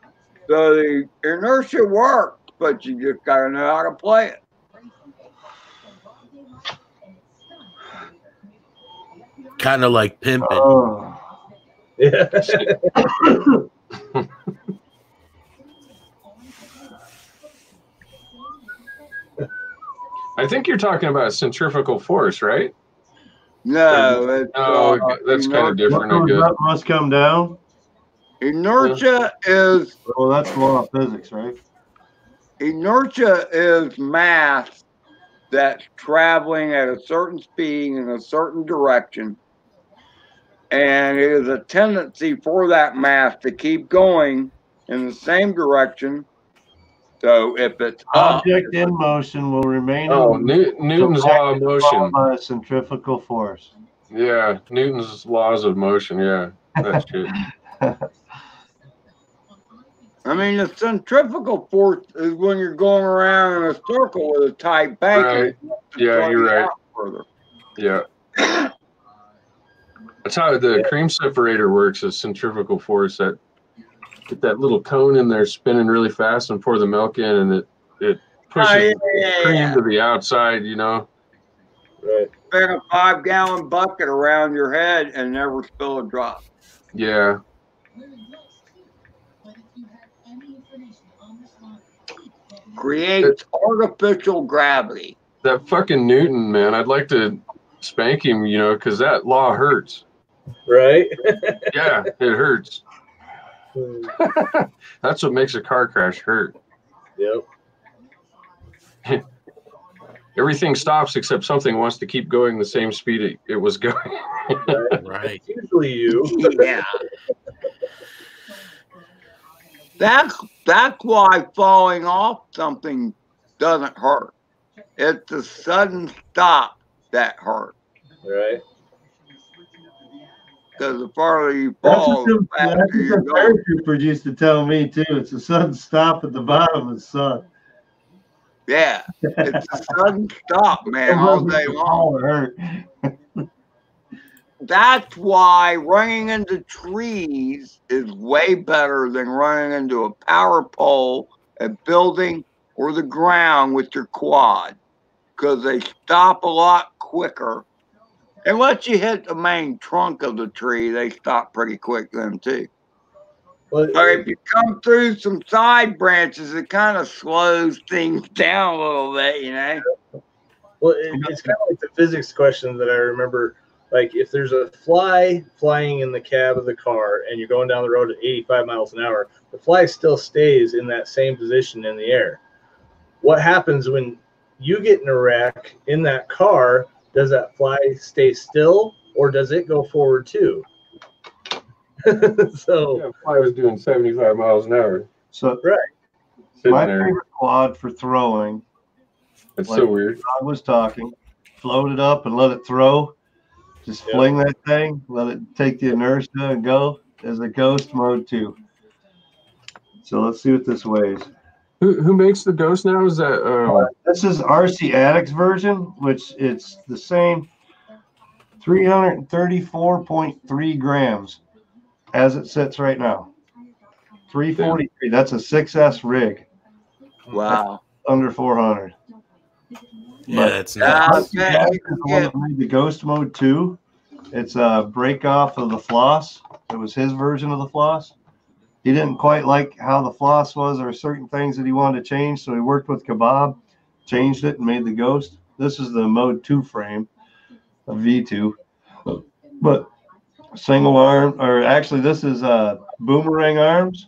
So the inertia works, but you just got to know how to play it. Kind of like pimping. Oh. Yeah. I think you're talking about centrifugal force, right? No, it's, that's kind of different. I guess. Must come down. Inertia is. Well, that's law of physics, right? Inertia is mass that's traveling at a certain speed in a certain direction, and it is a tendency for that mass to keep going in the same direction. So if it's object in motion will remain. Newton's law of motion by centrifugal force. Yeah, Newton's laws of motion. Yeah, that's good. I mean, the centrifugal force is when you're going around in a circle with a tight bank. Right. Yeah, you're right. Further. Yeah. That's how the cream separator works, is centrifugal force. That get that little cone in there spinning really fast and pour the milk in, and it pushes cream to the outside, you know. Right. Spin a 5-gallon bucket around your head and never spill a drop. Yeah. Creates artificial gravity. That fucking Newton, man. I'd like to spank him, you know, because that law hurts. Right? Yeah, it hurts. That's what makes a car crash hurt. Yep. Everything stops except something wants to keep going the same speed it was going. Right. Usually you. Yeah. That's why falling off something doesn't hurt. It's the sudden stop that hurts. Right. Because the farther you That's fall, what the faster you the go. paratroopers used to tell me too. It's a sudden stop at the bottom of the sun. Yeah. It's a sudden stop, man, all day long. Hurt. That's why running into trees is way better than running into a power pole, a building, or the ground with your quad. Because they stop a lot quicker. And once you hit the main trunk of the tree, they stop pretty quick then too. Well, But if you come through some side branches, it kind of slows things down a little bit, you know? well, it's kind of like the physics question that I remember. Like, if there's a fly flying in the cab of the car and you're going down the road at 85 miles an hour, the fly still stays in that same position in the air. What happens when you get in a wreck in that car? Does that fly stay still, or does it go forward too? So Yeah, I was doing 75 miles an hour. So right. Sitting my there. favorite quad for throwing, It's like so weird. I was talking, float it up and let it throw. Just Yep. fling that thing, let it take the inertia and go. As a ghost mode 2. So let's see what this weighs. Who makes the Ghost now? Is that This is RC Addict's version, which it's the same 334.3 grams as it sits right now. 343. That's a 6S rig. Wow. Under 400. Yeah, that's nuts. Yeah, That's you the can one get- that made the Ghost Mode 2. It's a break off of the floss. It was his version of the floss. He didn't quite like how the floss was or certain things that he wanted to change, so he worked with Kebab, changed it, and made the Ghost. This is the Mode 2 frame, a V2. But single arm, or actually this is boomerang arms.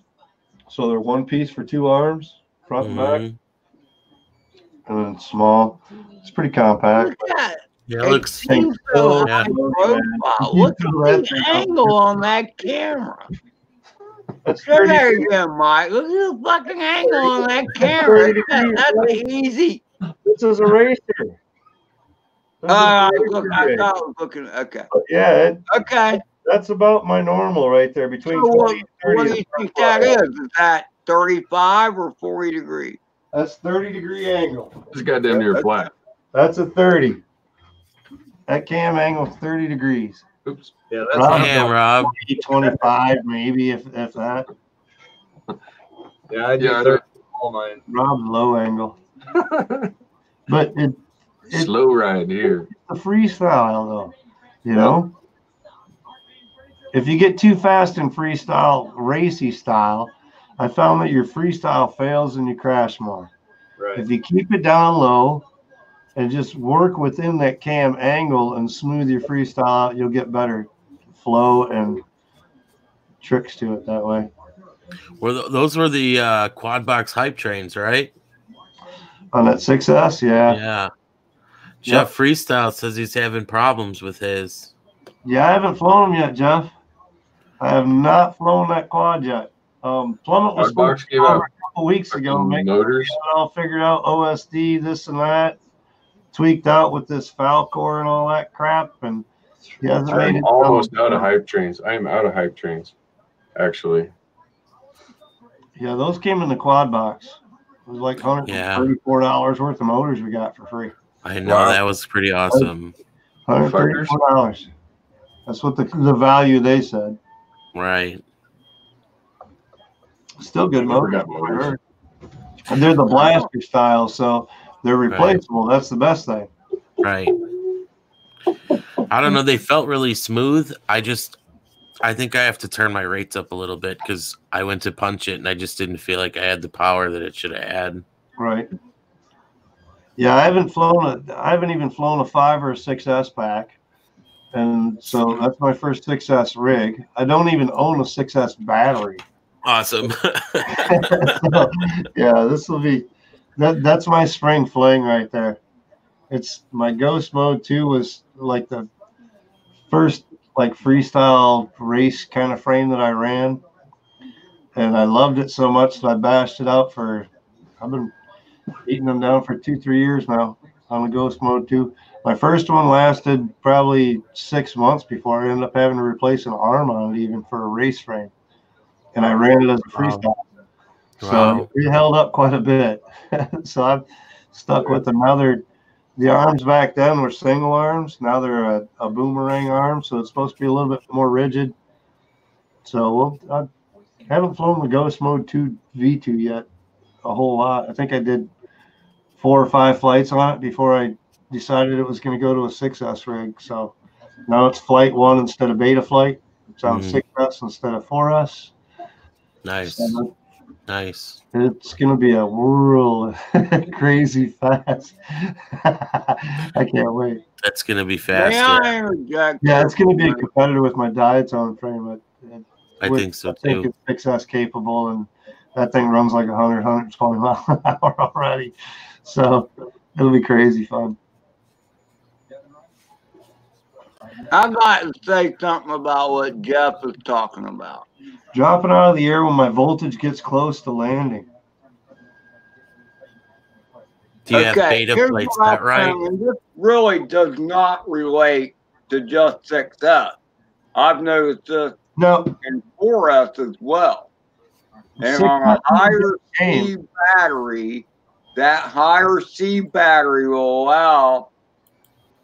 So they're one piece for 2 arms, front and back. Mhm. And then it's small. It's pretty compact. Look at that. Yeah, it It looks. seems so Yeah. high profile. Look at the angle on that camera. That's Look 30, at it again, Mike. Look at the fucking angle on that camera. That's easy. this is a racer. This is a Look, racer I rig. thought I was looking. Okay. But yeah, Okay. that's about my normal right there, between So 20 and 30. what do you think that is? Is that 35 or 40 degrees? That's 30-degree angle. it's goddamn near flat? That's a 30. That cam angle's 30 degrees. Oops. Yeah, that's Rob, Damn, Rob. 25 maybe, if that. yeah. I do Yeah, I 30 all mine. Rob's low angle. But it's Slow ride here. a freestyle though, you know? If you get too fast in freestyle, racy style, I found that your freestyle fails and you crash more. Right. If you keep it down low and just work within that cam angle and smooth your freestyle out, you'll get better flow and tricks to it that way. Those were the quad box hype trains, right? On that 6S, yeah. Yeah. Jeff Freestyle says he's having problems with his. Yeah, I haven't flown them yet, Jeff. I have not flown that quad yet. Plummet was Quad box supposed to gave come out a couple weeks ago. Make motors. it all figured out, OSD, this and that, tweaked out with this Falcor and all that crap, and he hasn't made I'm it. almost out of hype trains. I am out of hype trains, actually. Yeah, those came in the quad box. It was like $134 worth of motors we got for free. I know, Wow. that was pretty awesome. $134. That's what the value they said. Right. Still good Never motors. got motors. And they're the blaster style, so they're replaceable. That's the best thing. Right. I don't know. They felt really smooth. I think I have to turn my rates up a little bit because I went to punch it and I just didn't feel like I had the power that it should have had. Right. Yeah, I haven't even flown a 5 or a 6S pack. And so that's my first 6S rig. I don't even own a 6S battery. Awesome. So, yeah, this will be that's my spring fling right there. It's my Ghost Mode 2 was like the first like freestyle race kind of frame that I ran, and I loved it so much that I bashed it out for. I've been eating them down for 2-3 years now on the Ghost Mode 2. My first one lasted probably 6 months before I ended up having to replace an arm on it even for a race frame, and I ran it as a freestyle. So it held up quite a bit. So I've stuck with them. Now the arms back then were single arms. Now they're a boomerang arm, so it's supposed to be a little bit more rigid. So I haven't flown the Ghost Mode 2 V2 yet a whole lot. I think I did 4 or 5 flights on it before I decided it was going to go to a 6S rig. So now it's flight 1 instead of beta flight. It's on 6S instead of 4S. Nice. So Nice. it's going to be a whirl crazy fast. I can't wait. That's going to be fast. Yeah, it's going to be a competitor with my Diatone frame. I think so too. I think it's 6S capable, and that thing runs like 120 miles an hour already. So it'll be crazy fun. I'd like to say something about what Jeff is talking about. Dropping out of the air when my voltage gets close to landing. Do you have beta plates that right? This really does not relate to just 6S. I've noticed this in 4S as well. And on a higher C battery, that higher C battery will allow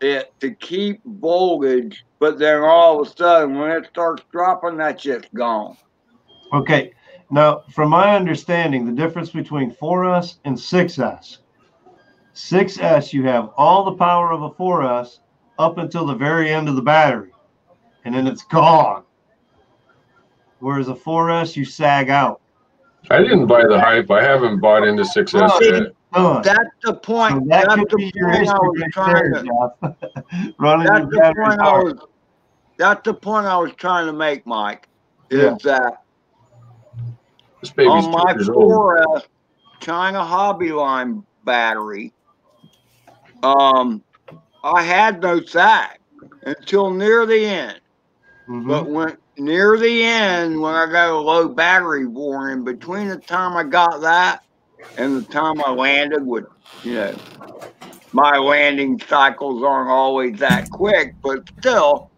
it to keep voltage, but then all of a sudden when it starts dropping, that shit's gone. Okay. Now, from my understanding, the difference between 4S and 6S. 6S, you have all the power of a 4S up until the very end of the battery, and then it's gone. Whereas a 4S, you sag out. I didn't buy the hype. I haven't bought into 6S yet. That's the point. So that could be your issue right there, Jeff. Running your batteries hard. That's the point I was trying to make, Mike. Is that on my 4S China Hobby Line battery, I had no sag until near the end. But when near the end, when I got a low battery warning, between the time I got that and the time I landed, with my landing cycles aren't always that quick, but still,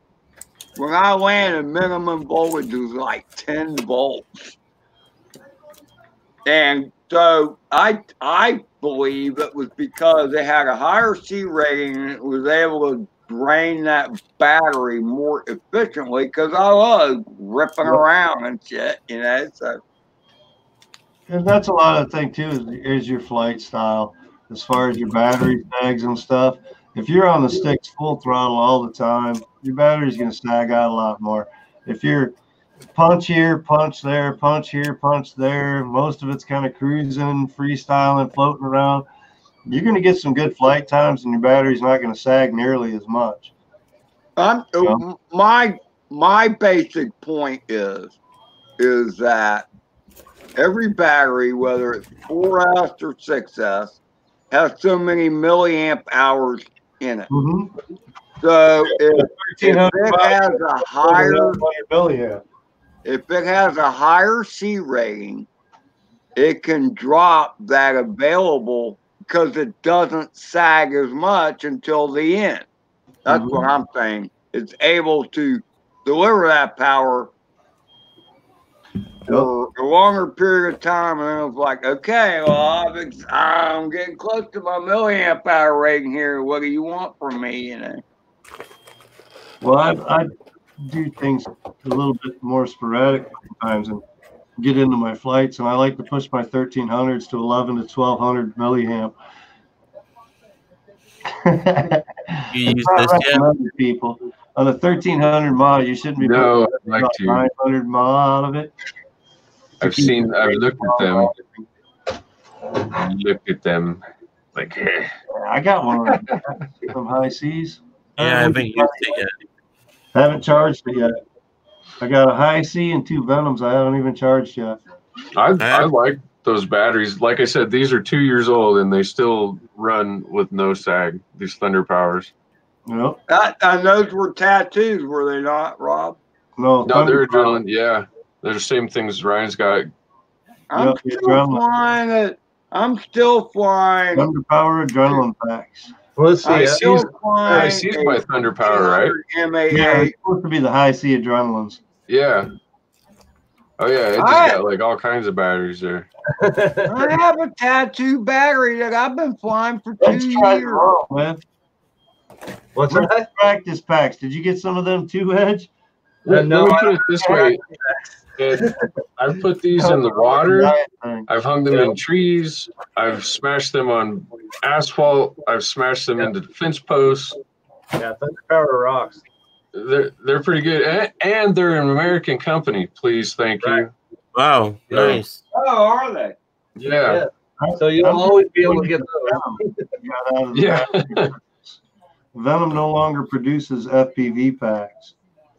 when I landed, minimum voltage was like 10 volts. And so I believe it was because they had a higher C rating and it was able to drain that battery more efficiently because I was ripping around and shit, so. And that's a lot of thing too, is your flight style as far as your battery sags and stuff. If you're on the sticks full throttle all the time, your battery's going to sag out a lot more. If you're punch here, punch there, punch here, punch there, most of it's kind of cruising, freestyling, floating around, you're going to get some good flight times and your battery's not going to sag nearly as much. My basic point is that every battery, whether it's 4S or 6S, has so many milliamp hours in it. So if it has a higher C rating, it can drop that available because it doesn't sag as much until the end. That's what I'm saying. It's able to deliver that power for a longer period of time, and then it was like, okay, well, I'm getting close to my milliamp hour rating here. What do you want from me? Well, I do things a little bit more sporadic sometimes and get into my flights, and I like to push my 1300s to 11 to 1200 milliamp. You use this yet? People on a 1300 mod, you shouldn't be putting about 900 mod out of it. I've looked at them. Look at them. Like, hey. I got one from High Seas. Yeah, I haven't used it yet. Haven't charged it yet. I got a high C and 2 Venoms I haven't even charged yet. I like those batteries. Like I said, these are 2 years old and they still run with no sag. These Thunder Powers. Yep. And those were tattoos, were they not, Rob? No, No, they're adrenaline. Yeah, they're the same things Ryan's got. I'm still flying it. I'm still flying Thunder Power adrenaline packs. Well, let's see. I still High flying C's by Thunder Power, right? MAA. Yeah, it's supposed to be the high C adrenalines. Yeah. Oh yeah, it just got like all kinds of batteries there. I have a tattoo battery that I've been flying for 2 Let's try years. wrong, man. What's Where's that? the practice packs? Did you get some of them too, Edge? No, No, let me put it this way. I've put these in the water. I've hung them in trees. I've smashed them on asphalt. I've smashed them into fence posts. Yeah, Thunder Power rocks. They're pretty good, and they're an American company. Please, thank you. Wow, nice. Oh, are they? Yeah, So you'll always be able to get those. yeah. Venom no longer produces FPV packs.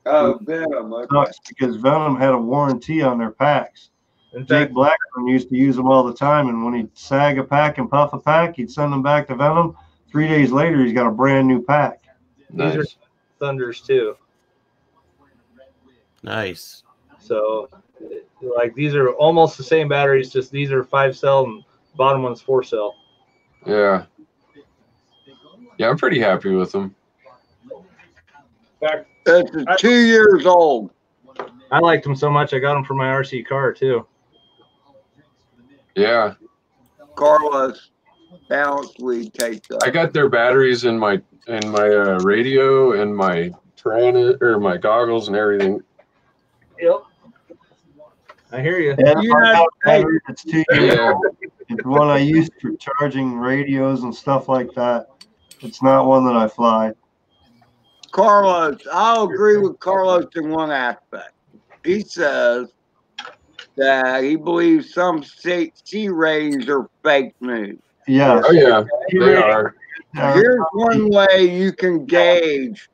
Oh, Venom. Okay. Sucks because Venom had a warranty on their packs. In Jake fact, Blackburn used to use them all the time, and when he'd sag a pack and puff a pack, he'd send them back to Venom. 3 days later, he's got a brand new pack. these are Nice. Thunders too. Nice. So, like, these are almost the same batteries, just these are 5-cell and bottom one's 4-cell. Yeah. Yeah, I'm pretty happy with them. In fact, It's 2 years old. I liked them so much I got them for my RC car too. Yeah, Carlos, balance weed takes up. I got their batteries in my radio and my Tyranna or my goggles and everything. Yep. I hear you. Yeah, You know, it's 2 years Yeah. old. It's one I use for charging radios and stuff like that. It's not one that I fly. Carlos, I'll agree with Carlos in one aspect. He says that he believes some sea ratings are fake news. Yeah. Oh yeah, they are. Here's one way you can gauge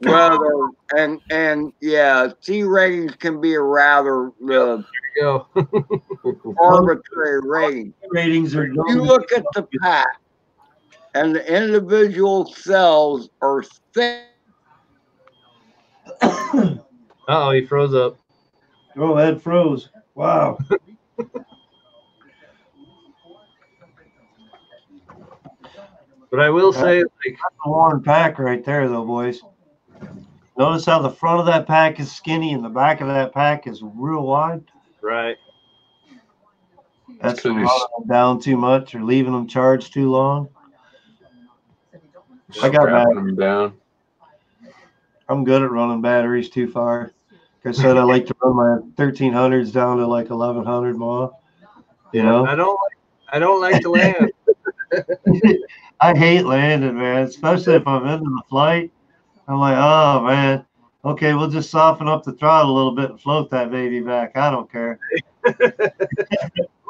whether and yeah, C ratings can be a rather There you go. arbitrary rating. Ratings are You look at the pack, and the individual cells are thick. Uh-oh, he froze up. Oh, Ed froze. Wow. But I will say, like, That's a worn pack right there, though, boys. Notice how the front of that pack is skinny and the back of that pack is real wide. right. That's from running them down too much or leaving them charged too long. I got Strapping them down. I'm good at running batteries too far. Like I said, I like to run my 1300s down to like 1100 mile. You know, I don't like to land. I hate landing, man, especially if I'm into the flight. I'm like, oh man, okay, we'll just soften up the throttle a little bit and float that baby back. I don't care.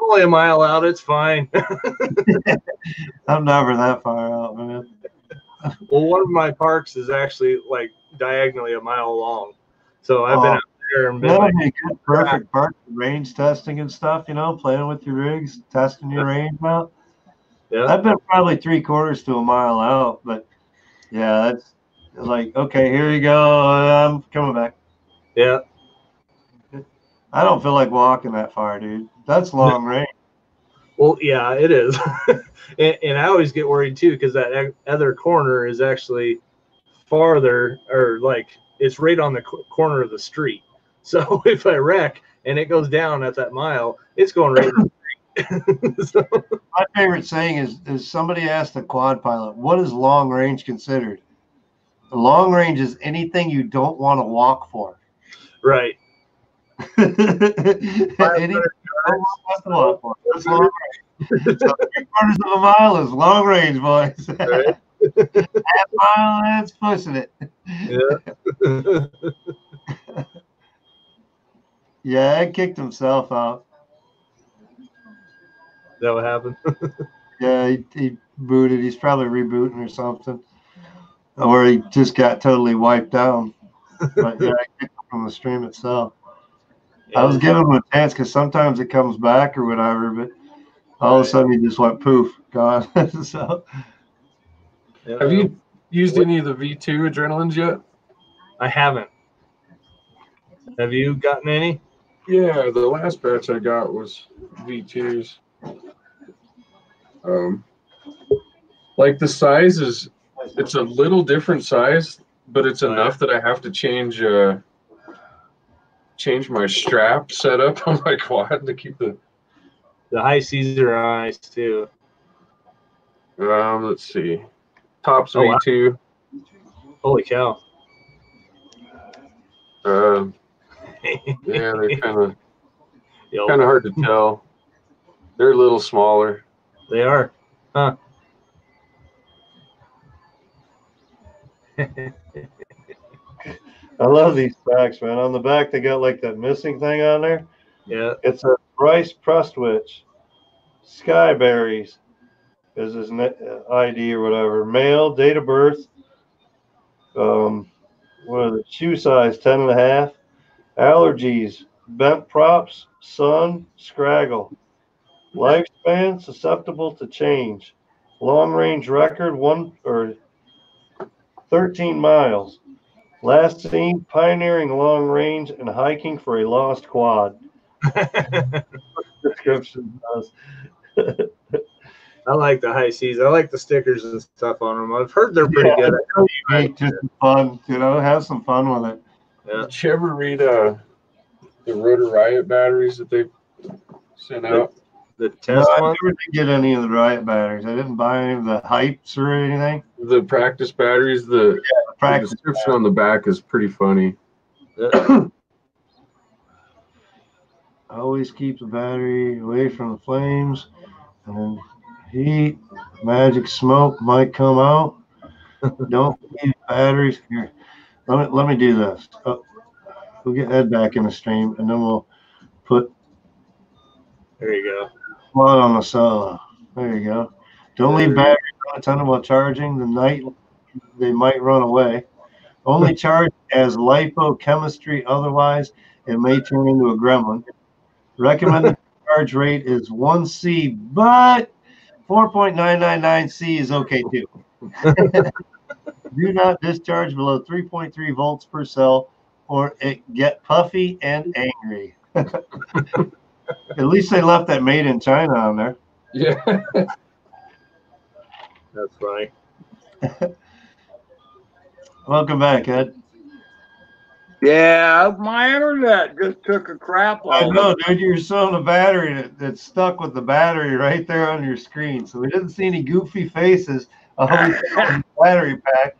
Only a mile out, it's fine. I'm never that far out, man. Well, one of my parks is actually like diagonally a mile long. So I've been out there and been That like, would be a good, perfect park for range testing and stuff, you know, playing with your rigs, testing your range out. yeah. I've been probably 3/4 to a mile out, but yeah, that's like, okay, here you go. I'm coming back. Yeah. I don't feel like walking that far, dude. That's long range. Well, yeah, it is. and I always get worried too because that other corner is actually farther, or like it's right on the corner of the street. So if I wreck and it goes down at that mile, it's going right in the street. So, My favorite saying is somebody asked a quad pilot, what is long range considered? Long range is anything you don't want to walk for. right. Anything you don't want to walk for. That's long range. So 3/4 of a mile is long range, boys. Right. Half mile, that's pushing it. Yeah. Yeah, Ed kicked himself out. Is that what happened? Yeah, he booted. He's probably rebooting or something. Or he just got totally wiped down. But yeah, I kicked him from the stream itself. I was giving him a chance because sometimes it comes back or whatever, but all of a sudden he just went poof, gone. So, have you used any of the V2 adrenalines yet? I haven't. Have you gotten any? Yeah, the last batch I got was V2s. Like the size is, it's a little different size, but it's enough that I have to change my strap setup on my quad to keep the high C's are nice too. Let's see, tops V2. Wow. Holy cow! Yeah, they're kind of hard to tell. They're a little smaller. They are, huh? I love these packs, man. On the back, they got like that missing thing on there. Yeah. It's a Bryce Prestwich. Skyberries is his ID or whatever. Male, date of birth. What is it? Shoe size 10.5. Allergies: bent props, sun, scraggle. Lifespan susceptible to change. Long range record 13 miles. Last seen pioneering long range and hiking for a lost quad. Description does. I like the high C's. I like the stickers and stuff on them. I've heard they're pretty good. Just fun, have some fun with it. Yeah. Did you ever read the Rotor Riot batteries that they sent out? The test I one? never did get any of the Riot batteries. I didn't buy any of the hypes or anything. The practice batteries, the description on the back is pretty funny. Yeah. Always keep the battery away from the flames, and then heat, magic smoke might come out. Don't leave batteries here. Let me do this. We'll get Ed back in the stream, and then we'll put. There you go. One on the solo. There you go. Don't leave batteries unattended while charging. The night they might run away. Only charge as lipochemistry. Otherwise, it may turn into a gremlin. Recommended charge rate is 1C, but 4.999C is okay too. Do not discharge below 3.3 volts per cell, or it get puffy and angry. At least they left that made in China on there. Yeah. That's funny. Welcome back, Ed. Yeah, my internet just took a crap I on know, dude. You're showing a battery that's stuck with the battery right there on your screen. So we didn't see any goofy faces. The battery pack.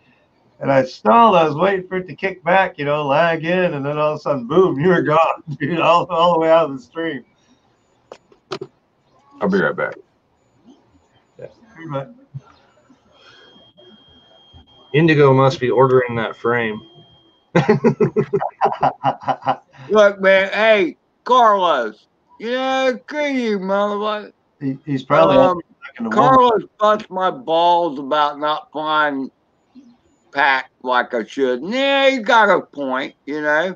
And I stalled. I was waiting for it to kick back, lag in. And then all of a sudden, boom, you were gone, dude, all the way out of the stream. I'll be right back. Yeah. Indigo must be ordering that frame. Look, man, hey, Carlos, good you, motherfucker. He's probably Carlos busts my balls about not flying pack like I should. Yeah, he got a point, he does.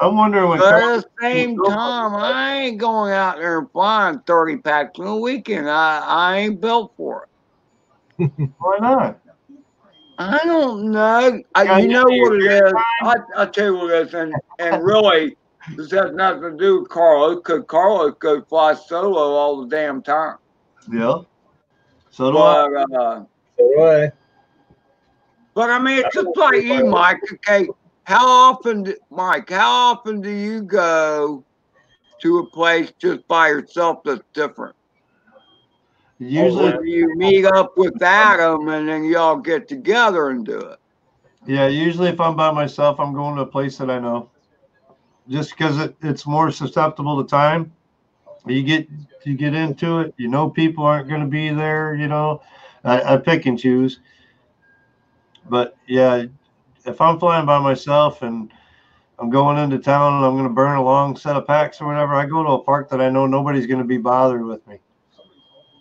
I'm wondering when. But at the same time, I ain't going out there and flying 30 packs in a weekend. I ain't built for it. Why not? I don't know. You know what it is. I'll tell you what it is. And really, this has nothing to do with Carlos, because Carlos could fly solo all the damn time. Yeah. So do I. But I mean, it's just like you, Mike. Okay, how often do you go to a place just by yourself that's different? Usually you meet up with Adam and then y'all get together and do it. Yeah, usually if I'm by myself, I'm going to a place that I know. Just because it's more susceptible to time. You get into it, people aren't going to be there, I pick and choose. But yeah, if I'm flying by myself and I'm going into town and I'm going to burn a long set of packs or whatever, I go to a park that I know nobody's going to be bothered with me.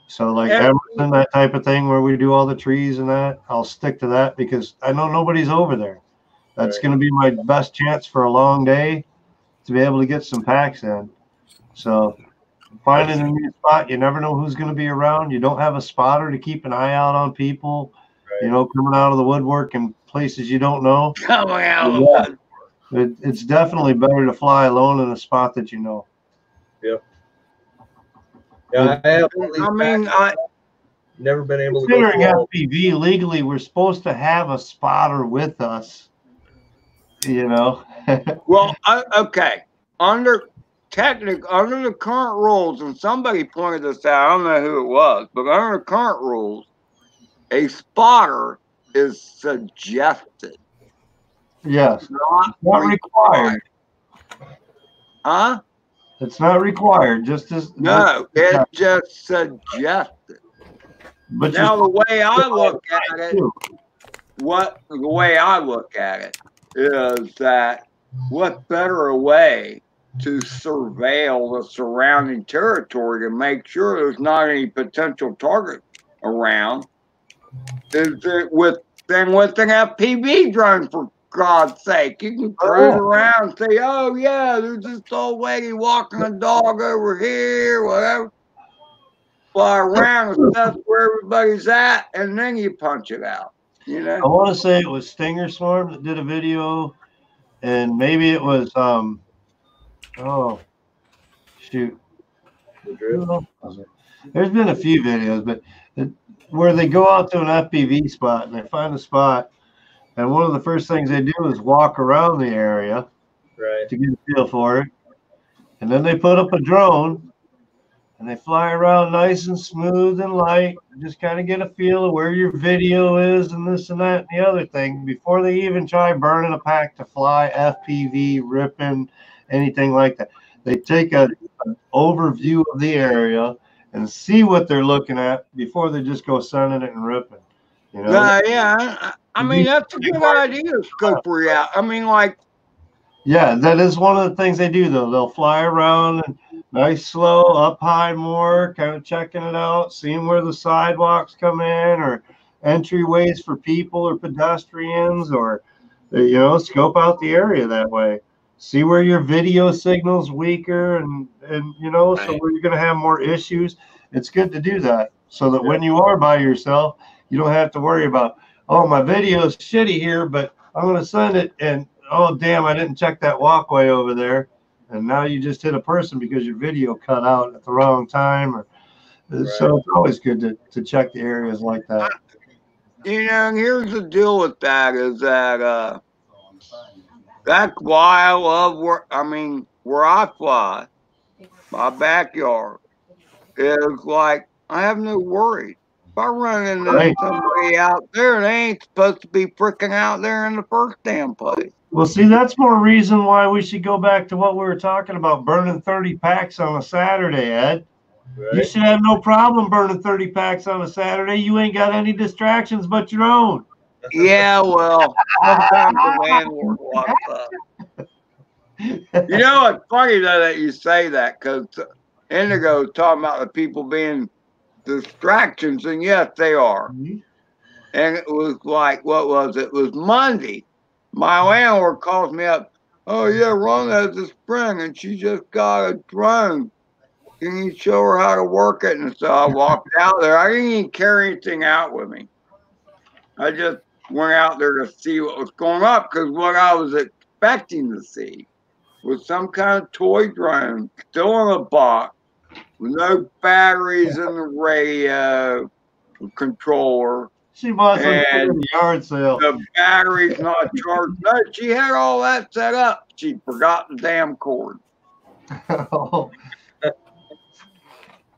So like Emerson, that type of thing where we do all the trees and that, I'll stick to that because I know nobody's over there. That's going to be my best chance for a long day to be able to get some packs in. So finding a new spot, you never know who's going to be around. You don't have a spotter to keep an eye out on people, you know, coming out of the woodwork in places you don't know. Coming out of the woodwork. It's definitely better to fly alone in a spot that you know. Yep. Yeah, I never been able to go considering through FPV legally, we're supposed to have a spotter with us. You know. Well, okay. Under the current rules, and somebody pointed this out. I don't know who it was, but under the current rules, a spotter is suggested. Yes. Not required. Huh? It's not required. Just as it's just suggested. But now the way I look at it, the way I look at it is that what better a way to surveil the surrounding territory to make sure there's not any potential targets around is it than with an FPV drone, for God's sake. You can cruise around and say, oh yeah, there's this old lady walking a dog over here, whatever. Fly around and assess where everybody's at, and then you punch it out. You know? I want to say it was Stinger Swarm that did a video, and maybe it was oh shoot. There's been a few videos, but where they go out to an FPV spot and they find a spot, and one of the first things they do is walk around the area to get a feel for it, and then they put up a drone and they fly around nice and smooth and light, and just kind of get a feel of where your video is and this and that and the other thing before they even try burning a pack to fly FPV, ripping, anything like that. They take an overview of the area and see what they're looking at before they just go sending it and ripping. You know? Yeah. I mean, that's a good idea, scope reality. I mean, like. Yeah, that is one of the things they do, though. They'll fly around and nice, slow, up high more, kind of checking it out, seeing where the sidewalks come in or entryways for people or pedestrians, or, you know, scope out the area that way. See where your video signal's weaker and you know, so where you're going to have more issues. It's good to do that so that when you are by yourself, you don't have to worry about, oh, my video's shitty here, but I'm going to send it and, oh, damn, I didn't check that walkway over there. And now you just hit a person because your video cut out at the wrong time. Or so it's always good to check the areas like that. You know, here's the deal with that is that that's why I love where I fly, my backyard, is like I have no worries. If I run into somebody out there, they ain't supposed to be freaking out there in the first damn place. Well, see, that's more reason why we should go back to what we were talking about, burning 30 packs on a Saturday, Ed. You should have no problem burning 30 packs on a Saturday. You ain't got any distractions but your own. Yeah, well, sometimes the landlord walks up. You know, it's funny though that you say that, because Indigo's talking about the people being distractions, and yes, they are. And it was like, what was it? It was Monday. My landlord calls me up. Oh yeah, Ron has a spring, and she just got a drone. Can you show her how to work it? And so I walked out there. I didn't even carry anything out with me. I just went out there to see what was going on, because what I was expecting to see was some kind of toy drone still in a box with no batteries in the radio controller. She bought some in the yard sale. The battery's not charged. No, she had all that set up. She forgot the damn cord.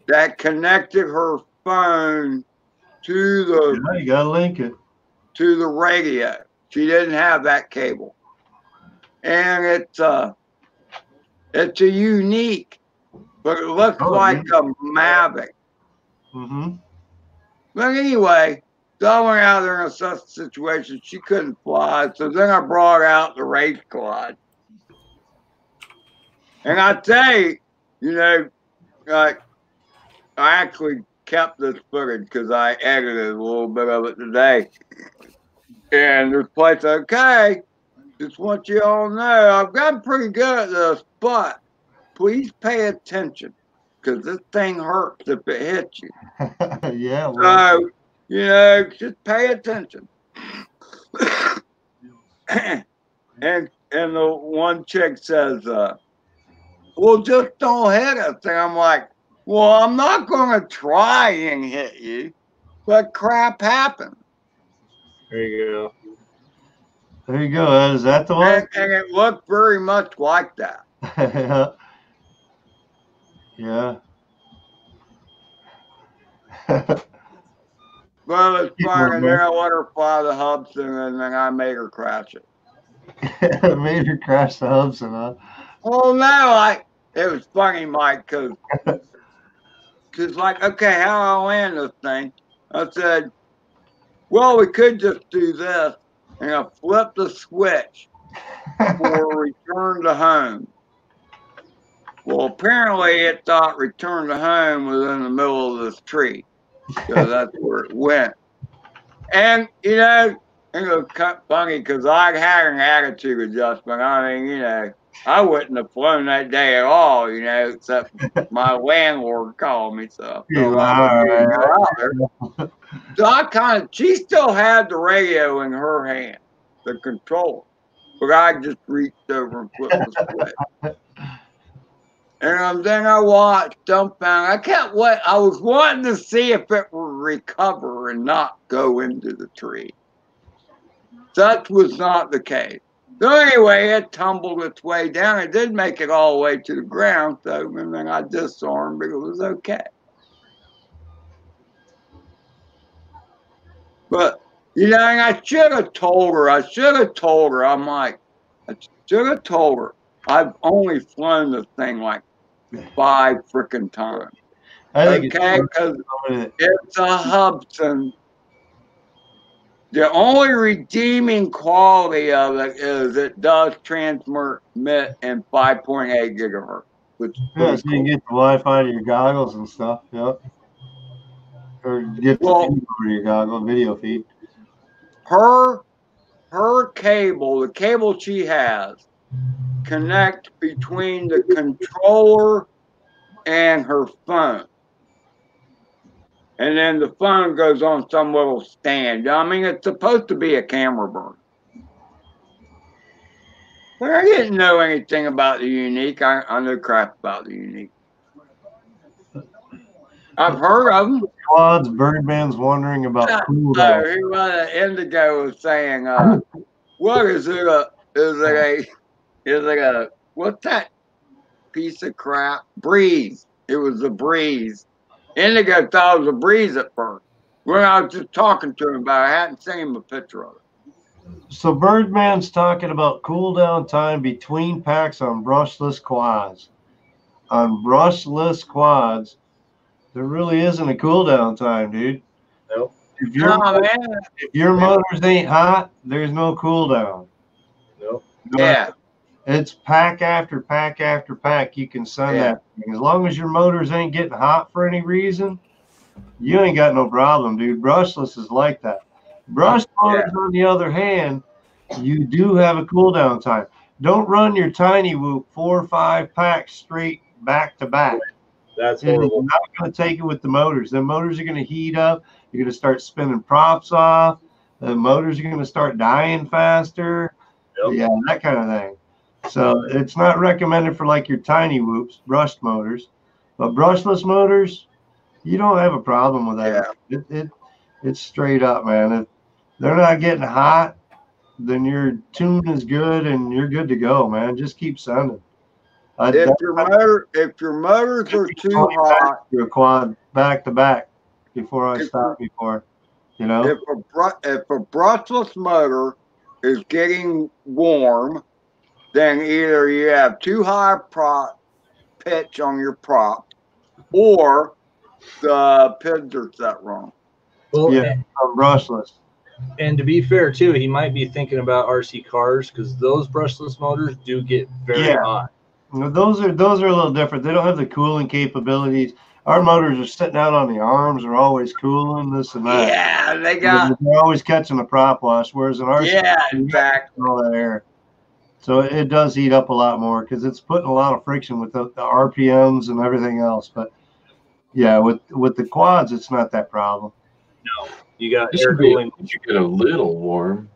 That connected her phone to the. Yeah, you gotta link it to the radio. She didn't have that cable, and it's a unique, but it looks like a Mavic. But anyway, so I went out there and assessed the situation. She couldn't fly, so then I brought out the race quad. And I tell you, you know, like, I actually kept this footage because I edited a little bit of it today. And this place, okay, just want you all to know I've gotten pretty good at this, but please pay attention because this thing hurts if it hits you. Yeah. Well. So, you know, just pay attention. and the one chick says, well, just don't hit us. And I'm like, well, I'm not going to try and hit you, but crap happens. There you go. There you go, Ed. Is that the one? And it looked very much like that. Yeah. Well, it's fine. And then I let her fly the Hudson, and then I made her crash it. Made her crash the Hudson, huh? Well, no, it was funny, Mike, because like, okay, how do I land this thing? I said, well, we could just do this, and I flipped the switch for return to home. Well, apparently it thought return to home was in the middle of this tree, so that's where it went. And, you know, it was kind of funny because I had an attitude adjustment. I mean, you know, I wouldn't have flown that day at all, you know, except my landlord called me, so I felt obligated to go out there. So I kind of, she still had the radio in her hand, the controller, but I just reached over and flipped the switch. And then I watched dumbfounded. I can't wait. I was wanting to see if it would recover and not go into the tree. That was not the case. So anyway, it tumbled its way down. It did make it all the way to the ground, so and then I disarmed, but it was okay. But, you know, and I should have told her. I'm like, I should have told her. I've only flown this thing like 5 freaking times. Okay, because it's a Hudson. The only redeeming quality of it is it does transmit in 5.8 gigahertz. Which yeah, so you can get the Wi-Fi to your goggles and stuff. Yep. Or get the video to your goggle video feed. Her cable, the cable she has, connect between the controller and her phone. And then the phone goes on some little stand. I mean, it's supposed to be a camera burn. But I didn't know anything about the Unique. I know crap about the Unique. I've heard of them. Quads, Birdman's wondering about cool down. Indigo was saying, what is it? Is it a what's that piece of crap? Breeze. It was a Breeze. Indigo thought it was a Breeze at first. When I was just talking to him about it, I hadn't seen him a picture of it. So Birdman's talking about cool down time between packs on brushless quads. On brushless quads, there really isn't a cool down time, dude. Nope. If your motors ain't hot, there's no cool down. Nope. Yeah. It's pack after pack after pack. You can send that thing. As long as your motors ain't getting hot for any reason, you ain't got no problem, dude. Brushless is like that. Brush motors, on the other hand, you do have a cool down time. Don't run your tiny whoop 4 or 5 packs straight back to back. That's horrible. You're not going to take it with the motors. The motors are going to heat up. You're going to start spinning props off. The motors are going to start dying faster. Yep. Yeah, that kind of thing. So it's not recommended for like your tiny whoops, brushed motors, but brushless motors, you don't have a problem with that. Yeah. It's straight up, man. If they're not getting hot, then your tune is good and you're good to go, man. Just keep sending. If your motors are too hot, your quad back to back before I stop before, you know. If a brushless motor is getting warm, then either you have too high prop pitch on your prop, or the pins are set wrong. Well, yeah, brushless. And to be fair, too, he might be thinking about RC cars because those brushless motors do get very hot. No, those are a little different. They don't have the cooling capabilities. Our motors are sitting out on the arms, are always cooling this and that. Yeah, they're always catching a prop wash, whereas an RC exactly. all that air. So it does heat up a lot more because it's putting a lot of friction with the RPMs and everything else. But yeah, with the quads, it's not that problem. No, you got It air should be. cooling. You should get a little warm.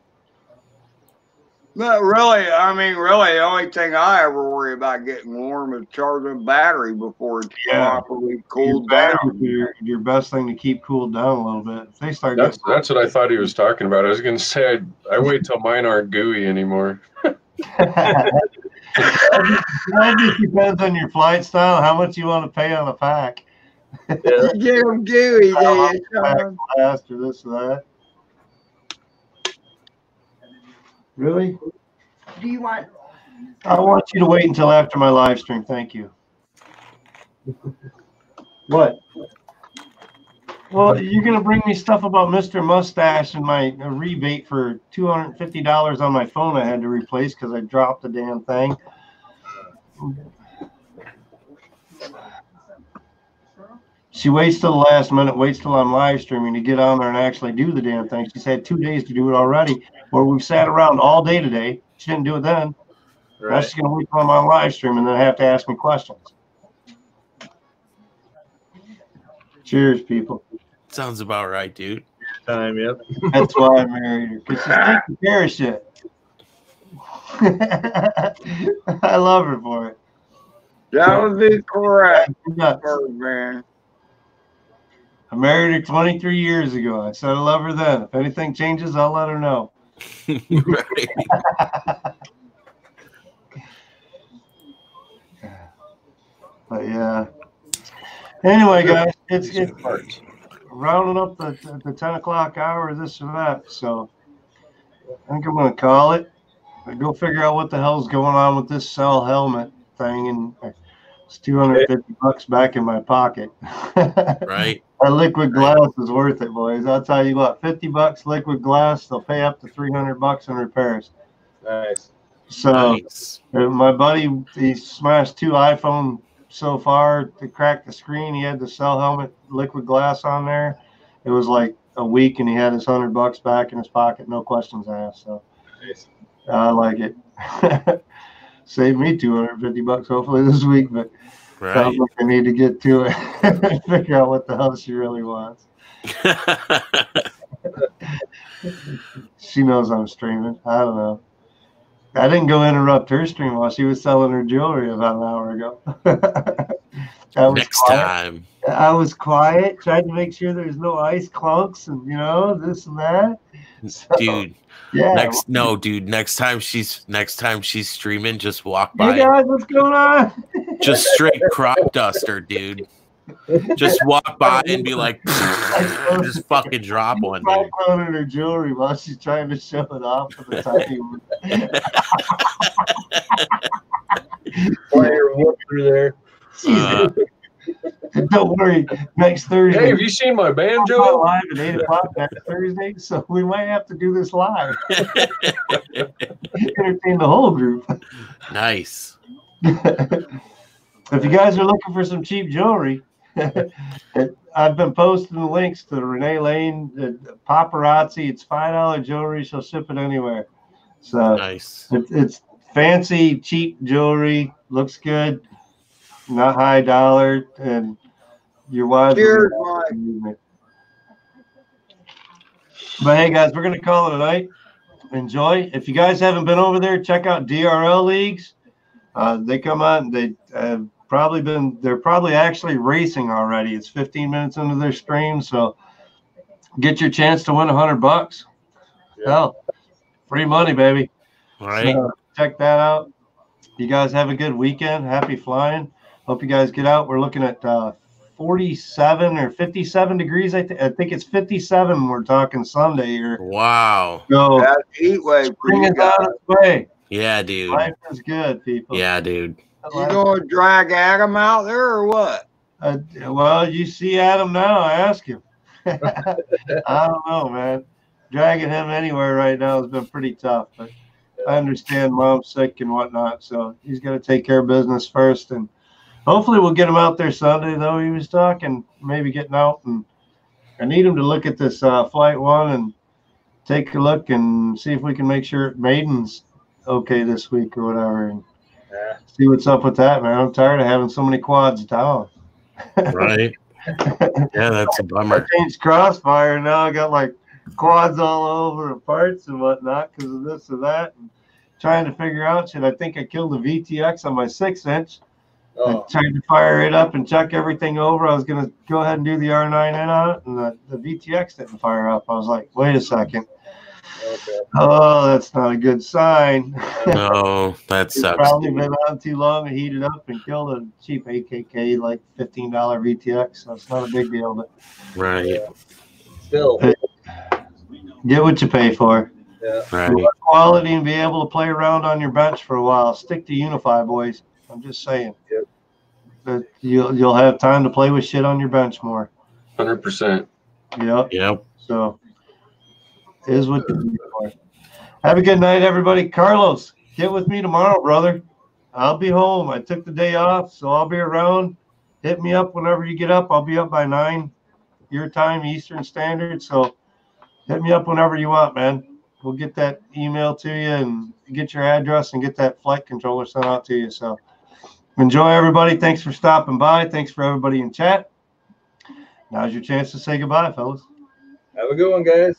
But really, I mean, really, the only thing I ever worry about getting warm is charging the battery before it's properly cooled down. Your best thing to keep cooled down a little bit. If they start That's what I thought he was talking about. I was going to say I wait till mine aren't gooey anymore. It just depends on your flight style, how much you want to pay on a pack. Yeah. You get them gooey, do you? Blast or this or that. Really? Do you want? I want you to wait until after my live stream. Thank you. What? Well, you're going to bring me stuff about Mr. Mustache and my rebate for $250 on my phone I had to replace because I dropped the damn thing. She waits till the last minute, waits till I'm live streaming to get on there and actually do the damn thing. She's had 2 days to do it already, where we've sat around all day today. She didn't do it then. Right. Now she's going to wait till I'm on live stream and then have to ask me questions. Cheers, people. Sounds about right, dude. Time, yep. That's why I married her, because she's taking care of shit. I love her for it. That would be correct, Yeah. man. I married her 23 years ago. I said I love her then. If anything changes, I'll let her know. Right. But yeah. Anyway, guys, it's rounding up the 10 o'clock hour, this or that. So I think I'm going to call it. I go figure out what the hell's going on with this cell helmet thing, and it's $250 back in my pocket. Right. That liquid glass is worth it, boys. I'll tell you what, $50 liquid glass, they'll pay up to $300 in repairs. Nice. So Nice. my buddy, he smashed 2 iPhone so far to crack the screen. He had the cell helmet liquid glass on there. It was like a week, and he had his $100 back in his pocket, no questions asked. So Nice. I like it. Saved me $250 hopefully this week, but Right. sounds like I need to get to it and figure out what the hell she really wants. She knows I'm streaming. I don't know. I didn't go interrupt her stream while she was selling her jewelry about an hour ago. Next time. I was quiet, tried to make sure there's no ice clunks and, this and that. So, Dude. yeah. Next time she's streaming, just walk by. Hey guys, what's going on? Just straight crop duster, dude. Just walk by and be like, just fucking drop one. Dude. In her jewelry while she's trying to show it off for the tiny one. While you're whooping there. Don't worry, next Thursday. Hey, have you seen my banjo? Live at 8 o'clock next Thursday, so we might have to do this live. Entertain the whole group. Nice. If you guys are looking for some cheap jewelry, I've been posting the links to Renee Lane, Paparazzi. It's $5 jewelry. She'll ship it anywhere. So Nice. it's fancy, cheap jewelry. Looks good. Not high dollar, and your wives. Cheers, But hey, guys, we're gonna call it a night. Enjoy. If you guys haven't been over there, check out DRL leagues. They come on. They're probably actually racing already. It's 15 minutes into their stream, so get your chance to win $100. Yeah. Hell, free money, baby. Right. So check that out. You guys have a good weekend. Happy flying. Hope you guys get out. We're looking at 47 or 57 degrees. I think it's 57. We're talking Sunday here. Wow. So That's heat wave for spring you is guys. on its way. Yeah, dude. Life is good, people. Yeah, dude. You going to drag Adam out there or what? Well, you see Adam now. I ask him. I don't know, man. Dragging him anywhere right now has been pretty tough, but I understand mom's sick and whatnot, so he's got to take care of business first. And hopefully we'll get him out there Sunday, though. He was talking maybe getting out, and I need him to look at this Flight 1 and take a look and see if we can make sure Maiden's okay this week or whatever, and Yeah. see what's up with that, man. I'm tired of having so many quads down. Right. Yeah, that's a I bummer. changed Crossfire, and now I got like quads all over and parts and whatnot because of this or that. And trying to figure out, I think I killed the VTX on my 6-inch. I tried to fire it up and check everything over. I was going to go ahead and do the R9N on it, and the VTX didn't fire up. I was like, wait a second. Okay. Oh, that's not a good sign. No, that It's sucks. probably been on too long and heated up and killed a cheap AKK, like $15 VTX. So it's not a big deal. But Right. Still. Get what you pay for. Yeah. Right. You want quality and be able to play around on your bench for a while. Stick to Unify, boys. I'm just saying. Yep. That you'll have time to play with shit on your bench more. 100%. Yep. Yep. So is what you're looking for. Have a good night, everybody. Carlos, get with me tomorrow, brother. I'll be home. I took the day off, so I'll be around. Hit me up whenever you get up. I'll be up by 9 your time, Eastern Standard. So hit me up whenever you want, man. We'll get that email to you and get your address and get that flight controller sent out to you. So enjoy, everybody. Thanks for stopping by. Thanks for everybody in chat. Now's your chance to say goodbye, fellas. Have a good one, guys.